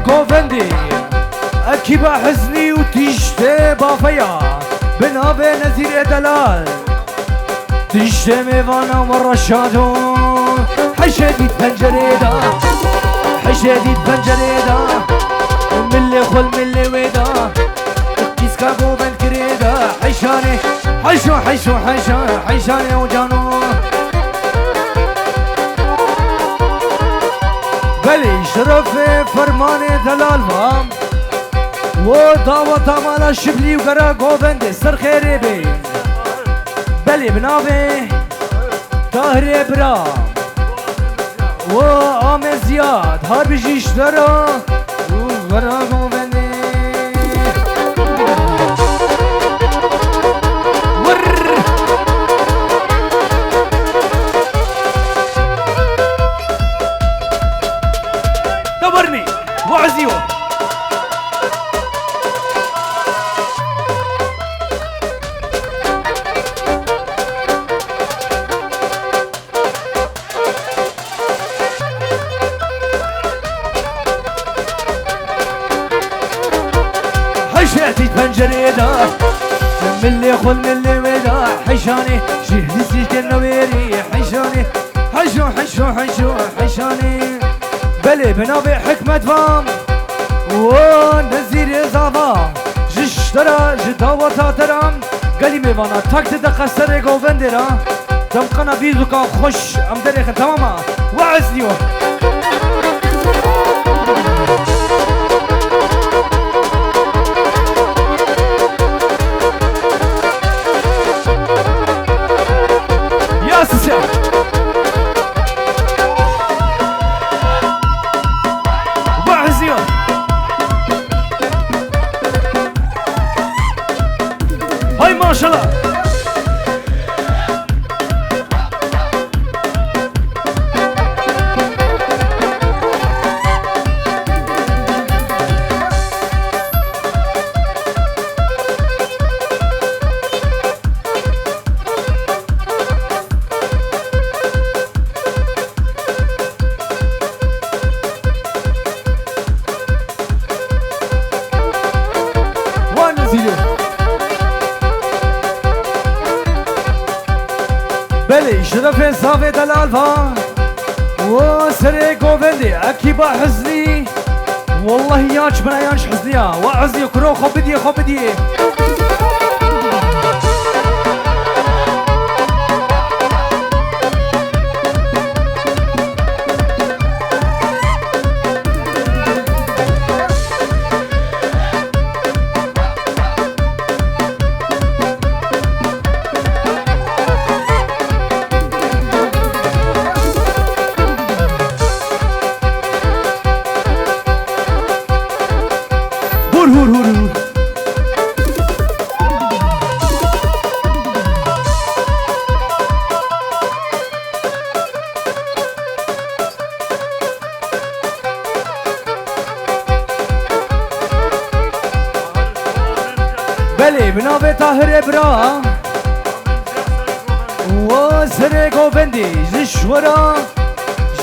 گووندی اکیبا حزنی و تیشته بافیا بنابه نزیر دلال تیشته میوانا و رشادو حشدید پنجره دا حشدید پنجره دا ملی خل ملی ویدا کیسکا گووند کریدا حشانه حشو حشو حشو حشانه و جانو بلي شرف فرمان دلال وام و دعوة مالا شبلي وقرا قوبند سر خيري بي بلي بنابي طاهر برام و عام زياد هار بجيش درا وقرا قوبند دبرني وعزيو حشاتي بنجريدا ملي خل ملي ويدا حشاني جهزي كالنويري حشاني حشو حشو حشو حشاني بلي بنابي حكمة فام ونزير زافا جشترا جداوة تاترام قالي ميوانا تاكت دقا سري قوفندرا تمقنا بيزوكا خوش ام دريخ تماما وعزنيو يا سيسي هاي ما شاء الله في صافي الألفا وسري قوفندي أكيبا حزني والله ياش بنا ياش حزنيا وعزني كرو خبدي خبدي بلي بنابي طاهر برا وسري قوفندي زشورا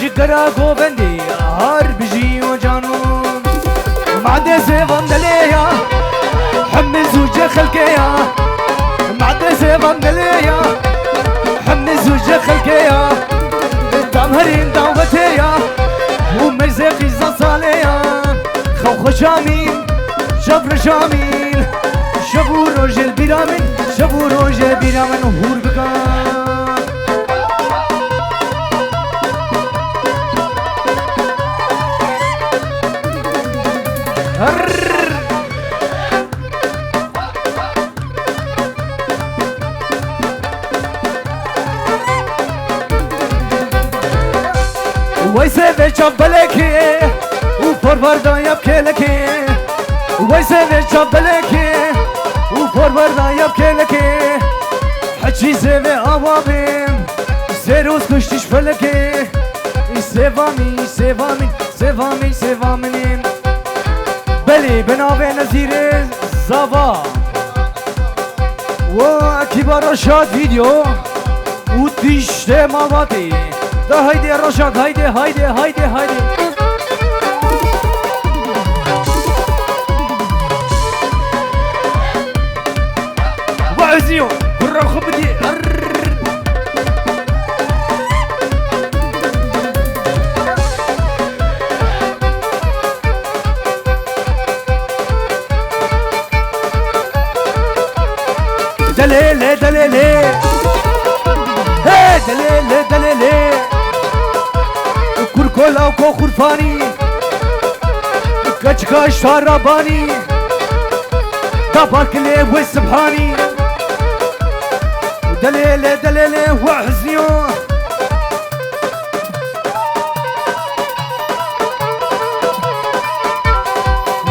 جكرا قوفندي هار بجي وجانون معدي سيفان دليا حمز وجه خلقيا معدي سيفان دليا حمز وجه خلقيا تامهرين دعوتيا ومرزقي زصاليا خوخ شامين شبر شامين شبو روجل بيرامن شبو روجل بيرامن هور بكان ويسه بچبلكي وفروردا يبكلكي ويسه بچبلكي وفروردا يبكلكي حجي زي اوابم سيروس كشتش فلكي سيفامي سيفامي سيفامي سيفامي بلي بنابي نزير زابا وكبار رشاد فيديو وتيشت مواتي ده هيدي رشاد هيدي هيدي هيدي هيدي وعزيو برا خبدي دليلي دليلي هي دليلي دليلي كركولا وكو خرفاني كشكاش شارباني دبارك لي والسبحاني دليلي دليلي وحزنيو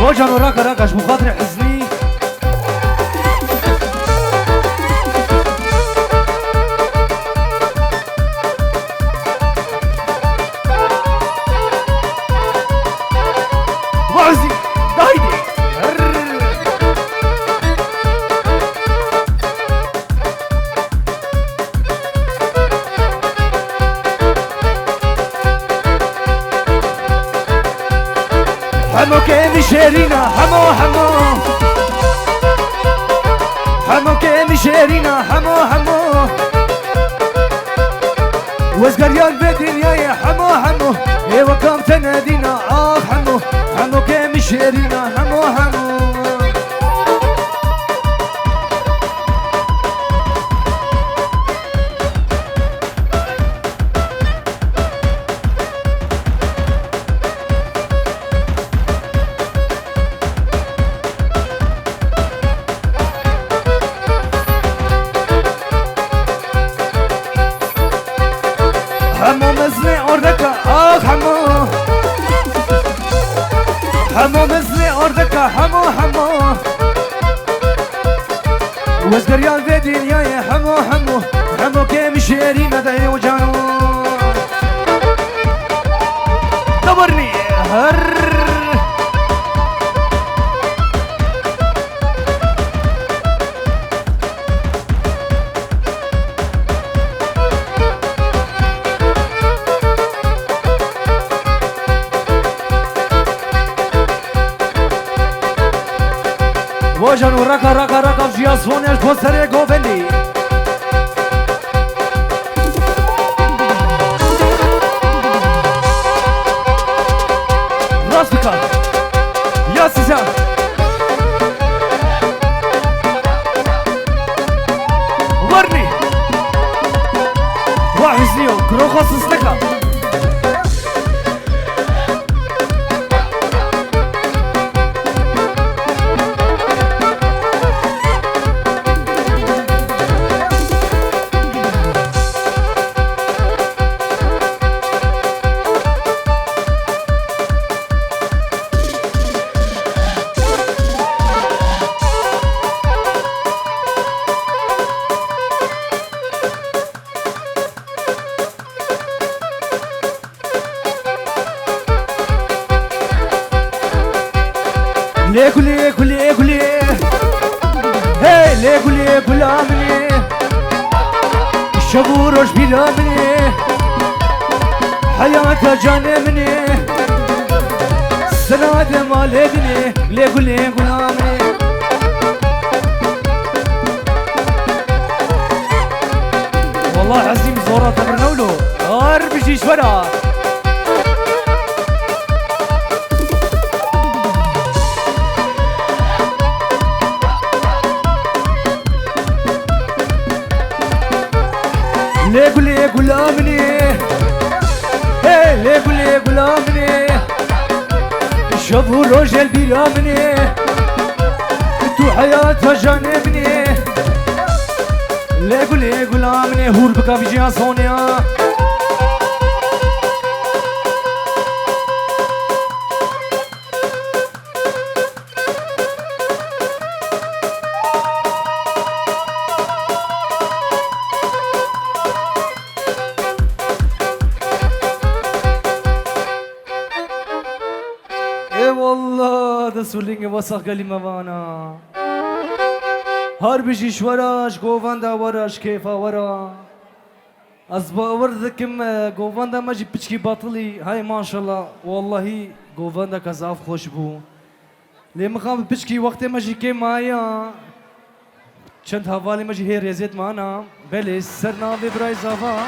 وجن وراك راكش مخاطري حزني وعزي دايدي حمو كيمي شيرينا حمو حمو حمو كيمي شيرينا حمو حمو وزقريان بدنيا يا حمو حمو اي وكم تنادينا حمو حمو كيمي شيرينا حمو حمو حمو مزني أردك حمو حمو مزني أردك حمو حمو وزقريان في دنيا يا حمو حمو حمو كيم شيرين داي وجانو دبرني هر وجن ورقا رقا رقا في جياسفون الكوستري قوفندي سسنكا ليكو ليكو ليكو ليه هي ليكو ليكو لامني الشبوروش بلامني حياته جانبني سناد مالدني ليكو ليكو لامني والله عظيم زورا تمرنولو هار بجيش ورا ليكو ليكو لامني هي ليكو ليكو لامني شافوا رجل بيلامني تو حياتها جانبني ليكو ليكو لامني هور بكا في جهاز هونيا والله ده سولینگ واسه کلمه وانا هر بيجيش وراش گووندا وراش كيفا ورا از باور دكم گووندا ماجي بچكي باطلي هاي ما شاء الله والله گووندا كزاف خوش بو لي مخام بچكي وقت ماجي كي مايا چند حوالی ماجي هي ريزت معنا بله سرنا ببراي زافا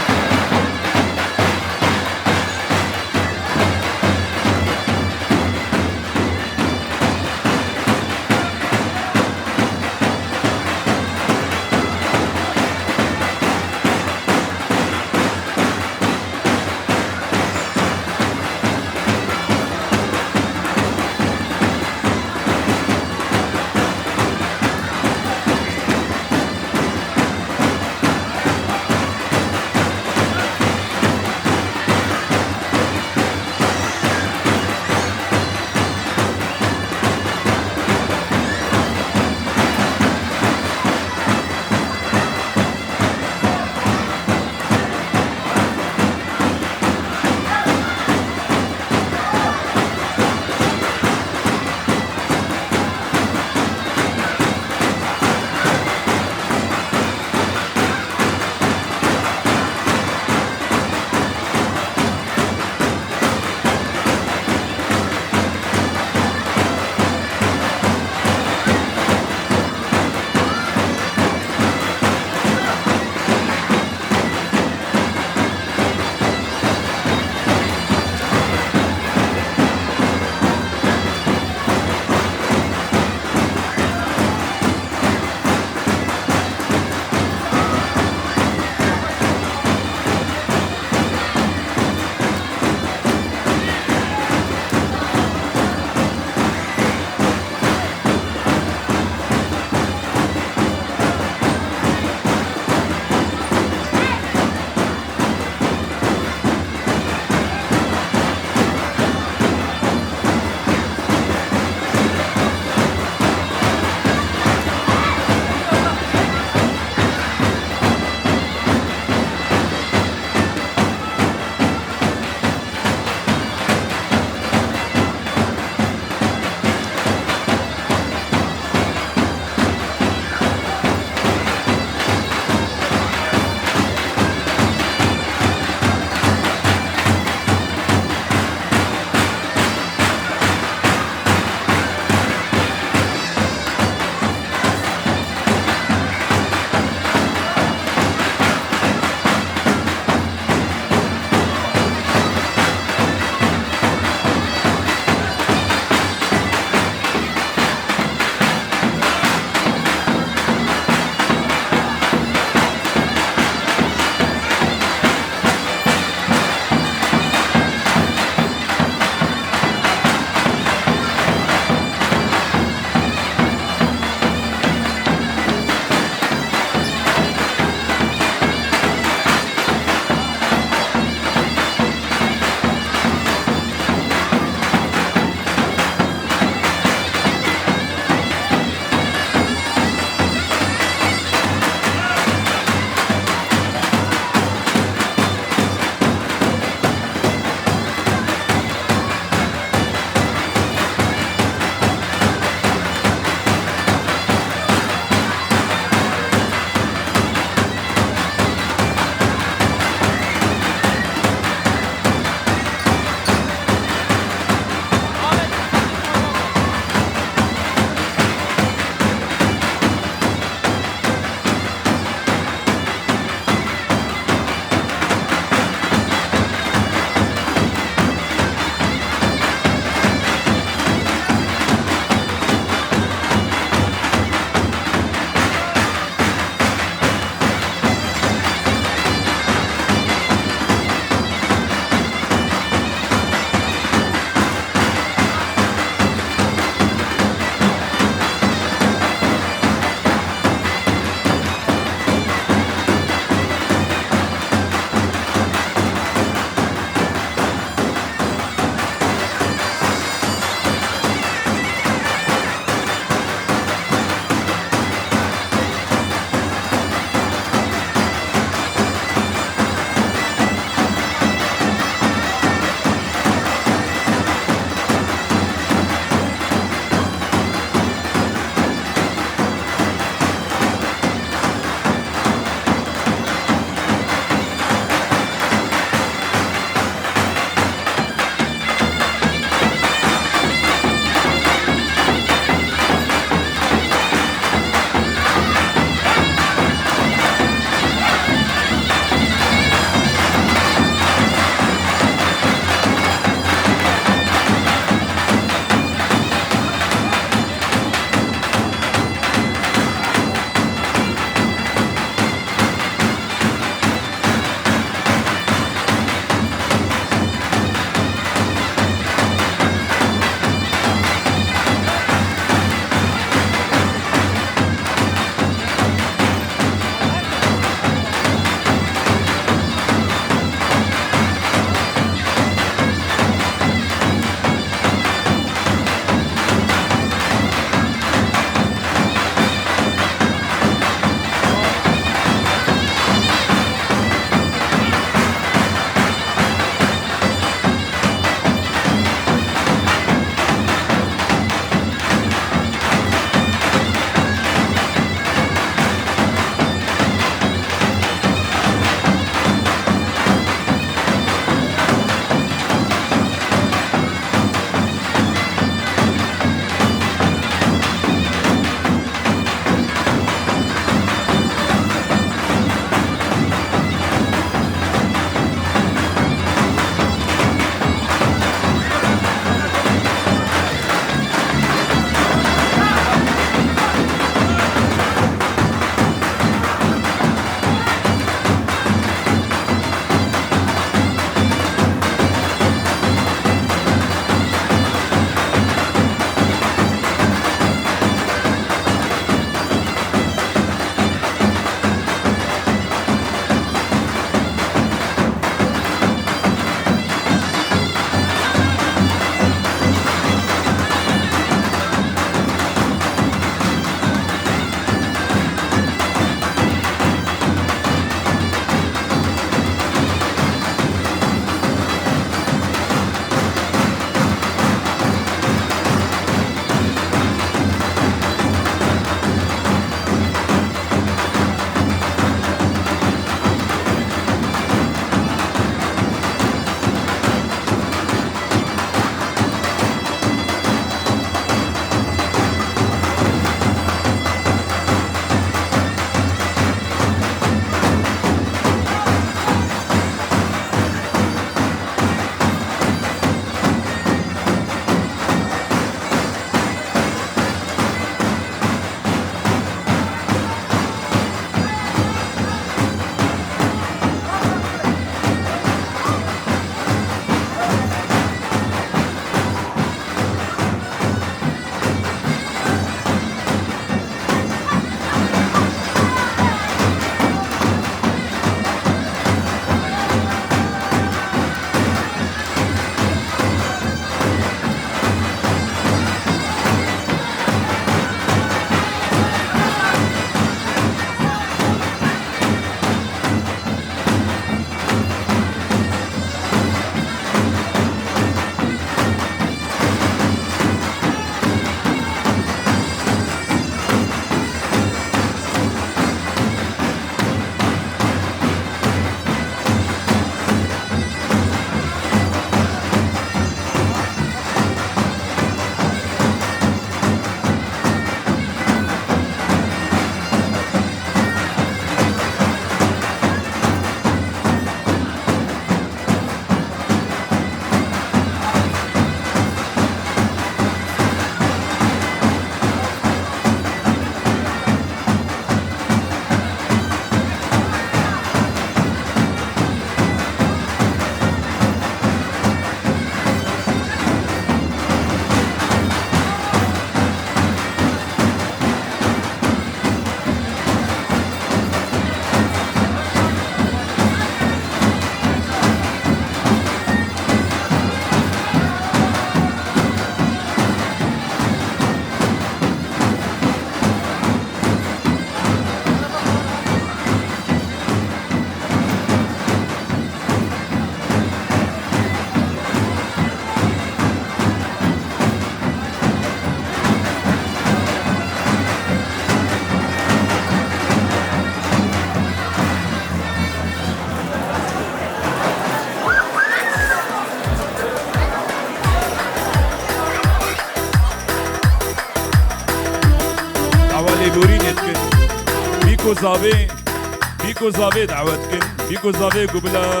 بيكو زابي دعوتكن بيكو زابي قبل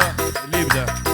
ليبدا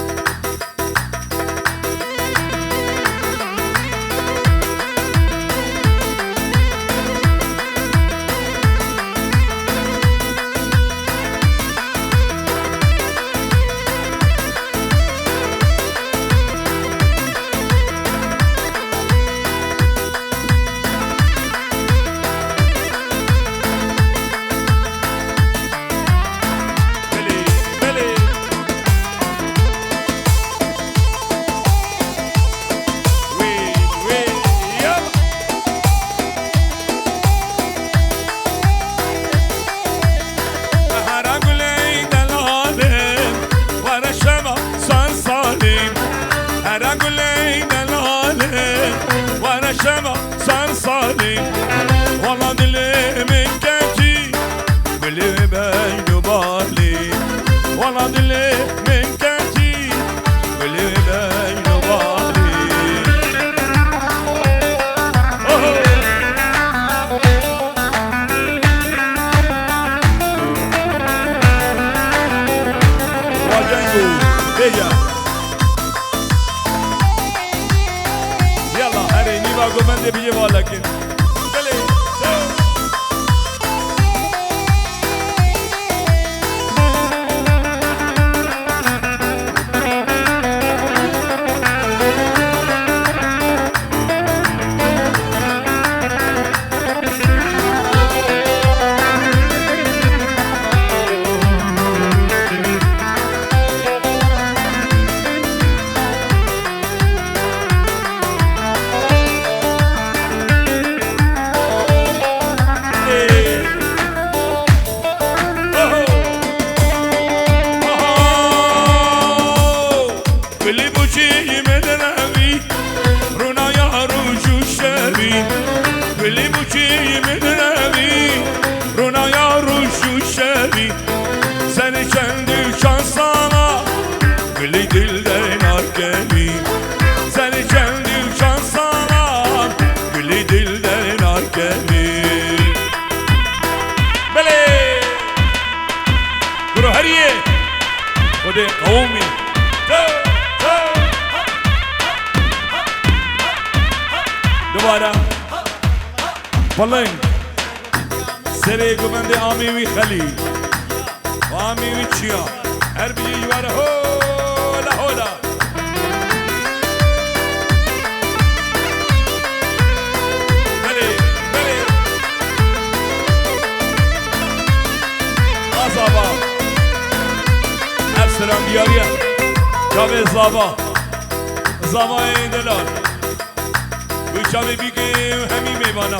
شمع صار صالي والله دلي من كاتي واللي بين بالي والله دلي من كاتي واللي بين بالي وجنجو بيا گومنده بیه والا کن بله قومي دوباره بلند سری گومنده آمیوی خلیل و آمیوی چیا هر بیه یواره هولا هولا بله بله آزابا سلام دیاریه جاوه زابا زابای دلال بچه بیگیم همی میبانه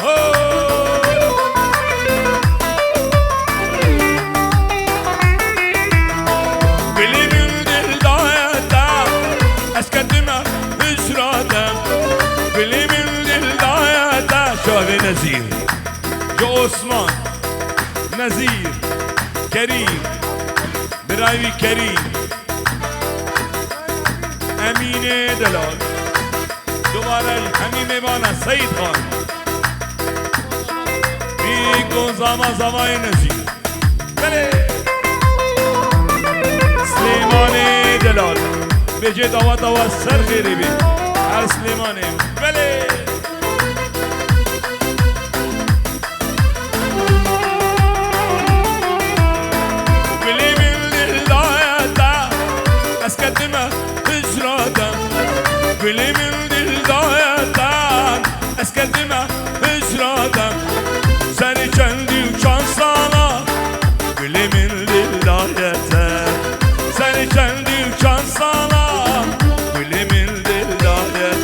بلیمون دل دایدم از کدمه بسرادم بلیمون دل دایدم جاوه نزیر جو عثمان نزیر کریم برایوی کریم امین دلال دوباره همین میبانه سید خان بیگو زما زمای نزیر بله سلیمان دلال بجه دوا دوا سر خیری بی هر سلیمان بله کدمه هجرادم گلی من دل دایدم از کدمه هجرادم سری چندی و چند سالا گلی من دل دایدم سری چندی و چند سالا گلی من دل دایدم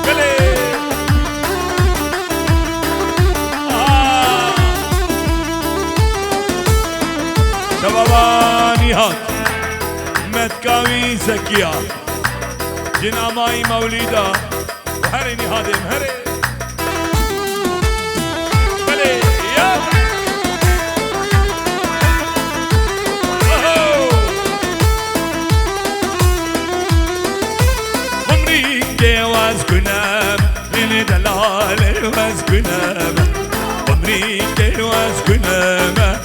گلی شبابا نهاد متكاوي زكية جنا ماي موليدا وهري نهادم هري بلي يا عمري واز كنام لين دلال واز كنام عمري واسكنامة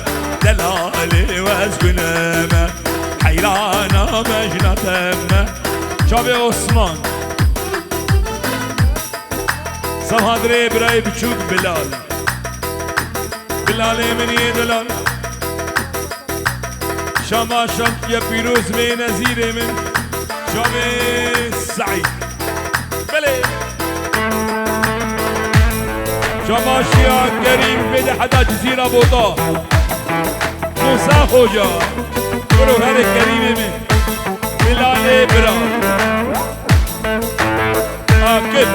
دلالي واسكنامة حيرانة مجنتامة شابي عثمان سهادري براي بچوك بلال بلال من يدلال شما شمت يا بيروز بي نزير من شابي سعيد بلي شما شيا كريم بده حدا جزيرة بوطا موسى خوجا برو هذا كريم من بلال برا آكد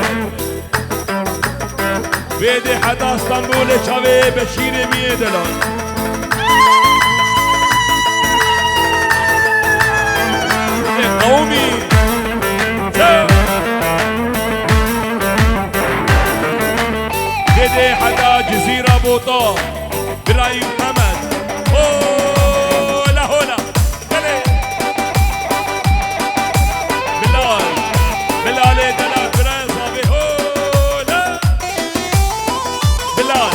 بده حدا اسطنبول شابي بشير ميدلان قومي بده حدا جزيرة بوطا براي محمد هولا هولا بلال بلال دلال براي صابي هولا بلال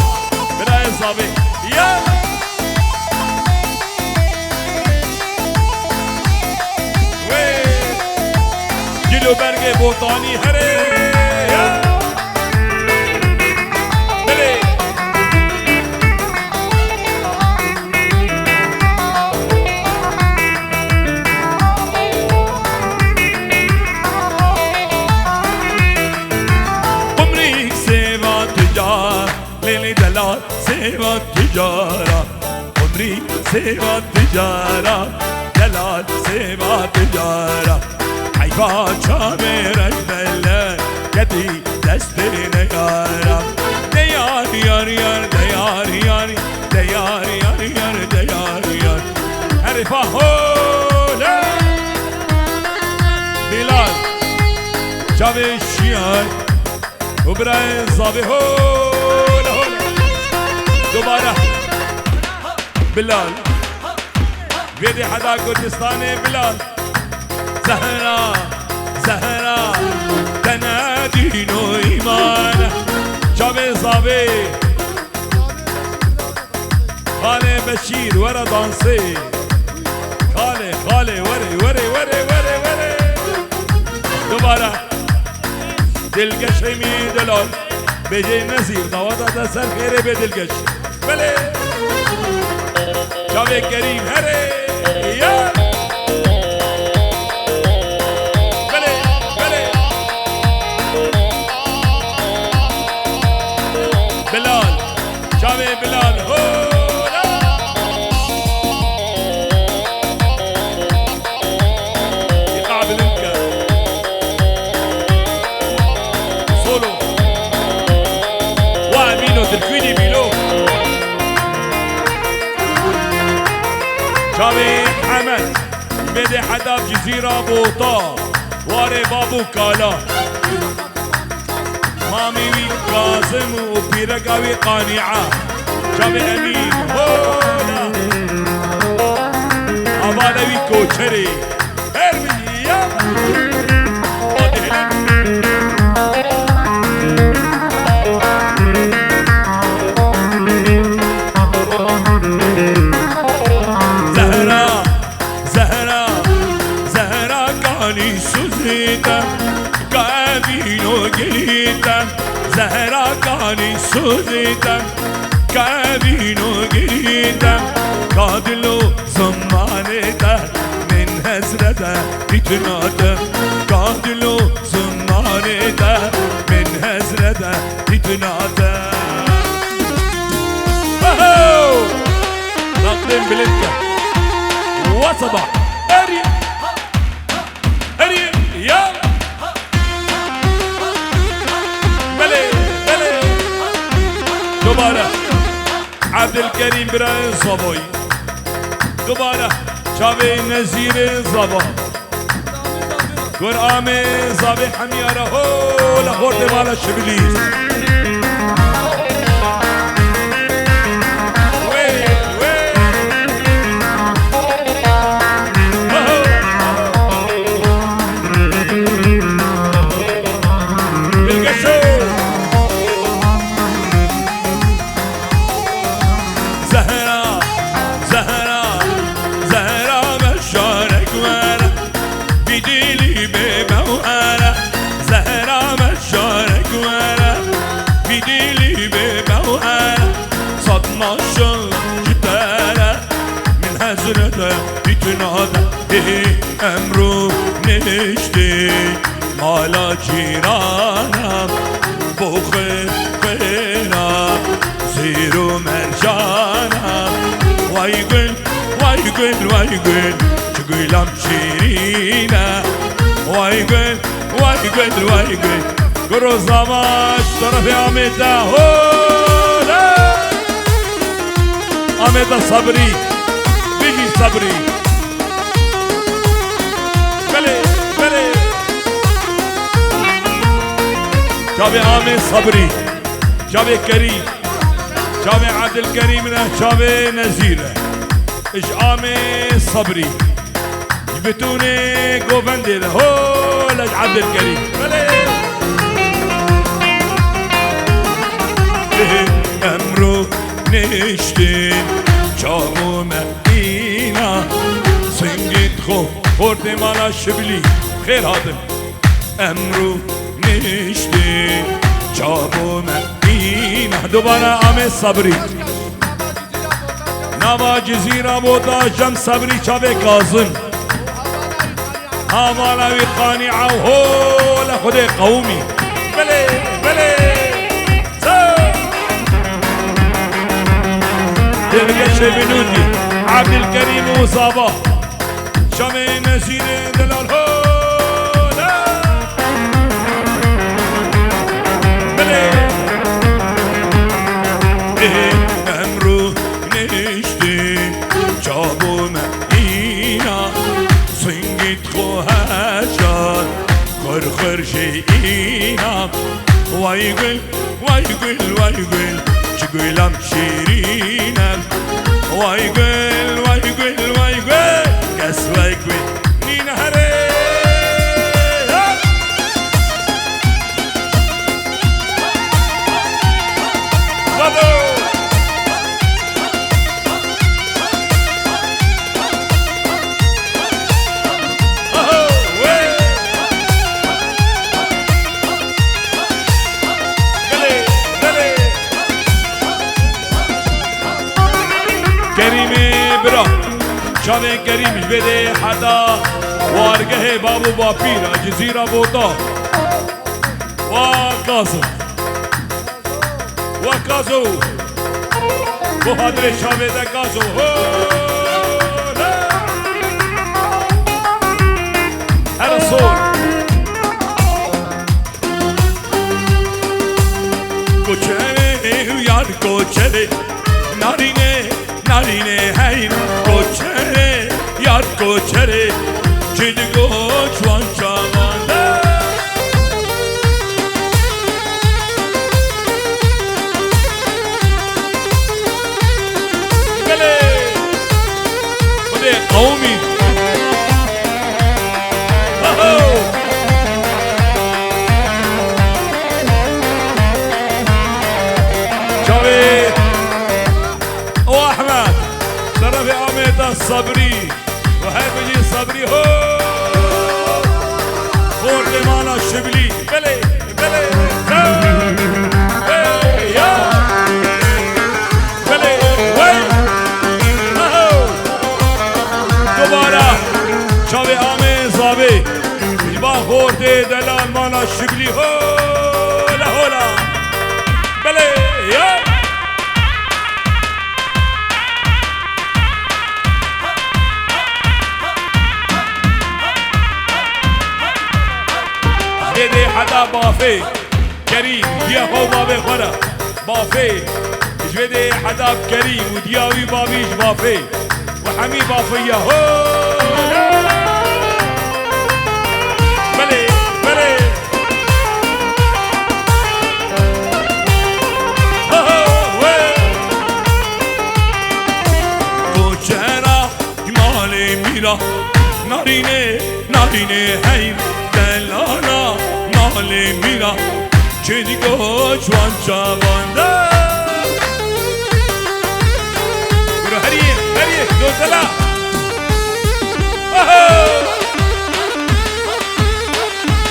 براي صابي يا جلو برگ بوطانی هره بله عمری سیوا تجار لیلی دلال سیوا تجارا عمری سیوا تجارا دلال سیوا تجارا حيفا شامر البلد يدي دستين يارا ديار يار يار ديار يار ديار يار يار ديار يار عرفا هولا بلال شافي الشيار وبراين صافي هولا هولا دوباره بلال بيدي حدا كردستاني بلال زهرا زهرا تنادين إيمانا شابي صابي خالي بشير ورا دانسي خالي وري دوباره دلقش مي دلال بيجي نزير دوادا تسر خيري بدلقش بلي شابي كريم هري يا بلال شامي بلال هولا يقع بالانكا سولو وامينو تلفيني ميلو شامي حمد بدي حدا بجزيرة بوطا واري بابو كالا مامي وي كاظم وبيرقاوي قانعة شامي أمين هولا أبالا وي كوشري هرمي يا زهرا زهرا زهرا كاني سوزيتا كابينو جيتا زهرا كاني سوزيتا كابينو جيتا قادلو زمانتا من هزرتا بتناتا قادلو زمانتا من هزرتا بتناتا نقدم بلدك وصبح اري اري يا دوباره عبد الكريم براين صبوي دوباره شابي نزير زبا قرآمي صابي حميارة هو لخورد مالا شبليس بناده امرو نشتی مالا جیرانم بخیر خیرم زیرو مرجانم وای گل وای گل وای گل چه گلم شیرینه وای گل وای گل وای گل گروزاماش طرف آمیده هولا آمیده صبری بگی صبری بله بله جاب آمد صبری جاب کریم جاب عادل کریم جاب نزیره اش آمد صبری بتونه گوفنده هول اش عادل کریم بله امرو نشتین جامو مدینه سنگیت خو خورد مالا شبلی خیر هادم امرو نشتین جامو مدینه دوباره آمد صبری نوا جزیره بودا جم صبری چاوه کازن هامانا وی قانعه و هول خود قومی بله بله درگش بنودی عبدالکریم و صابا شامه نزیر دلال هولا بله امرو نشتی جابو مدینا سنگیت خواه جان خرخر شیئینا وای گل وای گل وای گل چه گلم شیرینم وای گل وای گل وای گل کس وای گل نینه هره بابو شاوه کریمش بده حدا وارگه بابو باپیرا جزیره بوتا وکازو بحادر شاوه ده کازو هر سور کوچه یار کوچه نارینه نارینه هین کوچه یار کوچه چیدگو چوان چامانده بله بده قومی صبري وهاي بيجي صبري هو خورد مانا الشبلي بلي بلي يا بلي وي دوباره شاوي آمين صابي يبا خورد دلال مانا الشبلي هولا هولا بلي يا دي حدا بافي كريم يا هو بابي خورا بافي جودي حدا كريم ودياوي بابيش بافي وحمي بافي يا هو بلي بلي كوچرا جمالي ميرا نارينه نارينه هين دلانا مالي ميرا چه دیگه چوان چوانده برو هریه دوزلا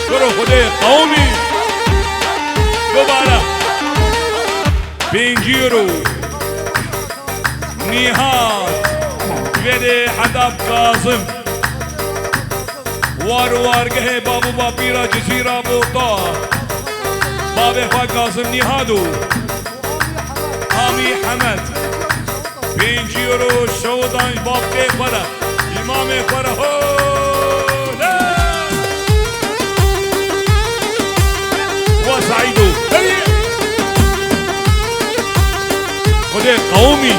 برو خوده قومی دوباره 5 یورو نیهات ویده حدب کازم وارگه بابو بابیرا جزیرا بوتا بابی خواه کازم نیهادو آمی حمد 5 یورو شودان باب که خوره امام خوره هولا و سعیدو خده قومی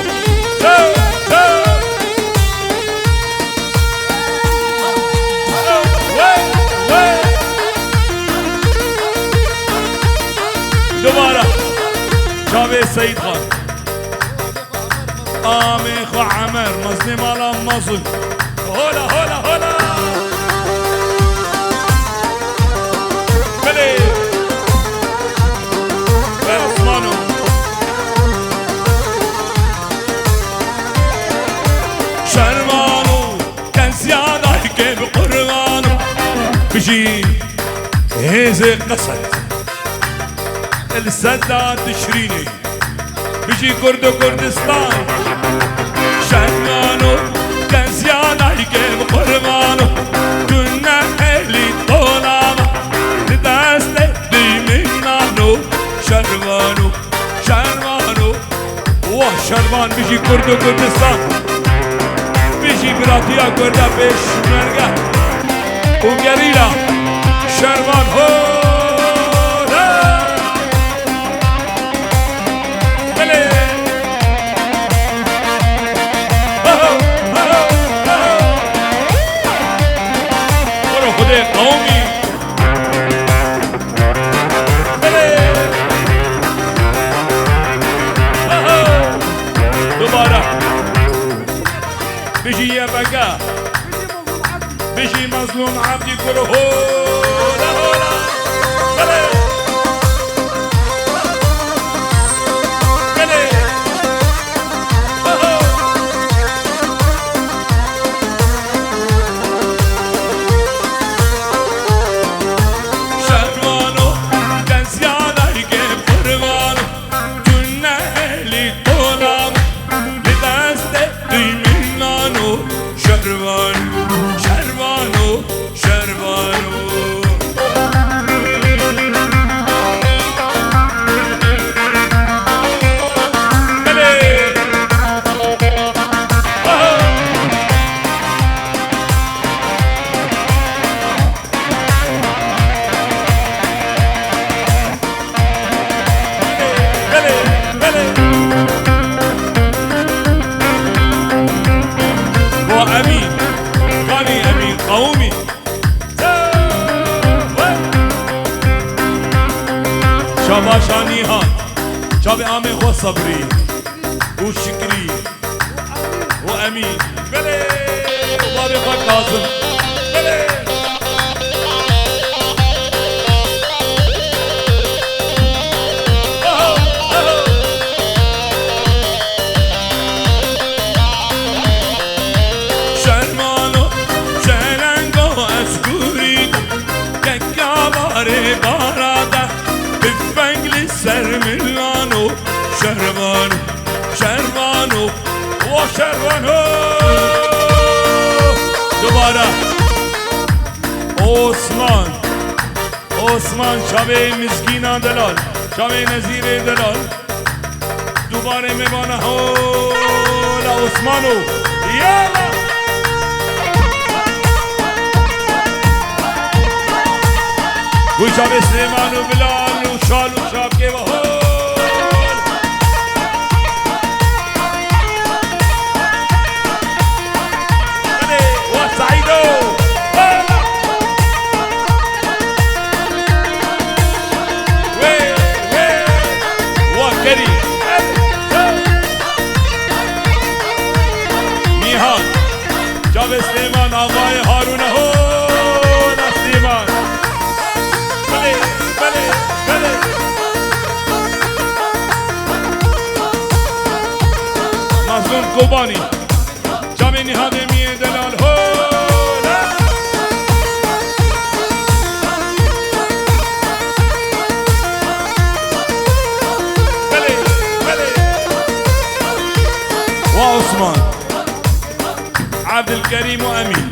دوباره جاوید سعید خان آمی خو عمر مظلم على مظلم هولا هولا هولا بله بله عثمانو شرمانو كان زيادة كيف قربانو بيجي هيزي قصد السداد تشريني بيجي كرد كردستان شرمانو كان زيادة كيف قربانو كنا اهلي طولامة ندست دي منانو شرمانو شرمانو واه شرمان بيجي كرد كردستان بيجي براتيا كردا بيش مرقة وقريلا شرمان هو قومي دوباره بيجي يا بقى بيجي مظلوم عبدي كله هولا هولا شاباشانی ها شاب آمین خو صبری و شکری و امین بله بابی خو کاظم بله شرمانو شرنگو اسکوری ککاباره باراده سرملانو شرمانو شرمانو و شرمانو دوباره عثمان شبه مسکینان دلال شبه نظیر دلال دوباره میبانه هولا عثمانو یالا و شبه سلیمانو بلال و شال و شاکه و هول و سعیدو و کریم نیهان جاب سلیمان آقای هارون هول سلیمان بله بله بله مظلوم قبانی جامع نهاد میه دلال هولا بله بله و عثمان عبد الكريم وأمين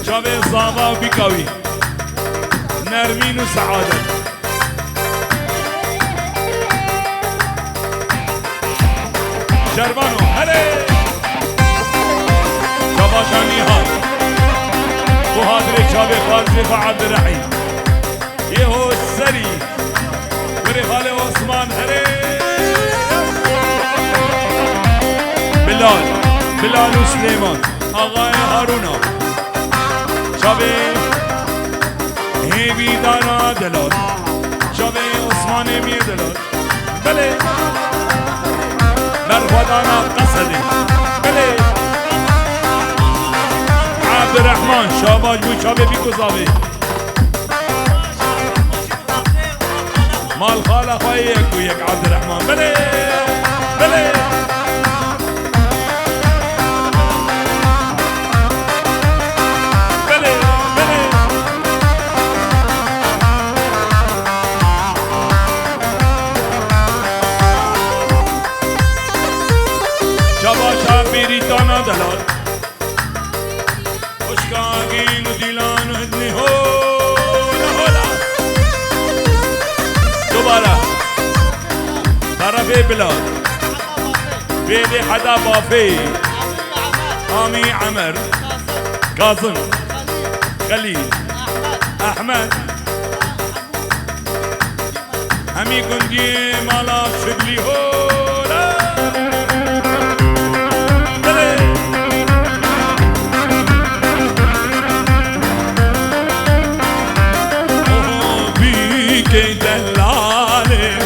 شابه صابا وبيكاوي نرمين وسعادة شربانو هلي شابا شاني هاد وهادري شابه خالصي عبد الرحيم يهو السري ورفال عثمان هلي بلال وسليمان آقای هارونا شابه هیبی دانا دلال شابه عثمان میر دلال بله مرخودانا قصده بله عبدالرحمن شاباش بود شابه بیگذابه مال خاله خواهی یک و یک عبدالرحمن بله بله دانا دلال خوشگاگین و دیلان و ادنی هولا هولا دوباره طرف بلاد بيدي حدا بافي آمي عمر كاظم خليل أحمد همي كنجي مالا شبلي هولا که دلاله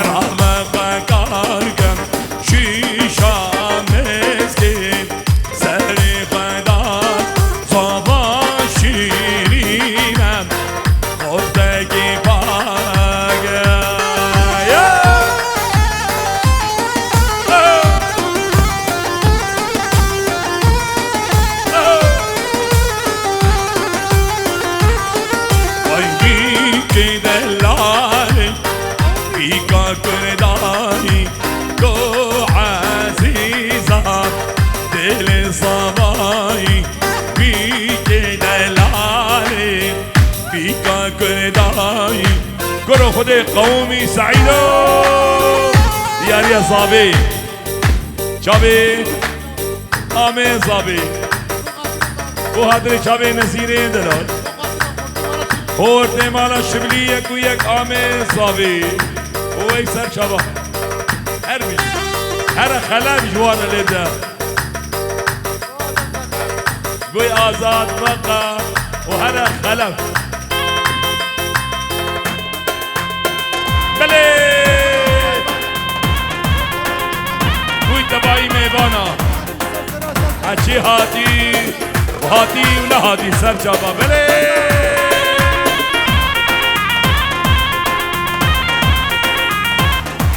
رمق کارگم شیشا مسکین سری خدا صبا شیرینم خودگی باگه كرداني دو عزيزة دل صباي بيك دلالي بيك كرداني كرو خدي قومي سعيدو يا صابي شابي آمين صابي وهدري شابي نسيرين دلال هورت مالا شبلية كويك آمين صابي وي سر شباب هرمي هر خلاب جوانا لده قوي آزاد بقى وهر خلاب بلي قوي تباي ميبانا هاتي هاتي وهاتي ولا هاتي سر شباب بلي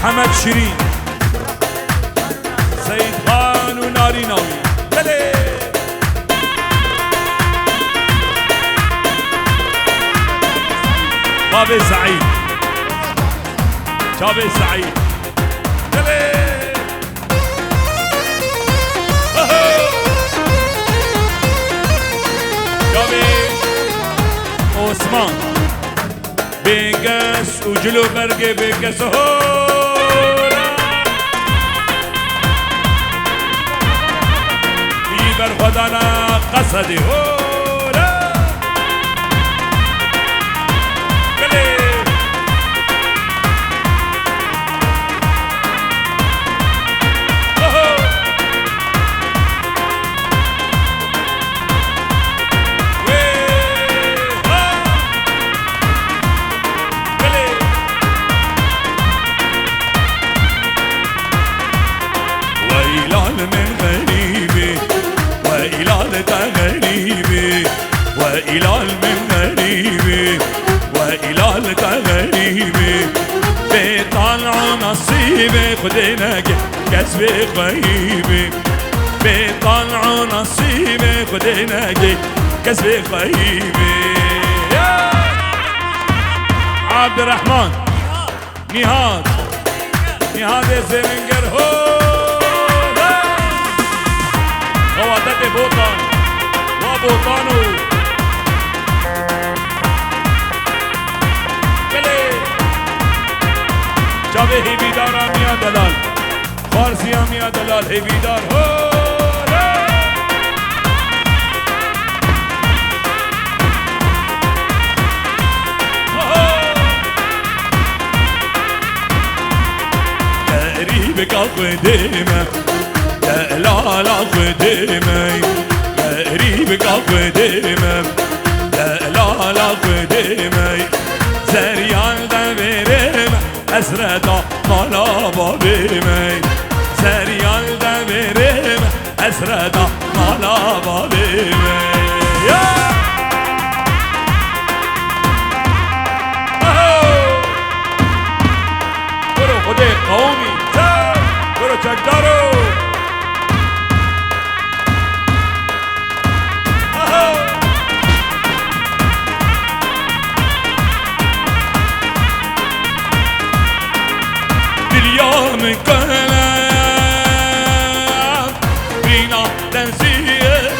حمد شيرين سيد خان وناري ناوي بلي بابي سعيد شابي سعيد بلي شابي عثمان بيقس وجلو برقي بيقس هو خدانا قصدي هولا بلي ويلان من غريبي وإلال تغريبي وإلال من غريبي وإلال تغريبي بيطلع نصيبي خدينا كسبي غيبي بيطلع نصيبي خدينا كسبي غيبي عبد الرحمن نهاد نهاد زمنجر هو بوطانو بله جاوه هیویدار میا دلال فارسی میا دلال هیویدار قريبك أقدمك لا لا لا أقدمك قريبك أقدمك لا لا لا أقدمك زريان دمرم أسردا مالا بابيمك زريان دمرم أسردا مالا بابيمك خدای قومی برو چکدارو دلیا میکنم بینا دنزیه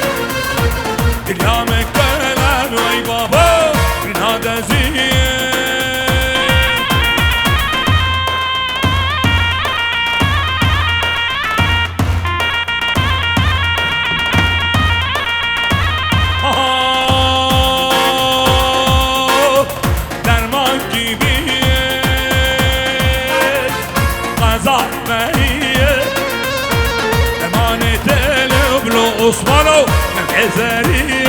دلیا میکنم ای بابا بینا دنزیه عثمانو نمحزرية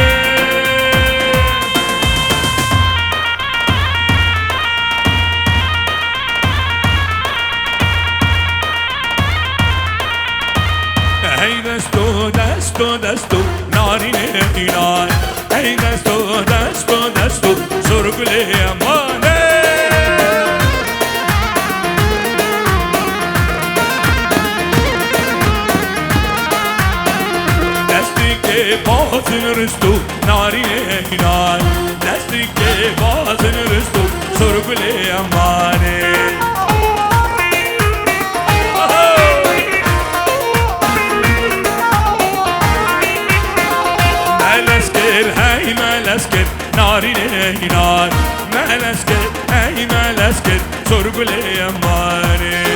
هی دستو دستو دستو ناری نهینای هی دستو دستو دستو سرگل امانه بازن رستو ناری نهینای دستی که بازن رستو سرگل امانه ملسکر هی ملسکر ناری نهینای ملسکر هی ملسکر سرگل امانه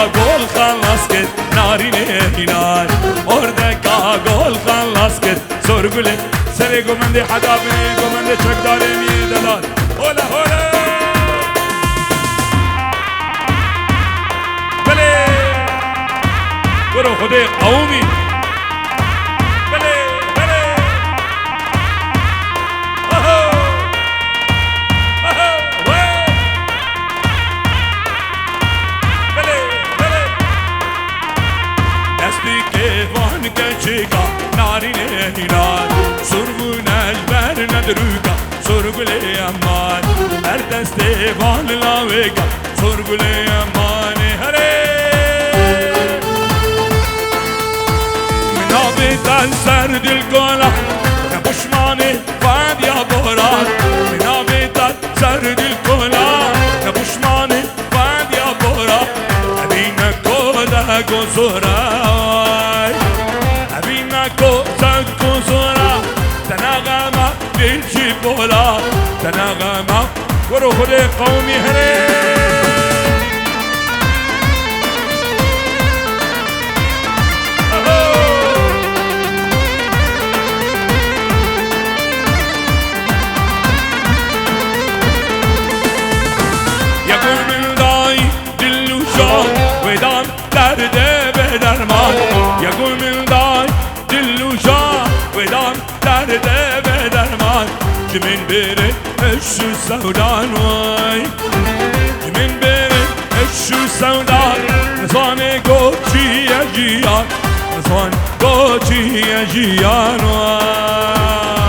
گل خلاص کرد ناری نهینای ارده که گل خلاص کرد سرگله سر گمنده حدابه گمنده چکداره می دلال هولا هولا بله برو خدای قومی بله بله Chica, nari nehinan, surgun elber nedruka, surgule aman, her deste van lavega, surgule aman, hare. Minabetan serdil gola, nebushmane vadia borat. Minabetan serdil gola, nebushmane vadia borat. Abina koda gozorai. تناغم بالجي بولا تناغم ورو خدي قومي هري يقول من داي دل وشوق ودان درد بدرمان يقول من داي دل وشوق ودان درد بدرمان جمين بيري الشو سودان واي جمين بيري الشو سودان نصاني قوتي يا جيان نصاني قوتي يا جيان واي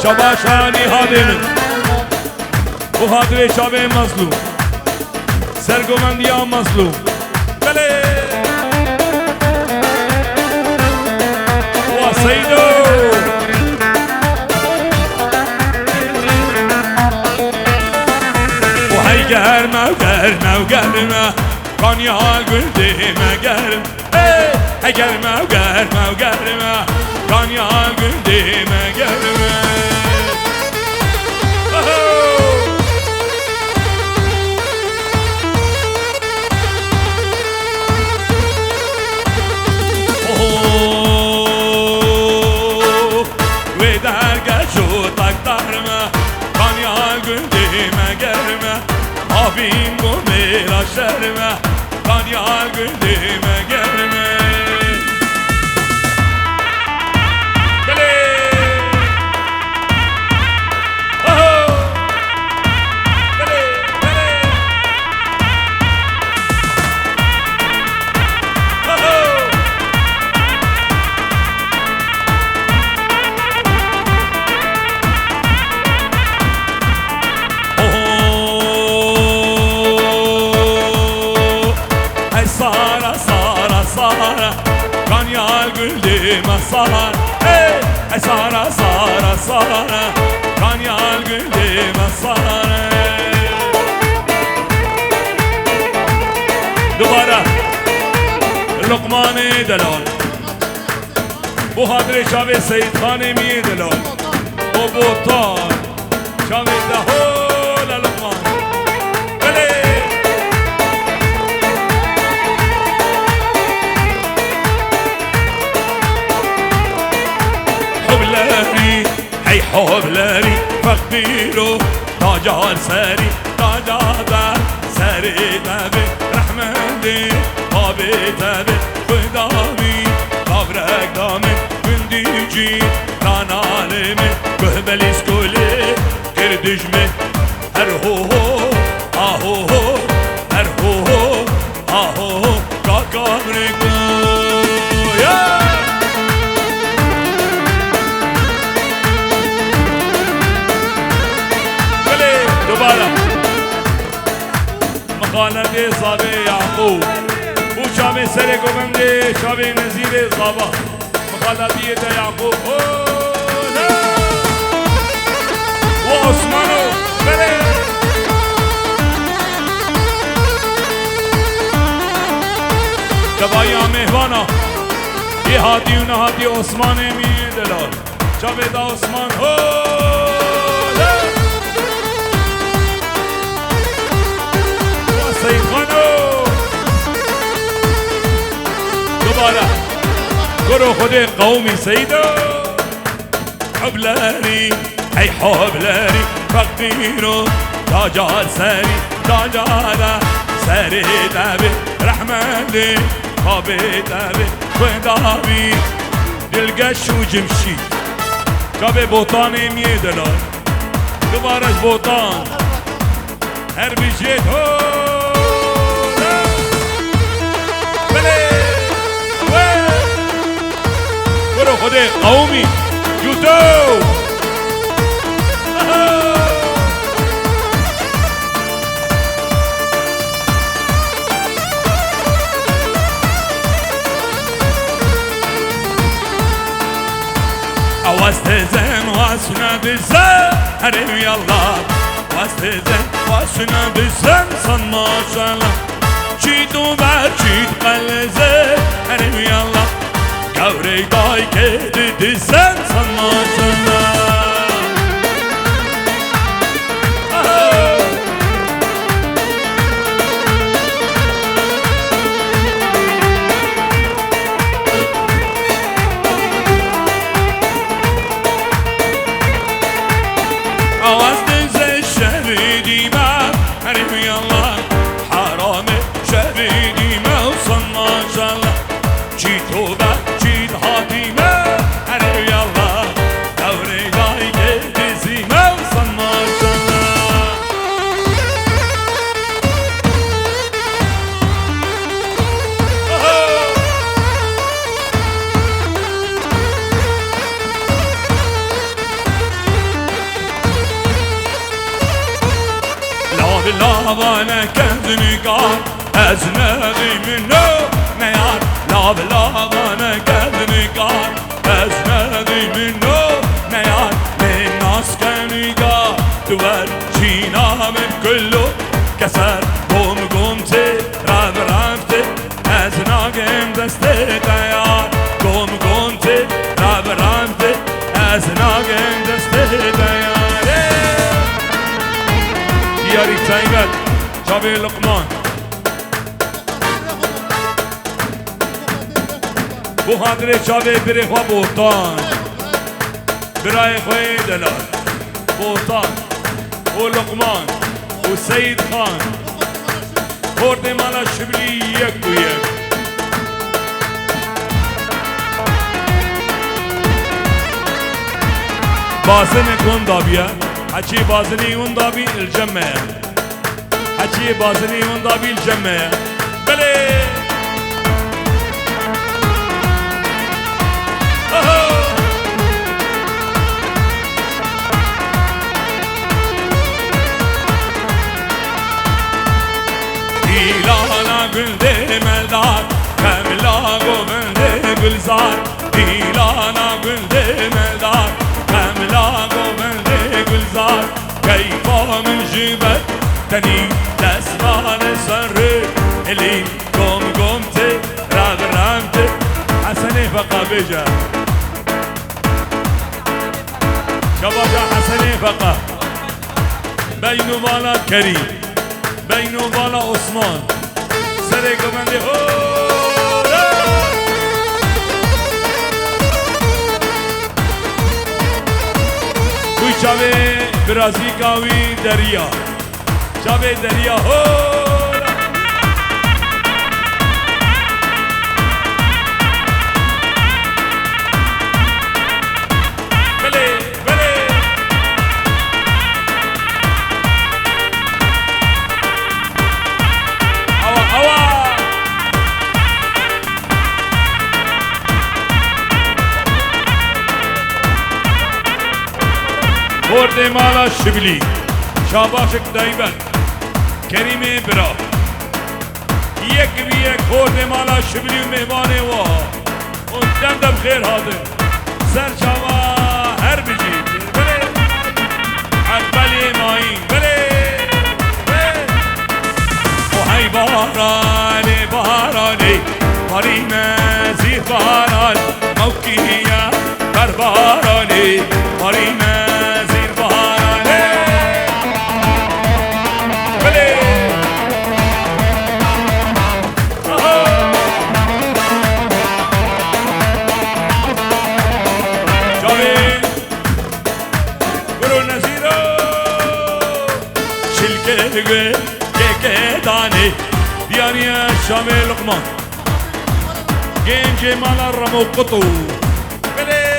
شباشاني هادين وهادري شابي مظلوم سرگومندی ها مظلوم بله واسیدو گرمه و گرمه کانیا گل دیمه گرم ای گرمه و گرمه و گرمه کانیا گل دیمه گرمه Abim gomela şerme Kanya gündeme gelme Gele Oh Gele Gele Sara, hey, Sara, Sara, Sara, Kanyal güldüm Sara. Dubara, Lokman-ı Delal, bu Hadri Şavi Seyit Hanemi Delal, o Botan, Şavi Dahol Lokman. هی حبلری فقیرو تاجار سری تاجادر سری تبی رحمتی آبی تبی خدامی کابرک دامی گندیجی رانالمی گهبلیس کلی کردجمی هر هو آهو هر هو آهو کاکابرکو مقالة صابي يعقوب وشابي سرق ومندي شابي نزيل صابا مقالة يعقوب وعثمانو بلي دبايا مهوانا يهاتي ونهاتي عثماني مي دلال شابي دا عثمان سيد خانو دوباره گرو خود قومی سیدو حبلری ای حبلری فقیرو تاجال سری تاجالا سری تبی رحمتی خوابی تبی خدابی دلگش و جمشی جاب بوتانی میه دلال دوبارش بوتان هر بیشید برو خود قومی یوتو واستزن واسنا بالزن هرم يلا واستزن واسنا بالزن صن ما شاء الله چیت و بر چیت قلزه هرم يلا قوري داي كده دزن صن ما شاء الله وانا كذني قال أزنغي منه نيار لا بلا وانا كذني قال أزنغي منه نيار من ناس كني قال دور جينا من كله كسر قمت رفت از ناگم دست قیار قمت رفت از ناگم دست قیار دیاری تایبت جاوی لقمان بو حضر جاوی بری خواه بوتان برای خواه دلال بوتان و لقمان و سید خان خورد مالا شبلی یک بو یک بازن کن دابیه هچی بازنی اون دابی الجمعه هچی بازنی اون دابی الجمعه بله دیلانا گلده ملدار کملا گوبنده گلزار دیلانا گلده ملدار کملا گوبنده گلزار کیفا من جیبت تنی دستمان سر الی گمت رغرمت حسنی فقا بجا شباجا حسنی فقا بینو بالا کریم بینو بالا عثمان سر گمنده کوی چاوه برازی کاوی دریا چاوه دریا خورد مالا شبلی شاباشک دایبن کریم برا یک بی یک خورد مالا شبلی و مهمان وا اون دم خیر هاده سر شاوا هر بجی بله عقبلی ماین بله و هی بارانی بارانی بارین زیر باران موکیه بر بارانی بارین که دانه دیانی شام لقمان گنج مالا رمو قطو بله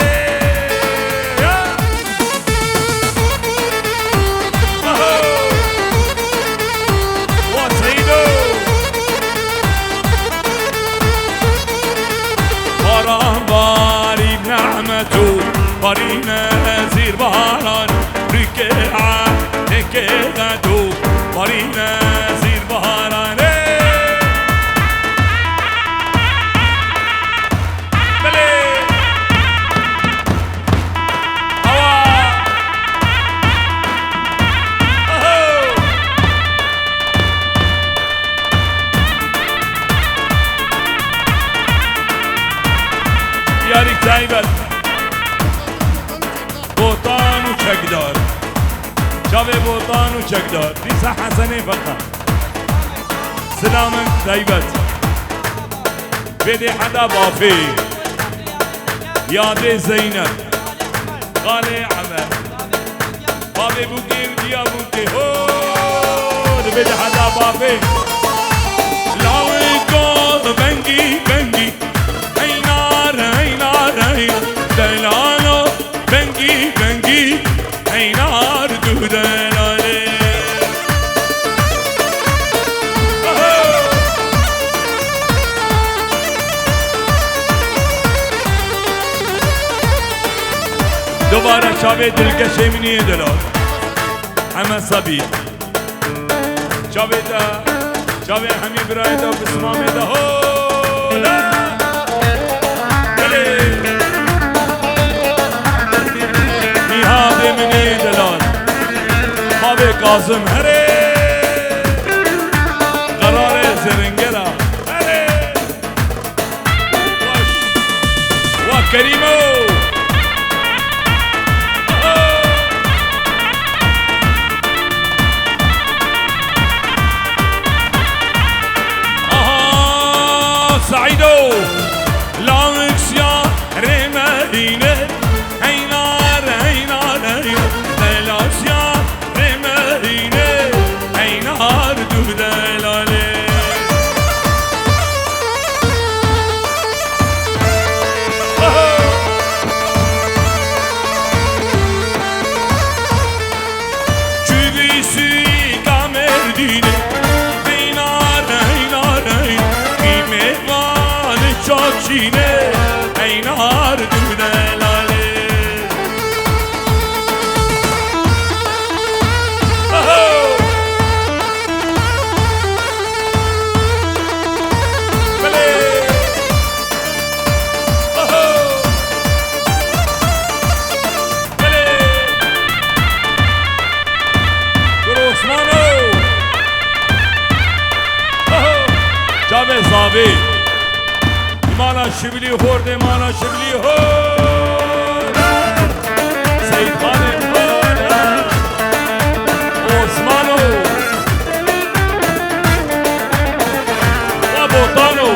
و سیدو باران باری نعمتو باری نزیر باران رکعه نکهدو باری نزیر بارانه بله هوا یاری تایبت بوتان و چکدار شاوه بوطان و چکدار دیسا حسنی فقط سلام طیبت بده حدا بافی یاد زینب قال عمر بابی بوکی و دیا بوکی هود بده حدا بافی لاوی کول بنگی بنگی اینار اینار اینار دلالو بنگی بنگی اینار دو دلاله دوباره شابه دلکشه منی دلال همه صبی شابه دا شابه همی برای دا بسمامه دا هولا نیهاده منی دلال بابه قاسم هره چینه اینار دوده لاله جاوه زاوی مانا شبلی خورده مانا شبلی خورده سید خانه خورده عثمانو و بوتانو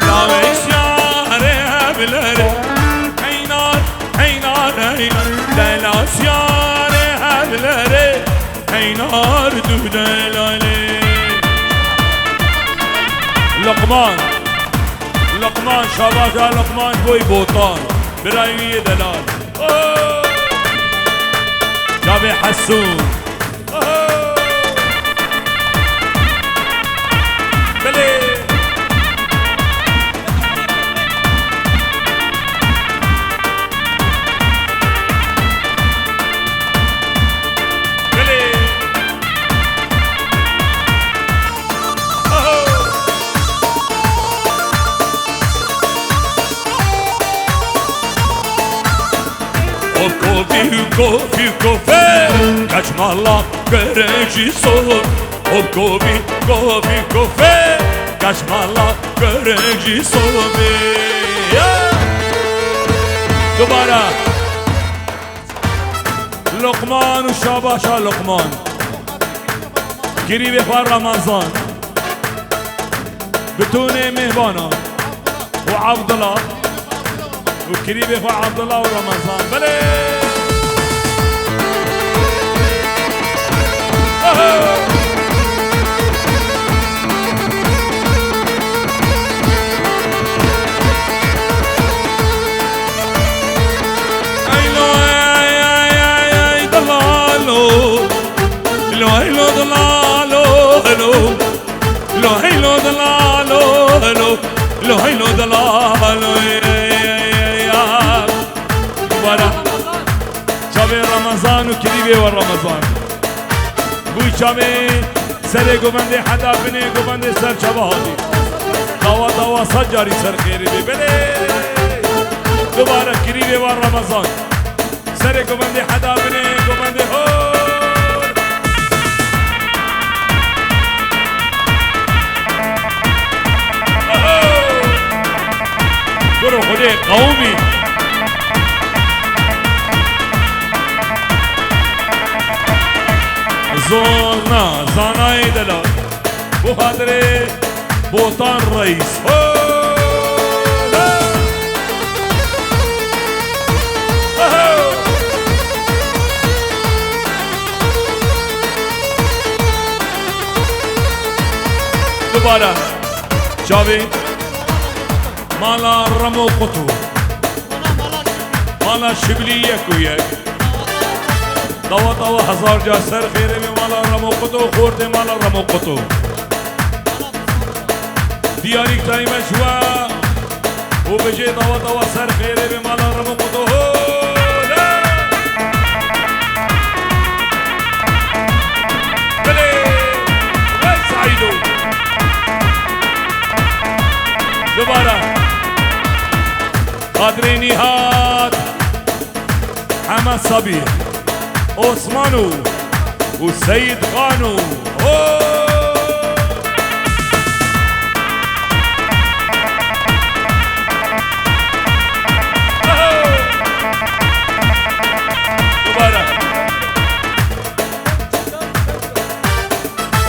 داوشیاره هبلره اینار اینار اینار دلاشیاره هبلره اینار دوده لاله لقمان شاباش لقمان بوی بوطان برای دلال جاوی حسون بله کوفی کوفه کشمالا گرنجی سور کوفی کوفه کشمالا گرنجی سور دوباره لقمان و شاباشا لقمان گیری بخوار رمضان بتونه مهبانا و عبدالله و گیری بخوار عبدالله و رمضان بله رمضان و کلیبه و رمضان بوی چامه سر گوبنده حدا بینه گوبنده سر چبه هادی دوا صد جاری سر خیری دی بله دوباره کلیبه و رمضان سر گوبنده حدا بینه گوبنده هور برو خودی قومی زورنا زانای دلال بخاطر بوطان رئیس دوباره جاوی مالا رمو قطو مالا شبلی یک و یک دوا هزار جا سر خیره می مالا رمو قطو خورده مالا رمو قطو دیاری کتایی مشوا و بجه دوا سر خیره می مالا رمو قطو بله سعیدو دوباره قدر نهاد حمد صبیح عثمانو و سید خانو دوباره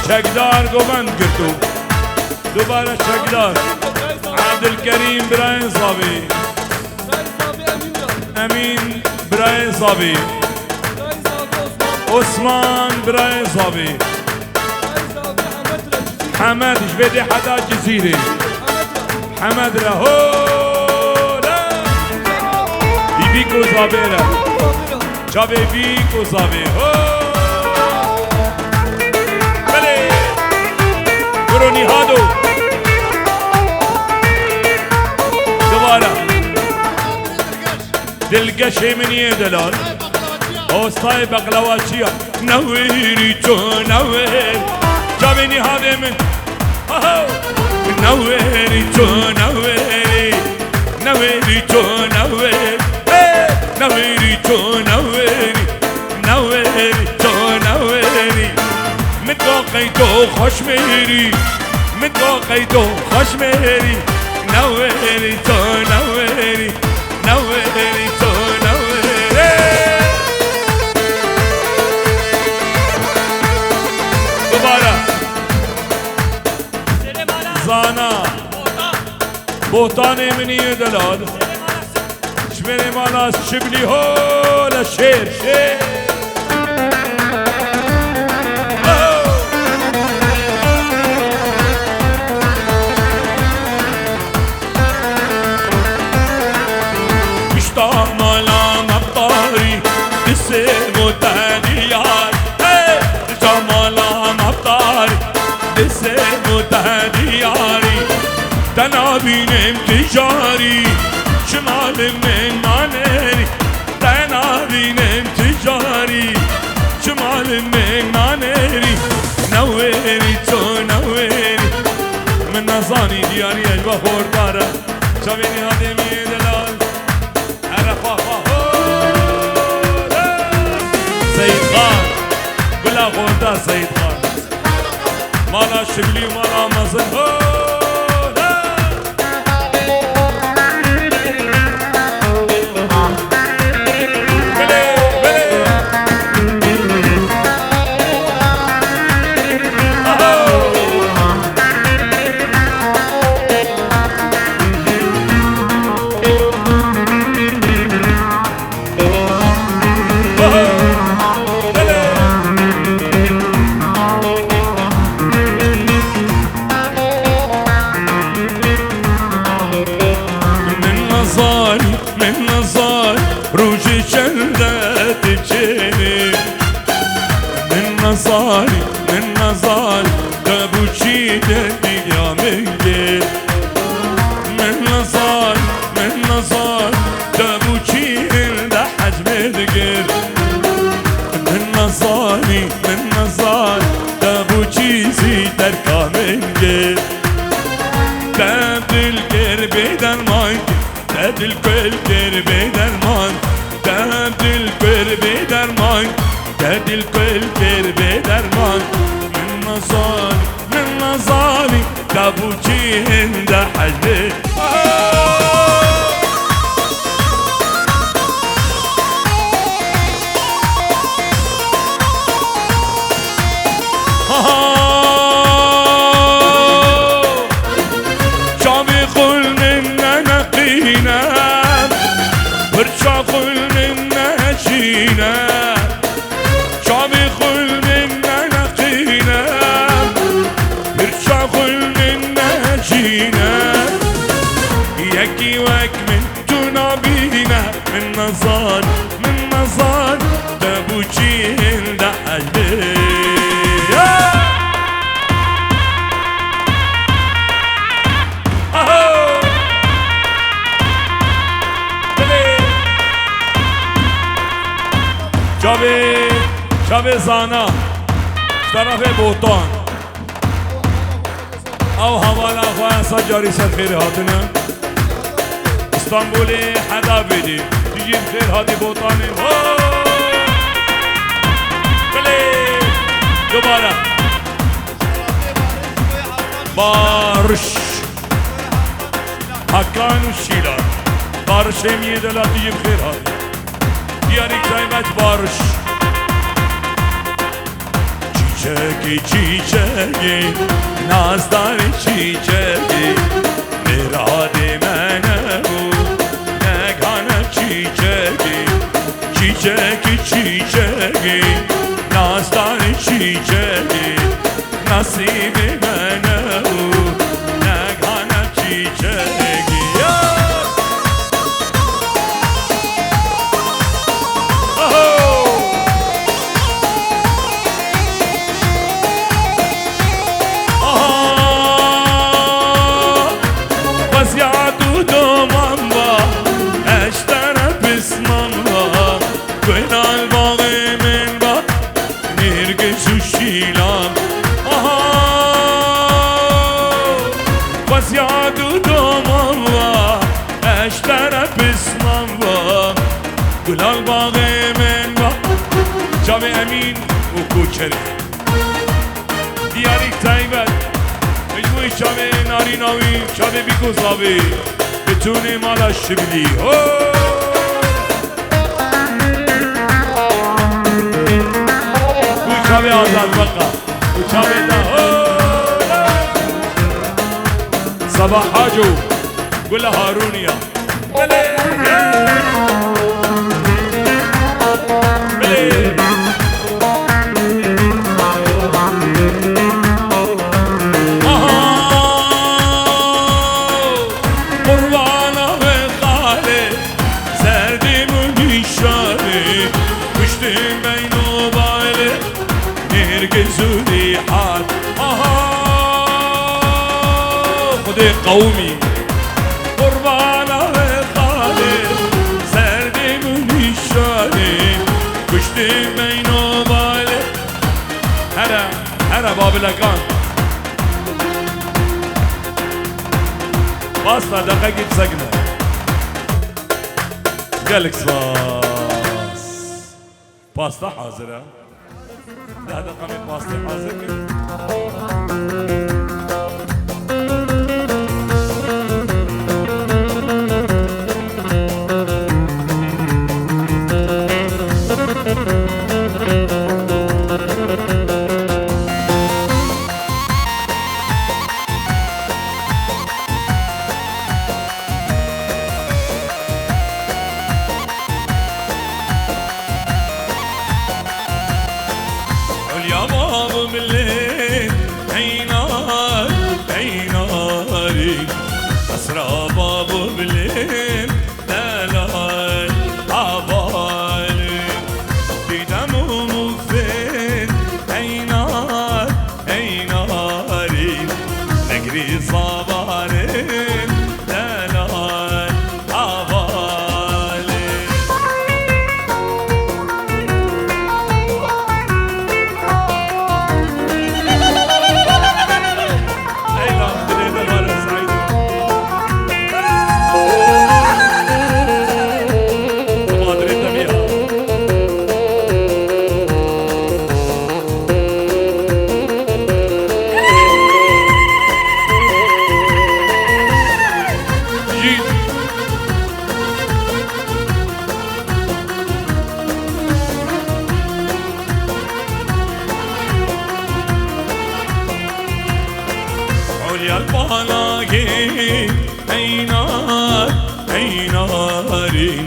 چکدار گوبند گرتو دوباره چکدار عبدالکریم برای صابی امین برای صابی عثمان برای صابی حمد جبدي حدا جزيرة حمد رهولا يبيكو صابيرا شابي بيكو صابي بلي بروني هادو دلقشي من يدلال اوستاي بقلواتشيا نويري تو نوير جابني هذا من نويري تو نويري نويري تو نوير نويري تو نويري نويري تو نويري متوقيتو خشميري متوقيتو خشميري نويري تو نويري نويري تو نويري دوباره زانا بوتان مني دلال شمري مالاس شبلي هو لشير شير مالا مطاري السيمو تهديار جمالا مطاري السيمو تهدياري تنابين تجاري شمال من نانيري تنابين تجاري شمال من نانيري نويري تو نويري من نظاني دياري اجبا خوردارا شابيني هادي ميدلال سيد خان بلا غوطة سيد خان مالا شبلي ومالا مصر من نظار روجي شلدت تجيني من نظار تبوشي دلي يا مجد من نظار تبوشي ده حجم دقر من نظار تبوشي زيدر كامل جد تبدل قربي درمان تبدل قربي درمان تبدل قربي درمان تبدل قربي درمان من نظاري تبوشي هند حجبي من نظار تبوشي هند حجبي شب زانا طرف بوتان او حوالا خواهن سجاری سر خیر هاتنه استانبولی حدا بیدی دیگیم خیر هاتی بوتانی بله دوباره بارش حکان و شیلان بارش همیه دلا دیگیم خیر هاتی دیاری کلایمت بارش چیچکی نازداری چیچکی مراد منه بود نگانه چیچکی نازداری چیچکی نصیب منه بود نگانه چیچکی گلال باغ من با جاب امین و کوچری دیاری تایبت مجموعی شاب ناری ناوی شاب بیگوزاوی بتونه مالا شبلی شاب آزاد بقا شاب دا صباح حاجو قول هارونيا بلي بلي قربانا بخالي سردي منشاني وشتي بينو بالي نرقزو دي حال خدي قومي قربانا بخالي سردي منشاني وشتي بينو بالي هلا بابلكان باستا دقيقة سجنة قالك صاص باستا حاضرة لا دقيقة باستا حاضر يا بابا بالليل عينار عيناري أسرى بابا بالليل لا لا عبالي في دمه فين عينار عيناري نجري صبارين لا لا عبالي عليا البلاغي عينار عيناري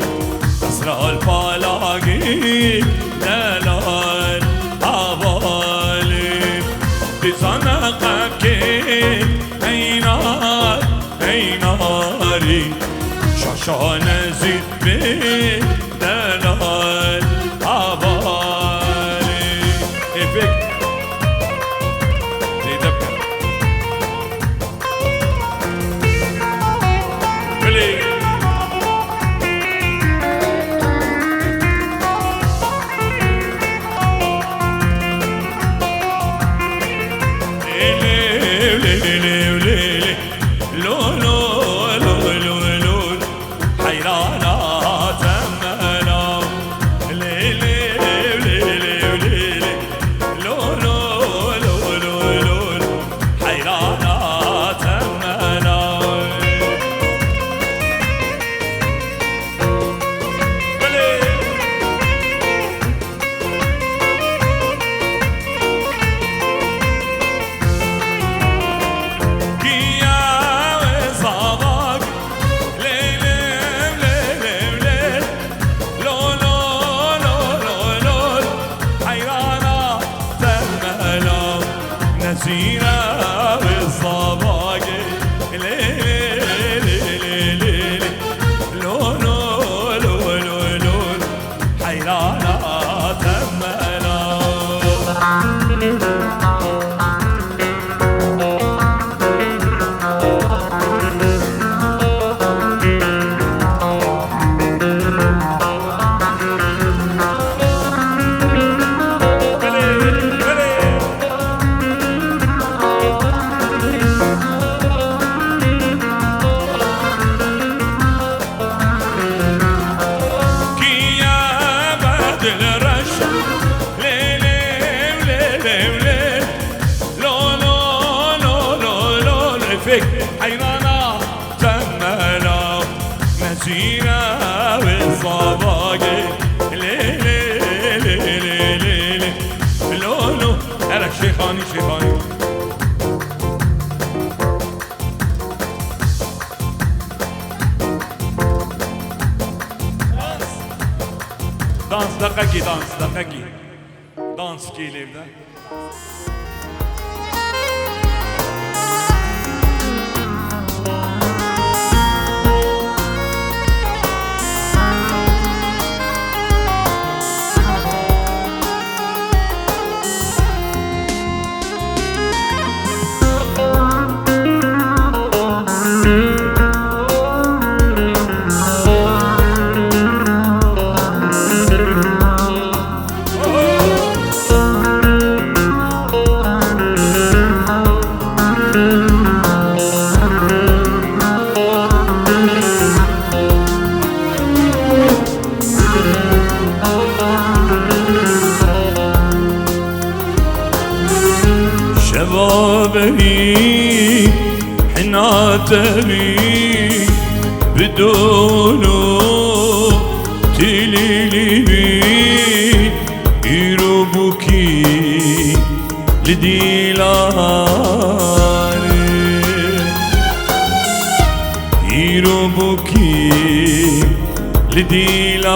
أسرى البلاغي لا لا عبالي بزنقك عينار عيناري شاشان زيد بي لا لا عبالي إفك نسينا بالصباقي ليلي لولو لولو حيرانا تمنا Kia سيرانا تملا نسينا بالصباقي ليلي ليلي ليلي لولو هلا شيخاني شيخاني دانس دقيقي دانس دقيقي دانس كيلي بدا شبابي حنا تبي بدونو تليلي يروبوكي لديلاني يروبوكي لديلاني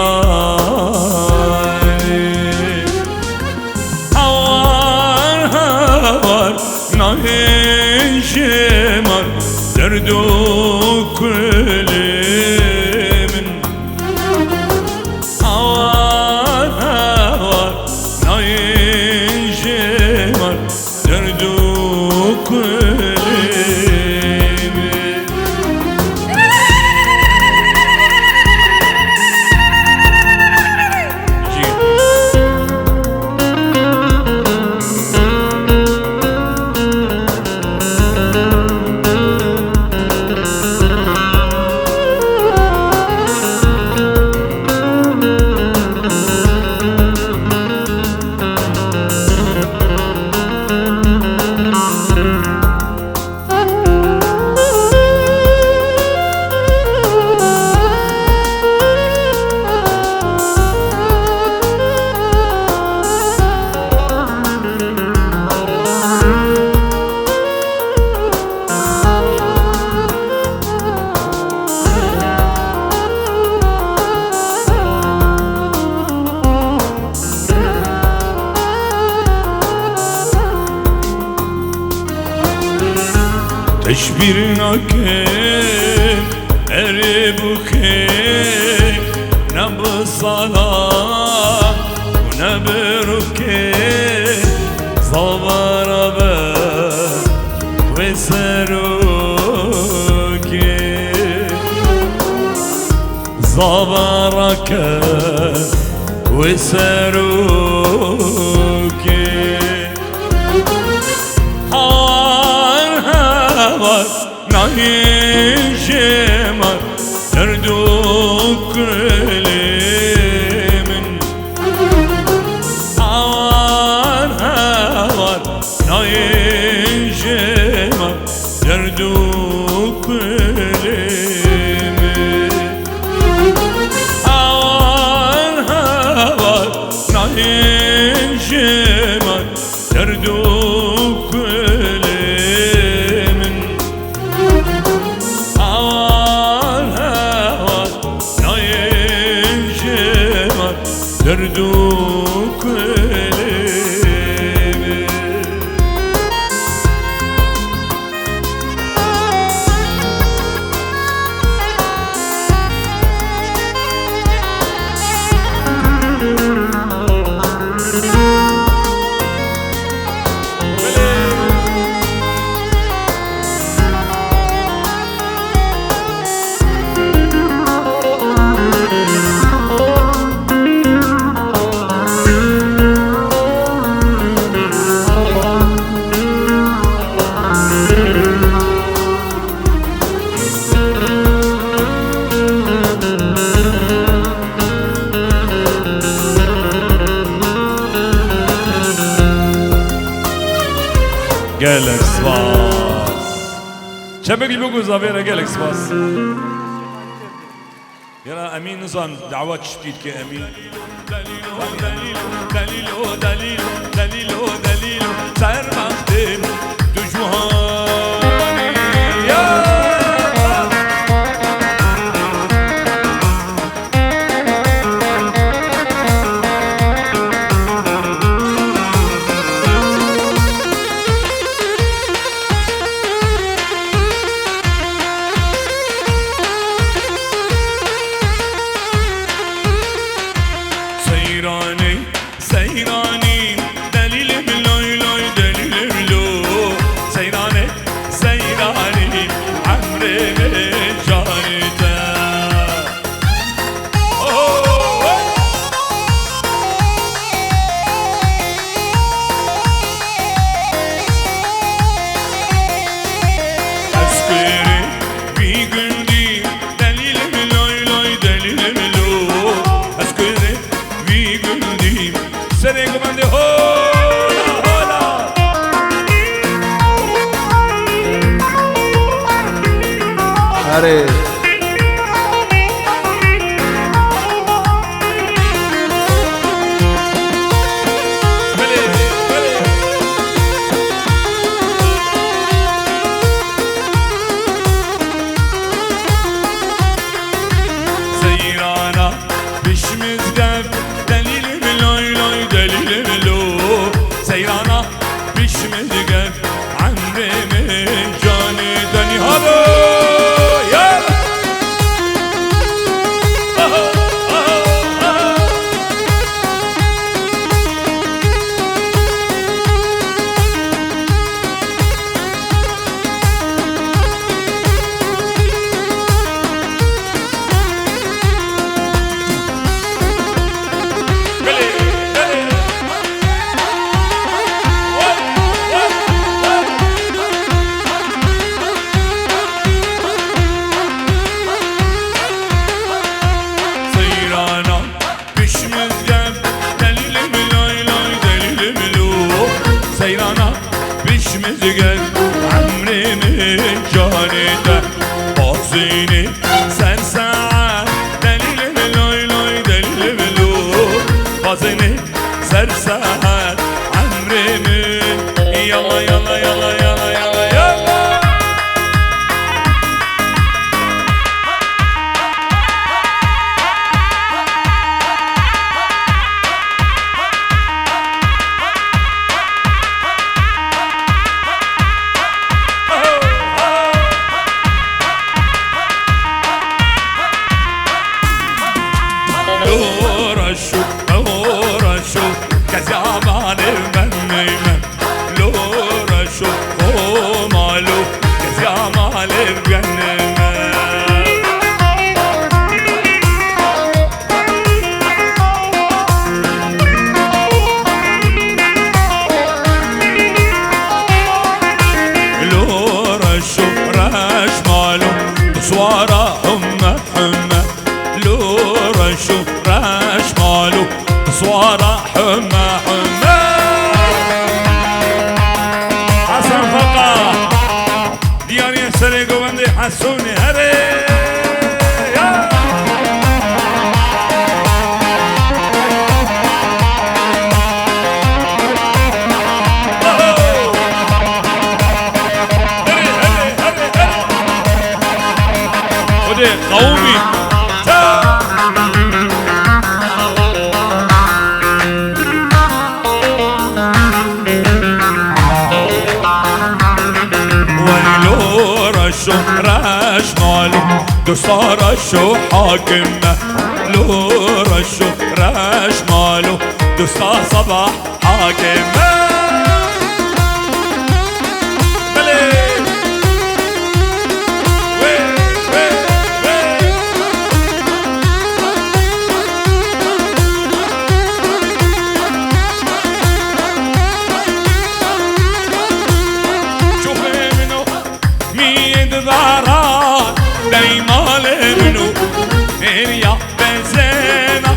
هوار هوار ناهن شمر دردو كل من هوار هوار ناهن شمر دردو كل من تشبيرنا كيف قربوك نبصلاة ونبروك صبر بك وسروك صبرك وسروك هوار ناهن شمر دردو كل من هوار هوار ناهن شمر دردو كل من هوار هوار ناهن شمر دردو كل من هوار هوار ناهن شمر دردو كل من قالك صباح شبك بگو زاویه را گلک سپاس يلا امين نظام دعوات شديد كامين دليلو دليلو دليلو دليلو دليلو دليلو سعر مخدم دجوهاني يا سيراني سيراني دليل ملوي لوي دليل ملو سيراني سيراني عمري جانتا أسكري في قلبي دليل ملوي لوي دليل ملو أسكري في قلبي سرق من هولا هولا آره بلي بلي سيرانا بشمز قف دليل ملوي لوي دليل ملو سيرانا بشمز قف عمري من جاني دني هلو يا بلي بلي سيرانا بشمز قف دليل ملوي لوي دليل ملو سيرانا بشمز قف عمري من جاني ده باصيني سرساعة دليل ملوي لوي دليل ملو باصيني سرساعة عمري من يلا يلا يلا يلا يلا يلا لورشو لورشو كزامان المنيمة لورشو خمالو كزامان المنيمة لورشو راش مالو تصوارا حمى حمى لورشو راش مالو تصوارا حمى حمى حسن فقا دياري سرقو بندي حسوني هري يا قومي ولو رشو راش مالو دوستا رشو حاكمنا لو رشو راش مالو دوستا صباح حاكمنا دايما منو هريا بزينا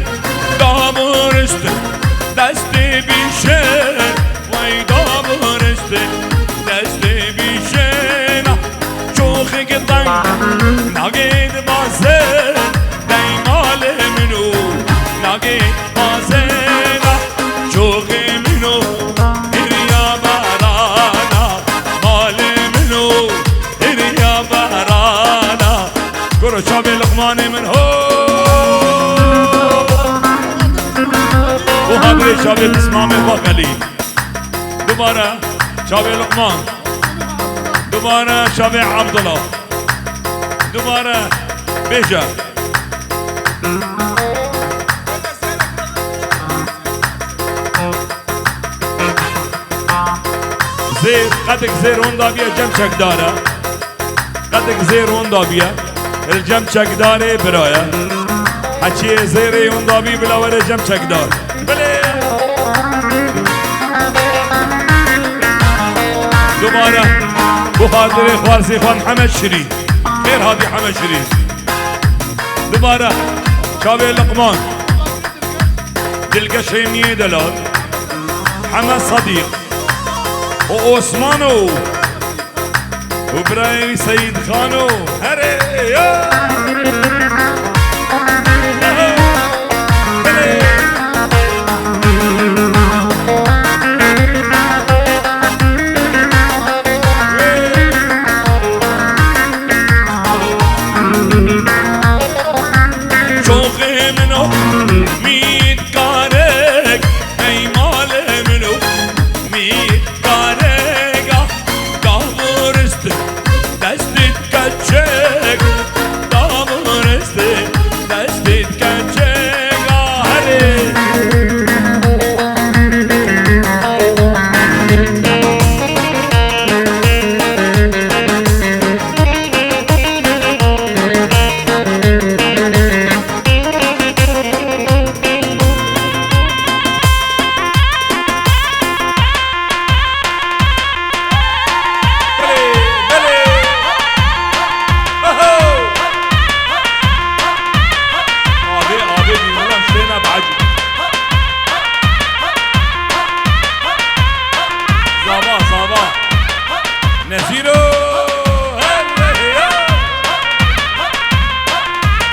دامور است دست بیشه بخاطر شابه اسمام باقلی دوباره شابه لقمان دوباره شابه عبدالله دوباره بیجا زیر قدك زیر هوندا بیا جم چک داره قدك زیر هوندا بیا الجم چک داره برایا حچی زیر هوندا بی بلاور جم چک دار بله دوباره بخاطر خوارزی خان حمد شری خیر هادی حمد شری دوباره شابه لقمان دلقش هيمية دلال حمد صديق وعثمانو وابراهيم سيد خانو هري يا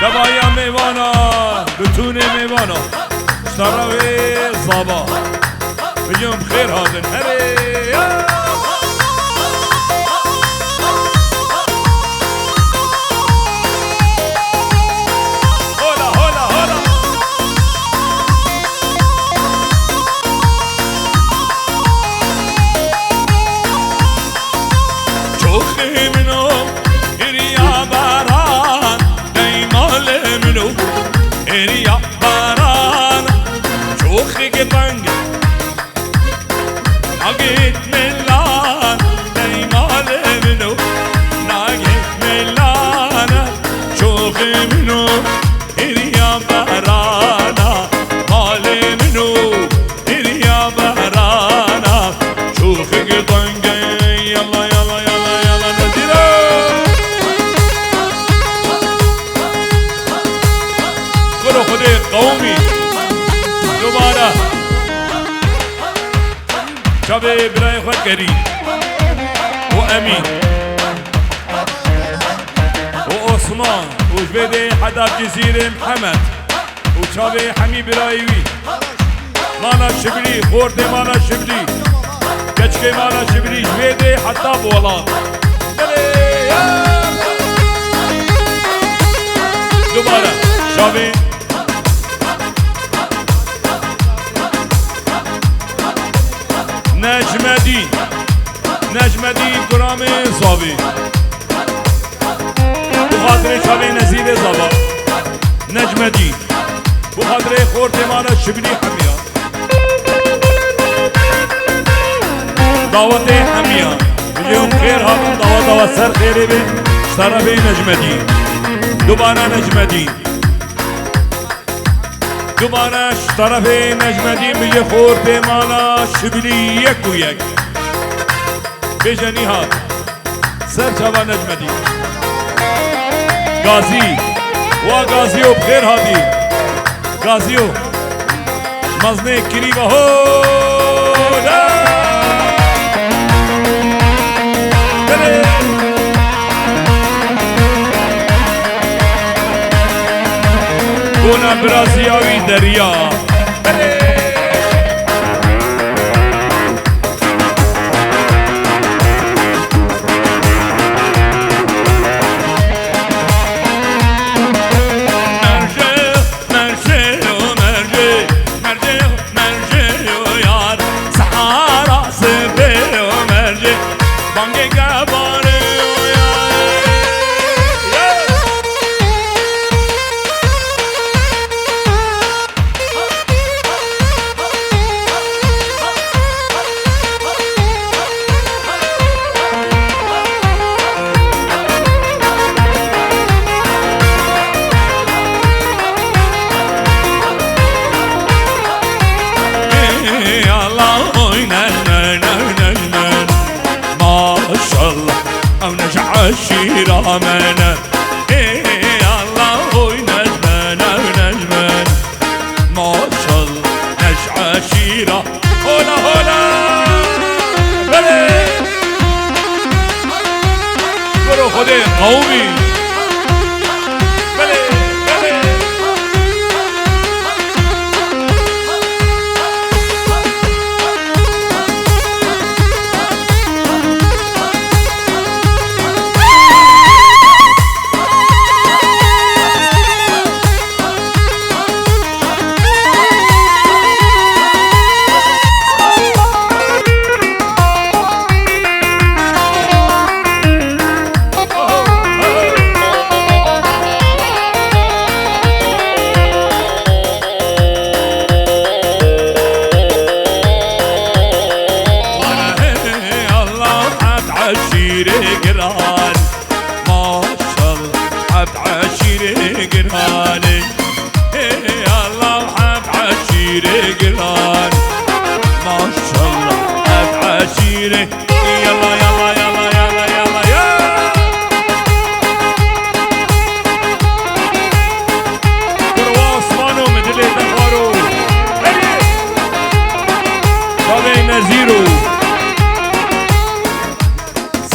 دبایا میوانا بتون میوانا اشتراوی زابا بجم خیر هادن هره هولا هولا هولا چوخی منو ایریا باران نیمال منو ایریا باران چوخی که بنگ ناگیت ملان نیمال منو ناگیت ملان چوخی منو ایریا بارانا مال منو ایریا بارانا چوخی که بنگ يلا يلا يلا يلا نزيرو كلو خدي قومي دوباره شبه براي خود كريم وأمين وعثمان وجبدي حدا بجزيرة محمد وشبه حمي برايوي مانا شبلي خورتي مانا شبلي كشكي مانا شبلي جبدي حتى بولان دوباره شبه نجم الدين كرامي صابي بخاطر شبه نزيل زبا نجم الدين بخاطر خورتي مانا شبلي حمية دعوتي حمية بجيهم خير هاتون دعوة سر خيري بي اشترى بي نجم الدين دوباره نجم الدين دوباره اشترى بي نجم الدين بجي خورتي مانا شبلي يك ويك بجني هات سر شبا نجم الدين غازي وغازيو بخير هادي غازيو مزني كريمة هولا كونا برازياوي دريا مرجع الله نجمان ما شاء الله او نجع الشيرة منا الله نجمان ما شاء الله نجع الشيرة هولا هولا بله برو خده قومي بله بله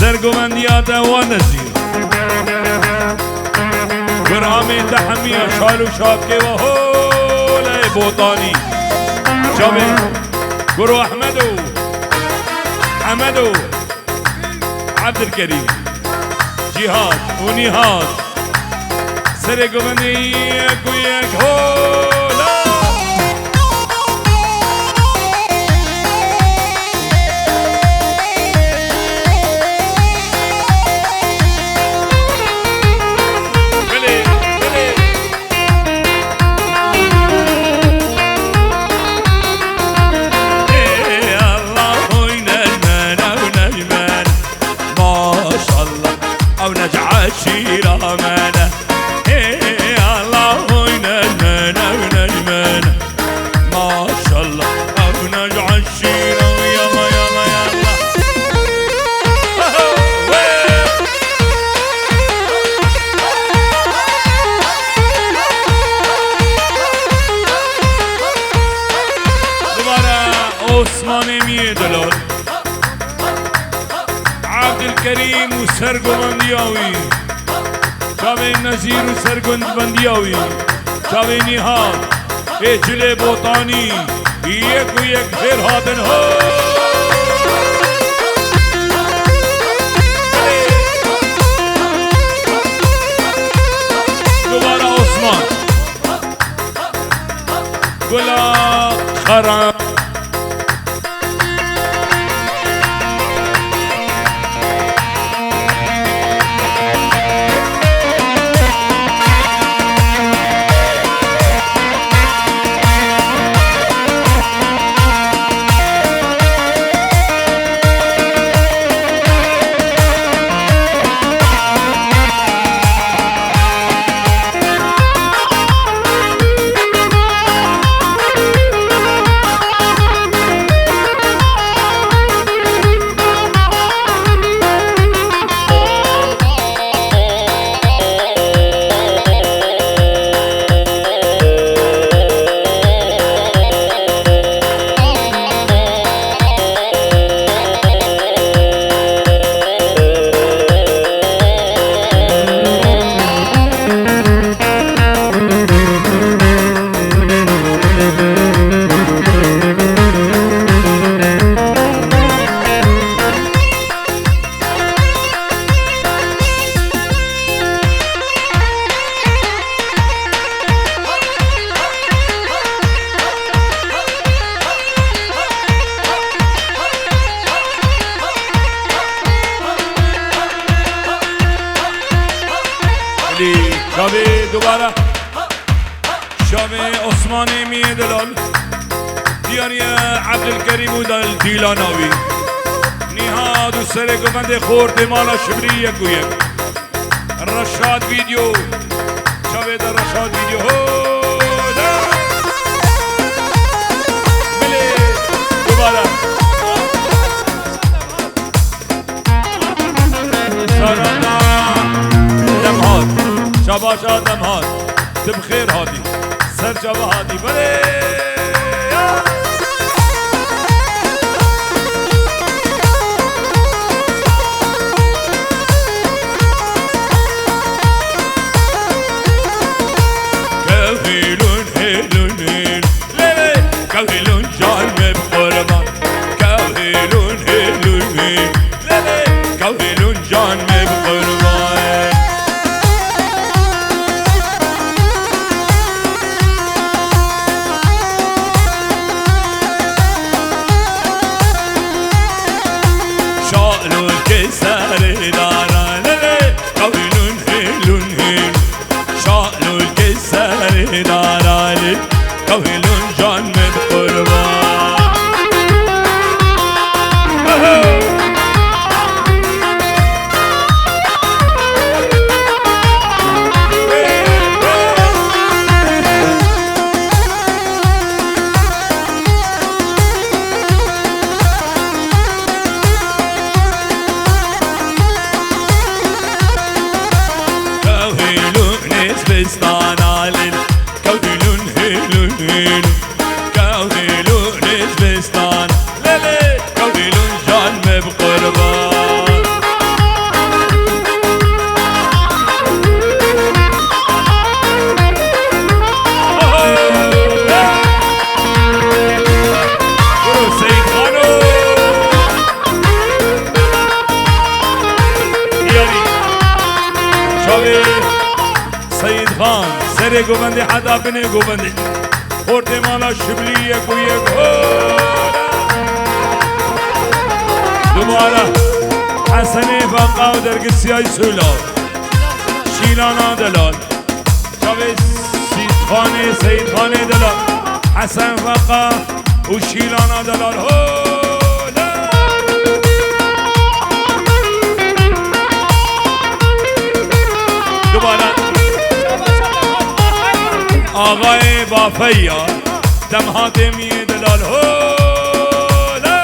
سرگومندیات و نزیر برهمی تحمی شالو شاکه و هوله بوطانی شابه گرو احمدو حمدو عبدالکریم جهاد و نهاد سرگومندی یک هوله شيرا مانا الله نجمان ما شاء الله أو نجع الشيرا يلا يلا يلا دوباره عثمان میدلال عبدالکریم و سرگومندیاوی شاوی نزیر و سرگومندیاوی شاوی نهاد اجل بوطانی یک و یک خیر هاتن ها دوباره عثمان گلا خرم شاوی دوباره شاوی عثمانی میدلال دیاری عبدالکریم و دل دیلاناوی نهاد و سرگومند خورد مالا شبری یک و یک رشاد ویدیو شاوی در رشاد ویدیو بله باش آدم هاد تبخير هادي سرجبه هادي بله كوهيلون هيلون هيل ليلي كوهيلون جان بقربان كوهيلون هيلون هيل ليلي كوهيلون جان بقربان شالو الكسر داران ليلي كوهيلون هيلون هيل شالو الكسر داران كوهيلون جان بقربان بستان علن كوهيلون هيلون هيل كوهيلون بستان ليلي كوهيلون جان بقربان برو سيد خانو ياري شاوي سيد خان سر گوبندی حدا بنه گوبندی خورده مالا شبلی یک و یک دوباره حسنی فقا و درگسی های سولا شیلانا دلال شاوی سید خانه دلال حسن فقا و شیلانا دلال دوباره آقای بافیا دمهات می دلال هولا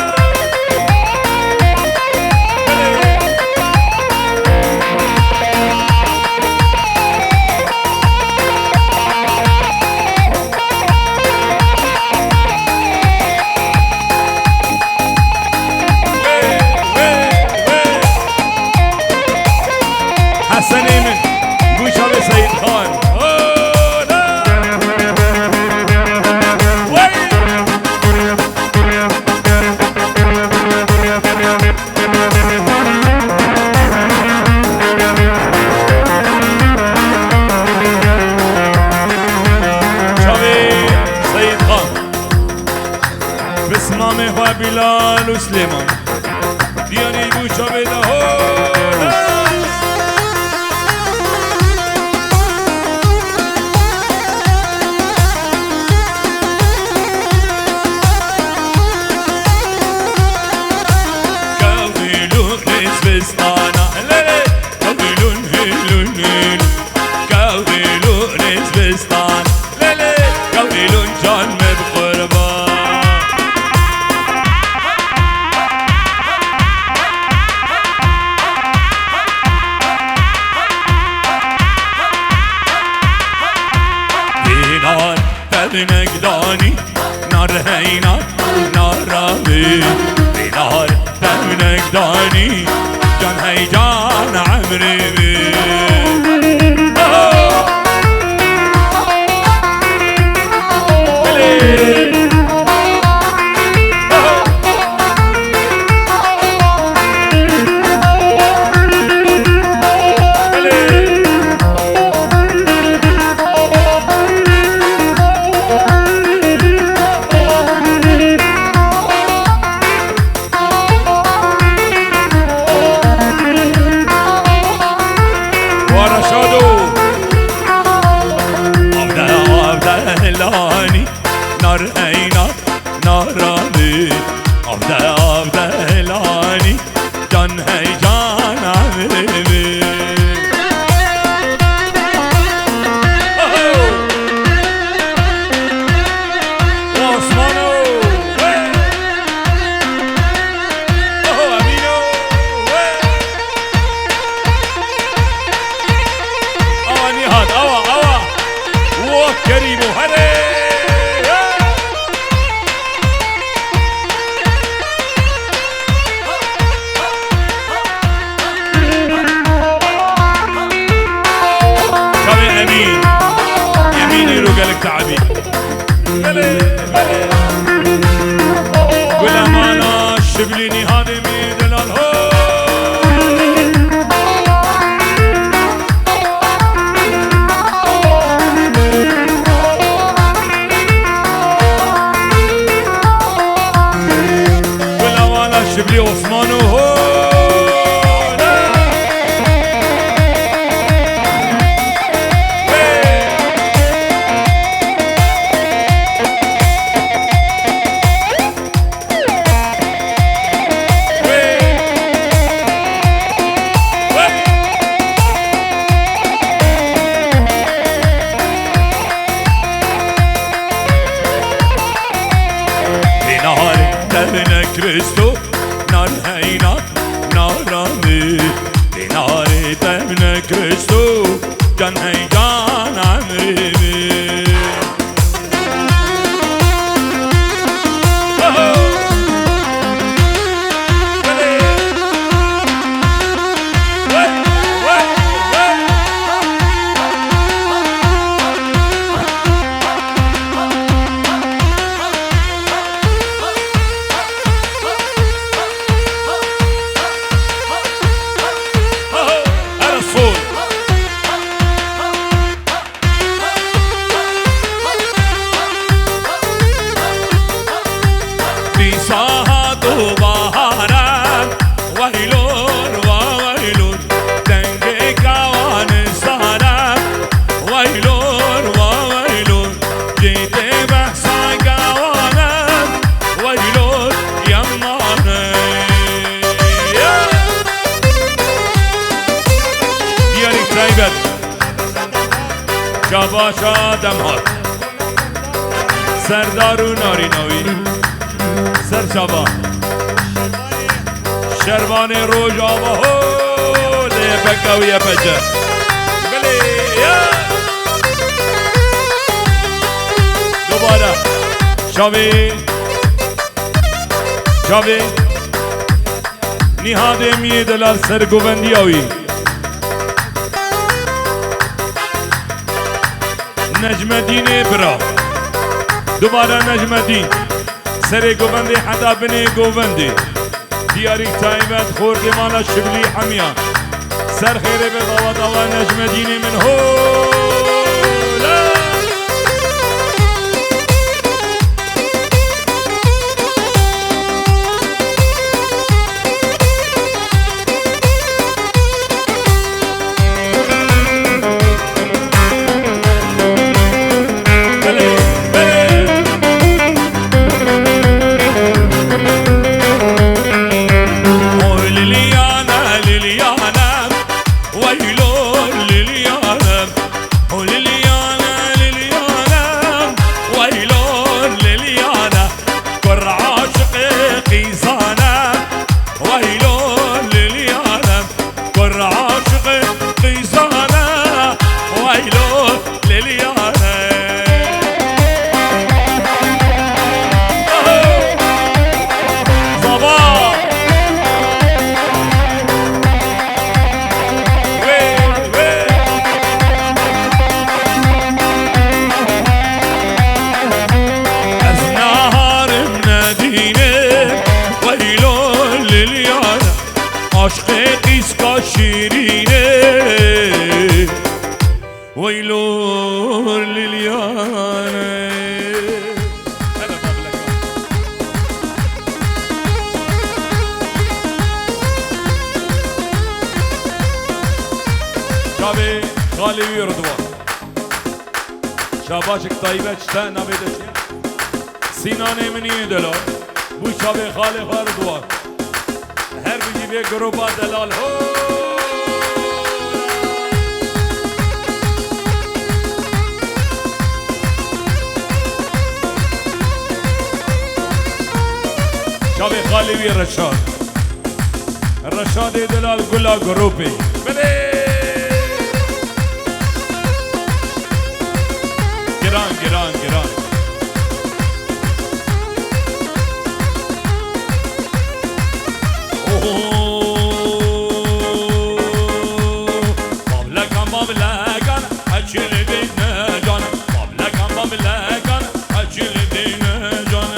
حسنی من گوشا به سید خان بسمام و بلال و سلیمان بیانی گوشا بده كوهيلون بستانا ليلي كوهيلون هيلون هيل كوهيلون بستان ليلي كوهيلون جان بقربان دينار تبنك داني نار هينا نار رامي دينار تبنك داني جان هي جان عمري بي نار عینا نارانی آب دلانی جان هی جان عمرمی آسمانو امینو آنی هاد شبلی نهاد می دلال هو شبلی عثمان و هو Cristo nar heyna narami dinare temne Cristo can heygan amrimi شاباشا دمهات سردار و ناریناوی سر شابا شروان روژ آبا هو ده بکاوی پجه بلی دوباره شاوی شاوی نهاده می دلال سرگوبندی آوی نجم الدین برا دوباره نجم الدین سر گوبندی حدا بنی گوبندی دیاری تایبت خورد مالا شبلی حمیان سر خیره به دوا دوا نجم الدین من هو خالي رضوان شاباشك طيبة شتا نبيدشين سینانه منی دلال بو شابه خالي رضوان هر بجی به گروبا دلال هو شابه خالي وی رشاد رشاد دلال گلا گروپی بله گران بابلکان اچل دین جان بابلکان اچل دین جان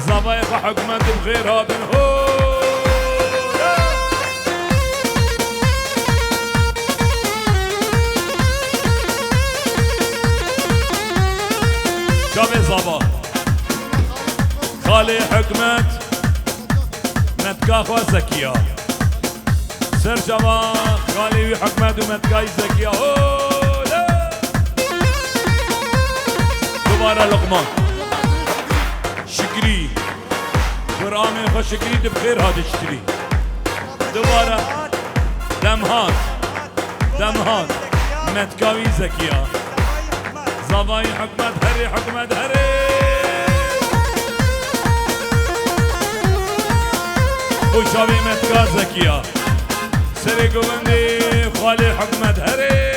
زبايا حكمت بخير هاتن هو شابي زبا خالي حكمت متكاخوا زكية سر جوا خالي حكمت ومتكاي زكية هو لا دوباره لقمان شكري قرآن خوش شكري بخير هذا شكري دوباره دمهات متكاوي زكية زباي حكمت هري حكمت هري وشابي متكا زكية سري قوندي خالي حكمت هري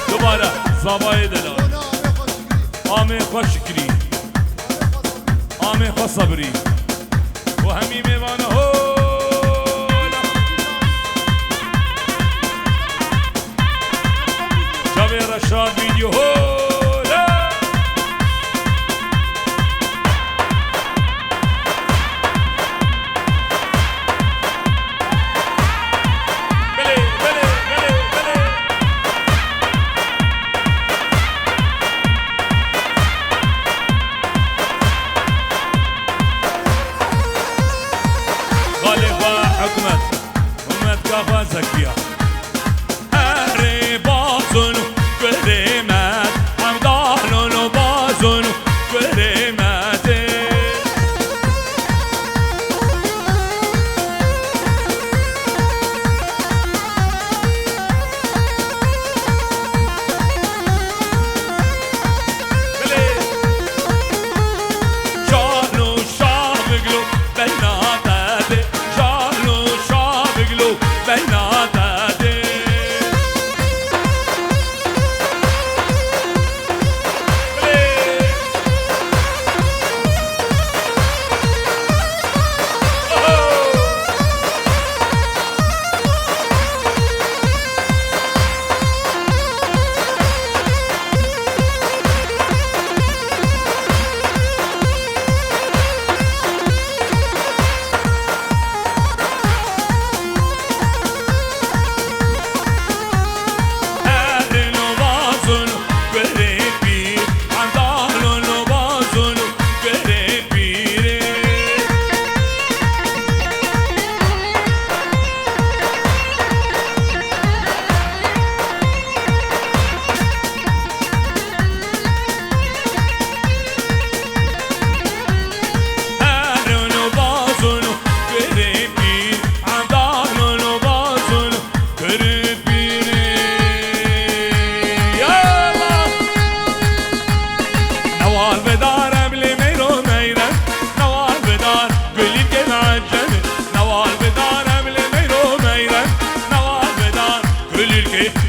دوباره زباي دلال آمي خوش شكري آمي خوش صبري وهمي ميوانه هو شابي رشاد فيديو هو لا بلي بلي بلي بلي غالبا حكمت ومتكافى زكية هري بازن كريمات حمدان بازن كريمات جانو شابقلو بيناتاتي جانو شابقلو بيناتاتي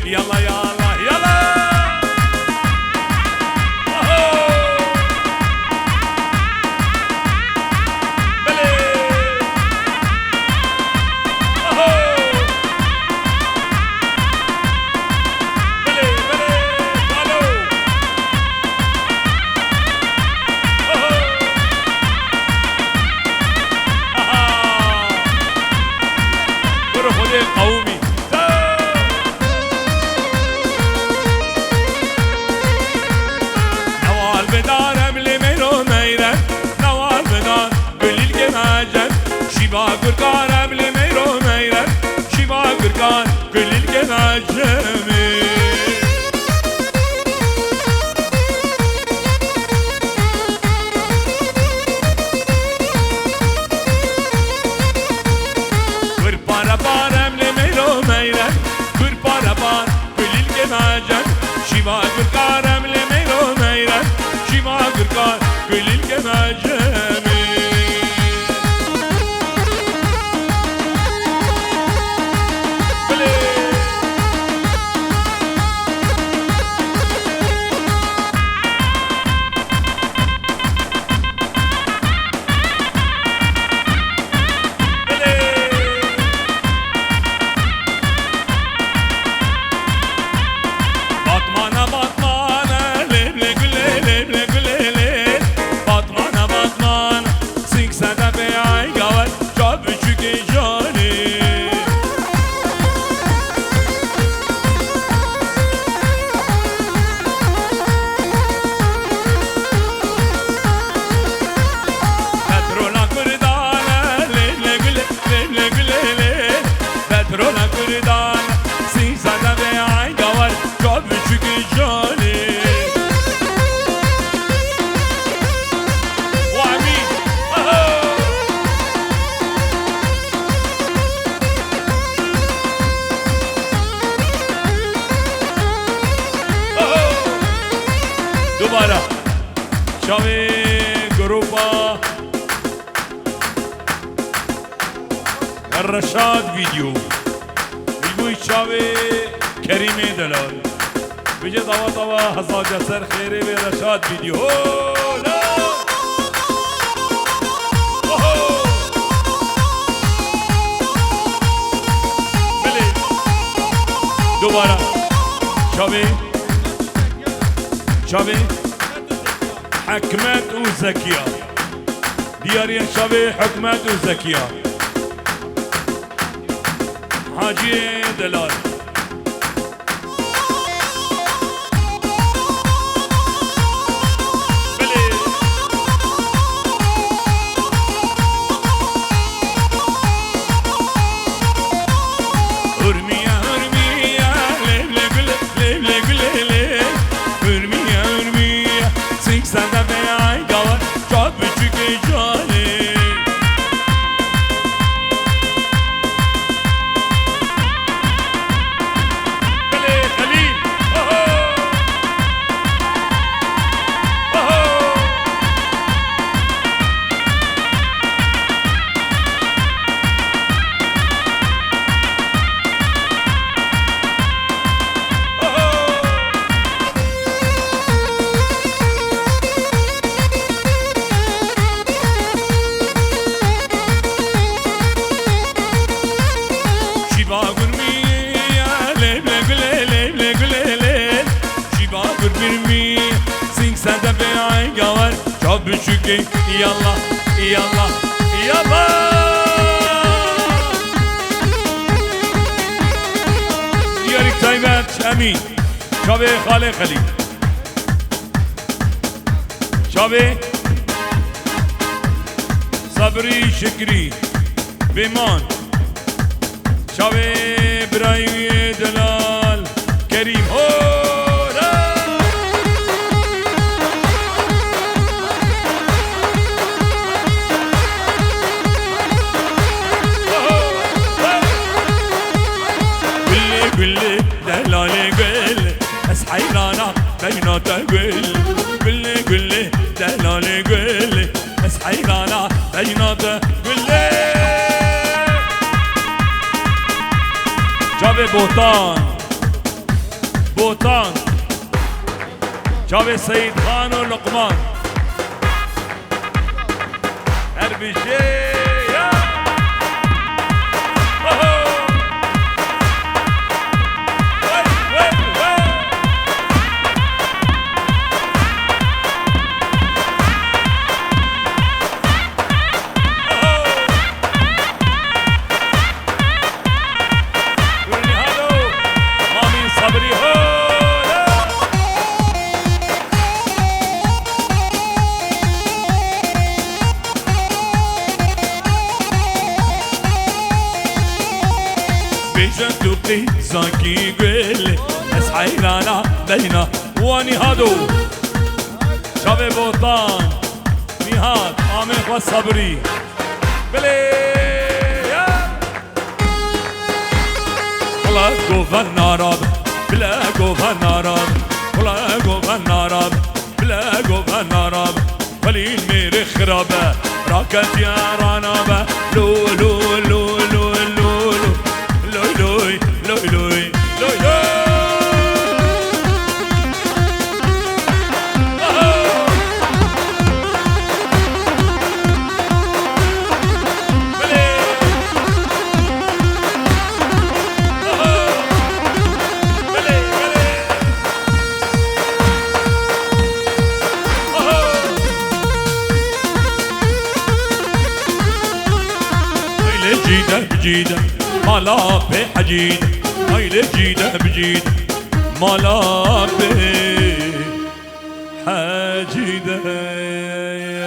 يلا يلا يلا بلي بلي بلي قالوا روح خذ قومي نوال بدارم لمنو میرن نوال بدار گلیل که مجن شیبا گرگارم لمنو میرن شیبا گرگار گلیل که مجنمی گر پارا پارم لمنو میرن گر پارا پار گلیل که مجن شیبا گرگارم لمنو میرن شیبا گرگار گلیل که مجنمی Batmana batmana leble güle leble güle le Batmana الرشاد فيديو يقول شاوي كريم دلال بيجي طوا طوا هزا جسر خيري برشاد فيديو لا بلي دوباره شاوي حكمت وزكية دياري شاوي حكمت وزكية حاجي دلال بشكي يلا يلا يلا ياريك تايمات امين شابي خالي خليل شابي صبري شكري بيمان شابي برايم دلال كريم حيرانا بينا تقول قل دلالي قل بس حيرانا بينا تقول جابي بوطان جابي سيد خان ولقمان هربشي زاكي قل اسحيرانا بينا واني هادو شابي بوطان نهاد آمن والصبري بلي بلا جوفرناراب بلا جوفرناراب بلا جوفرناراب بلا جوفرناراب قليل ميري خرابة راكت يا رانابة لو لو لو لو لو لوي لوي لوي لوي لوي لوي بجيدة مالا بحجيدة هاي جيدة بجيدة مالا بحجيدة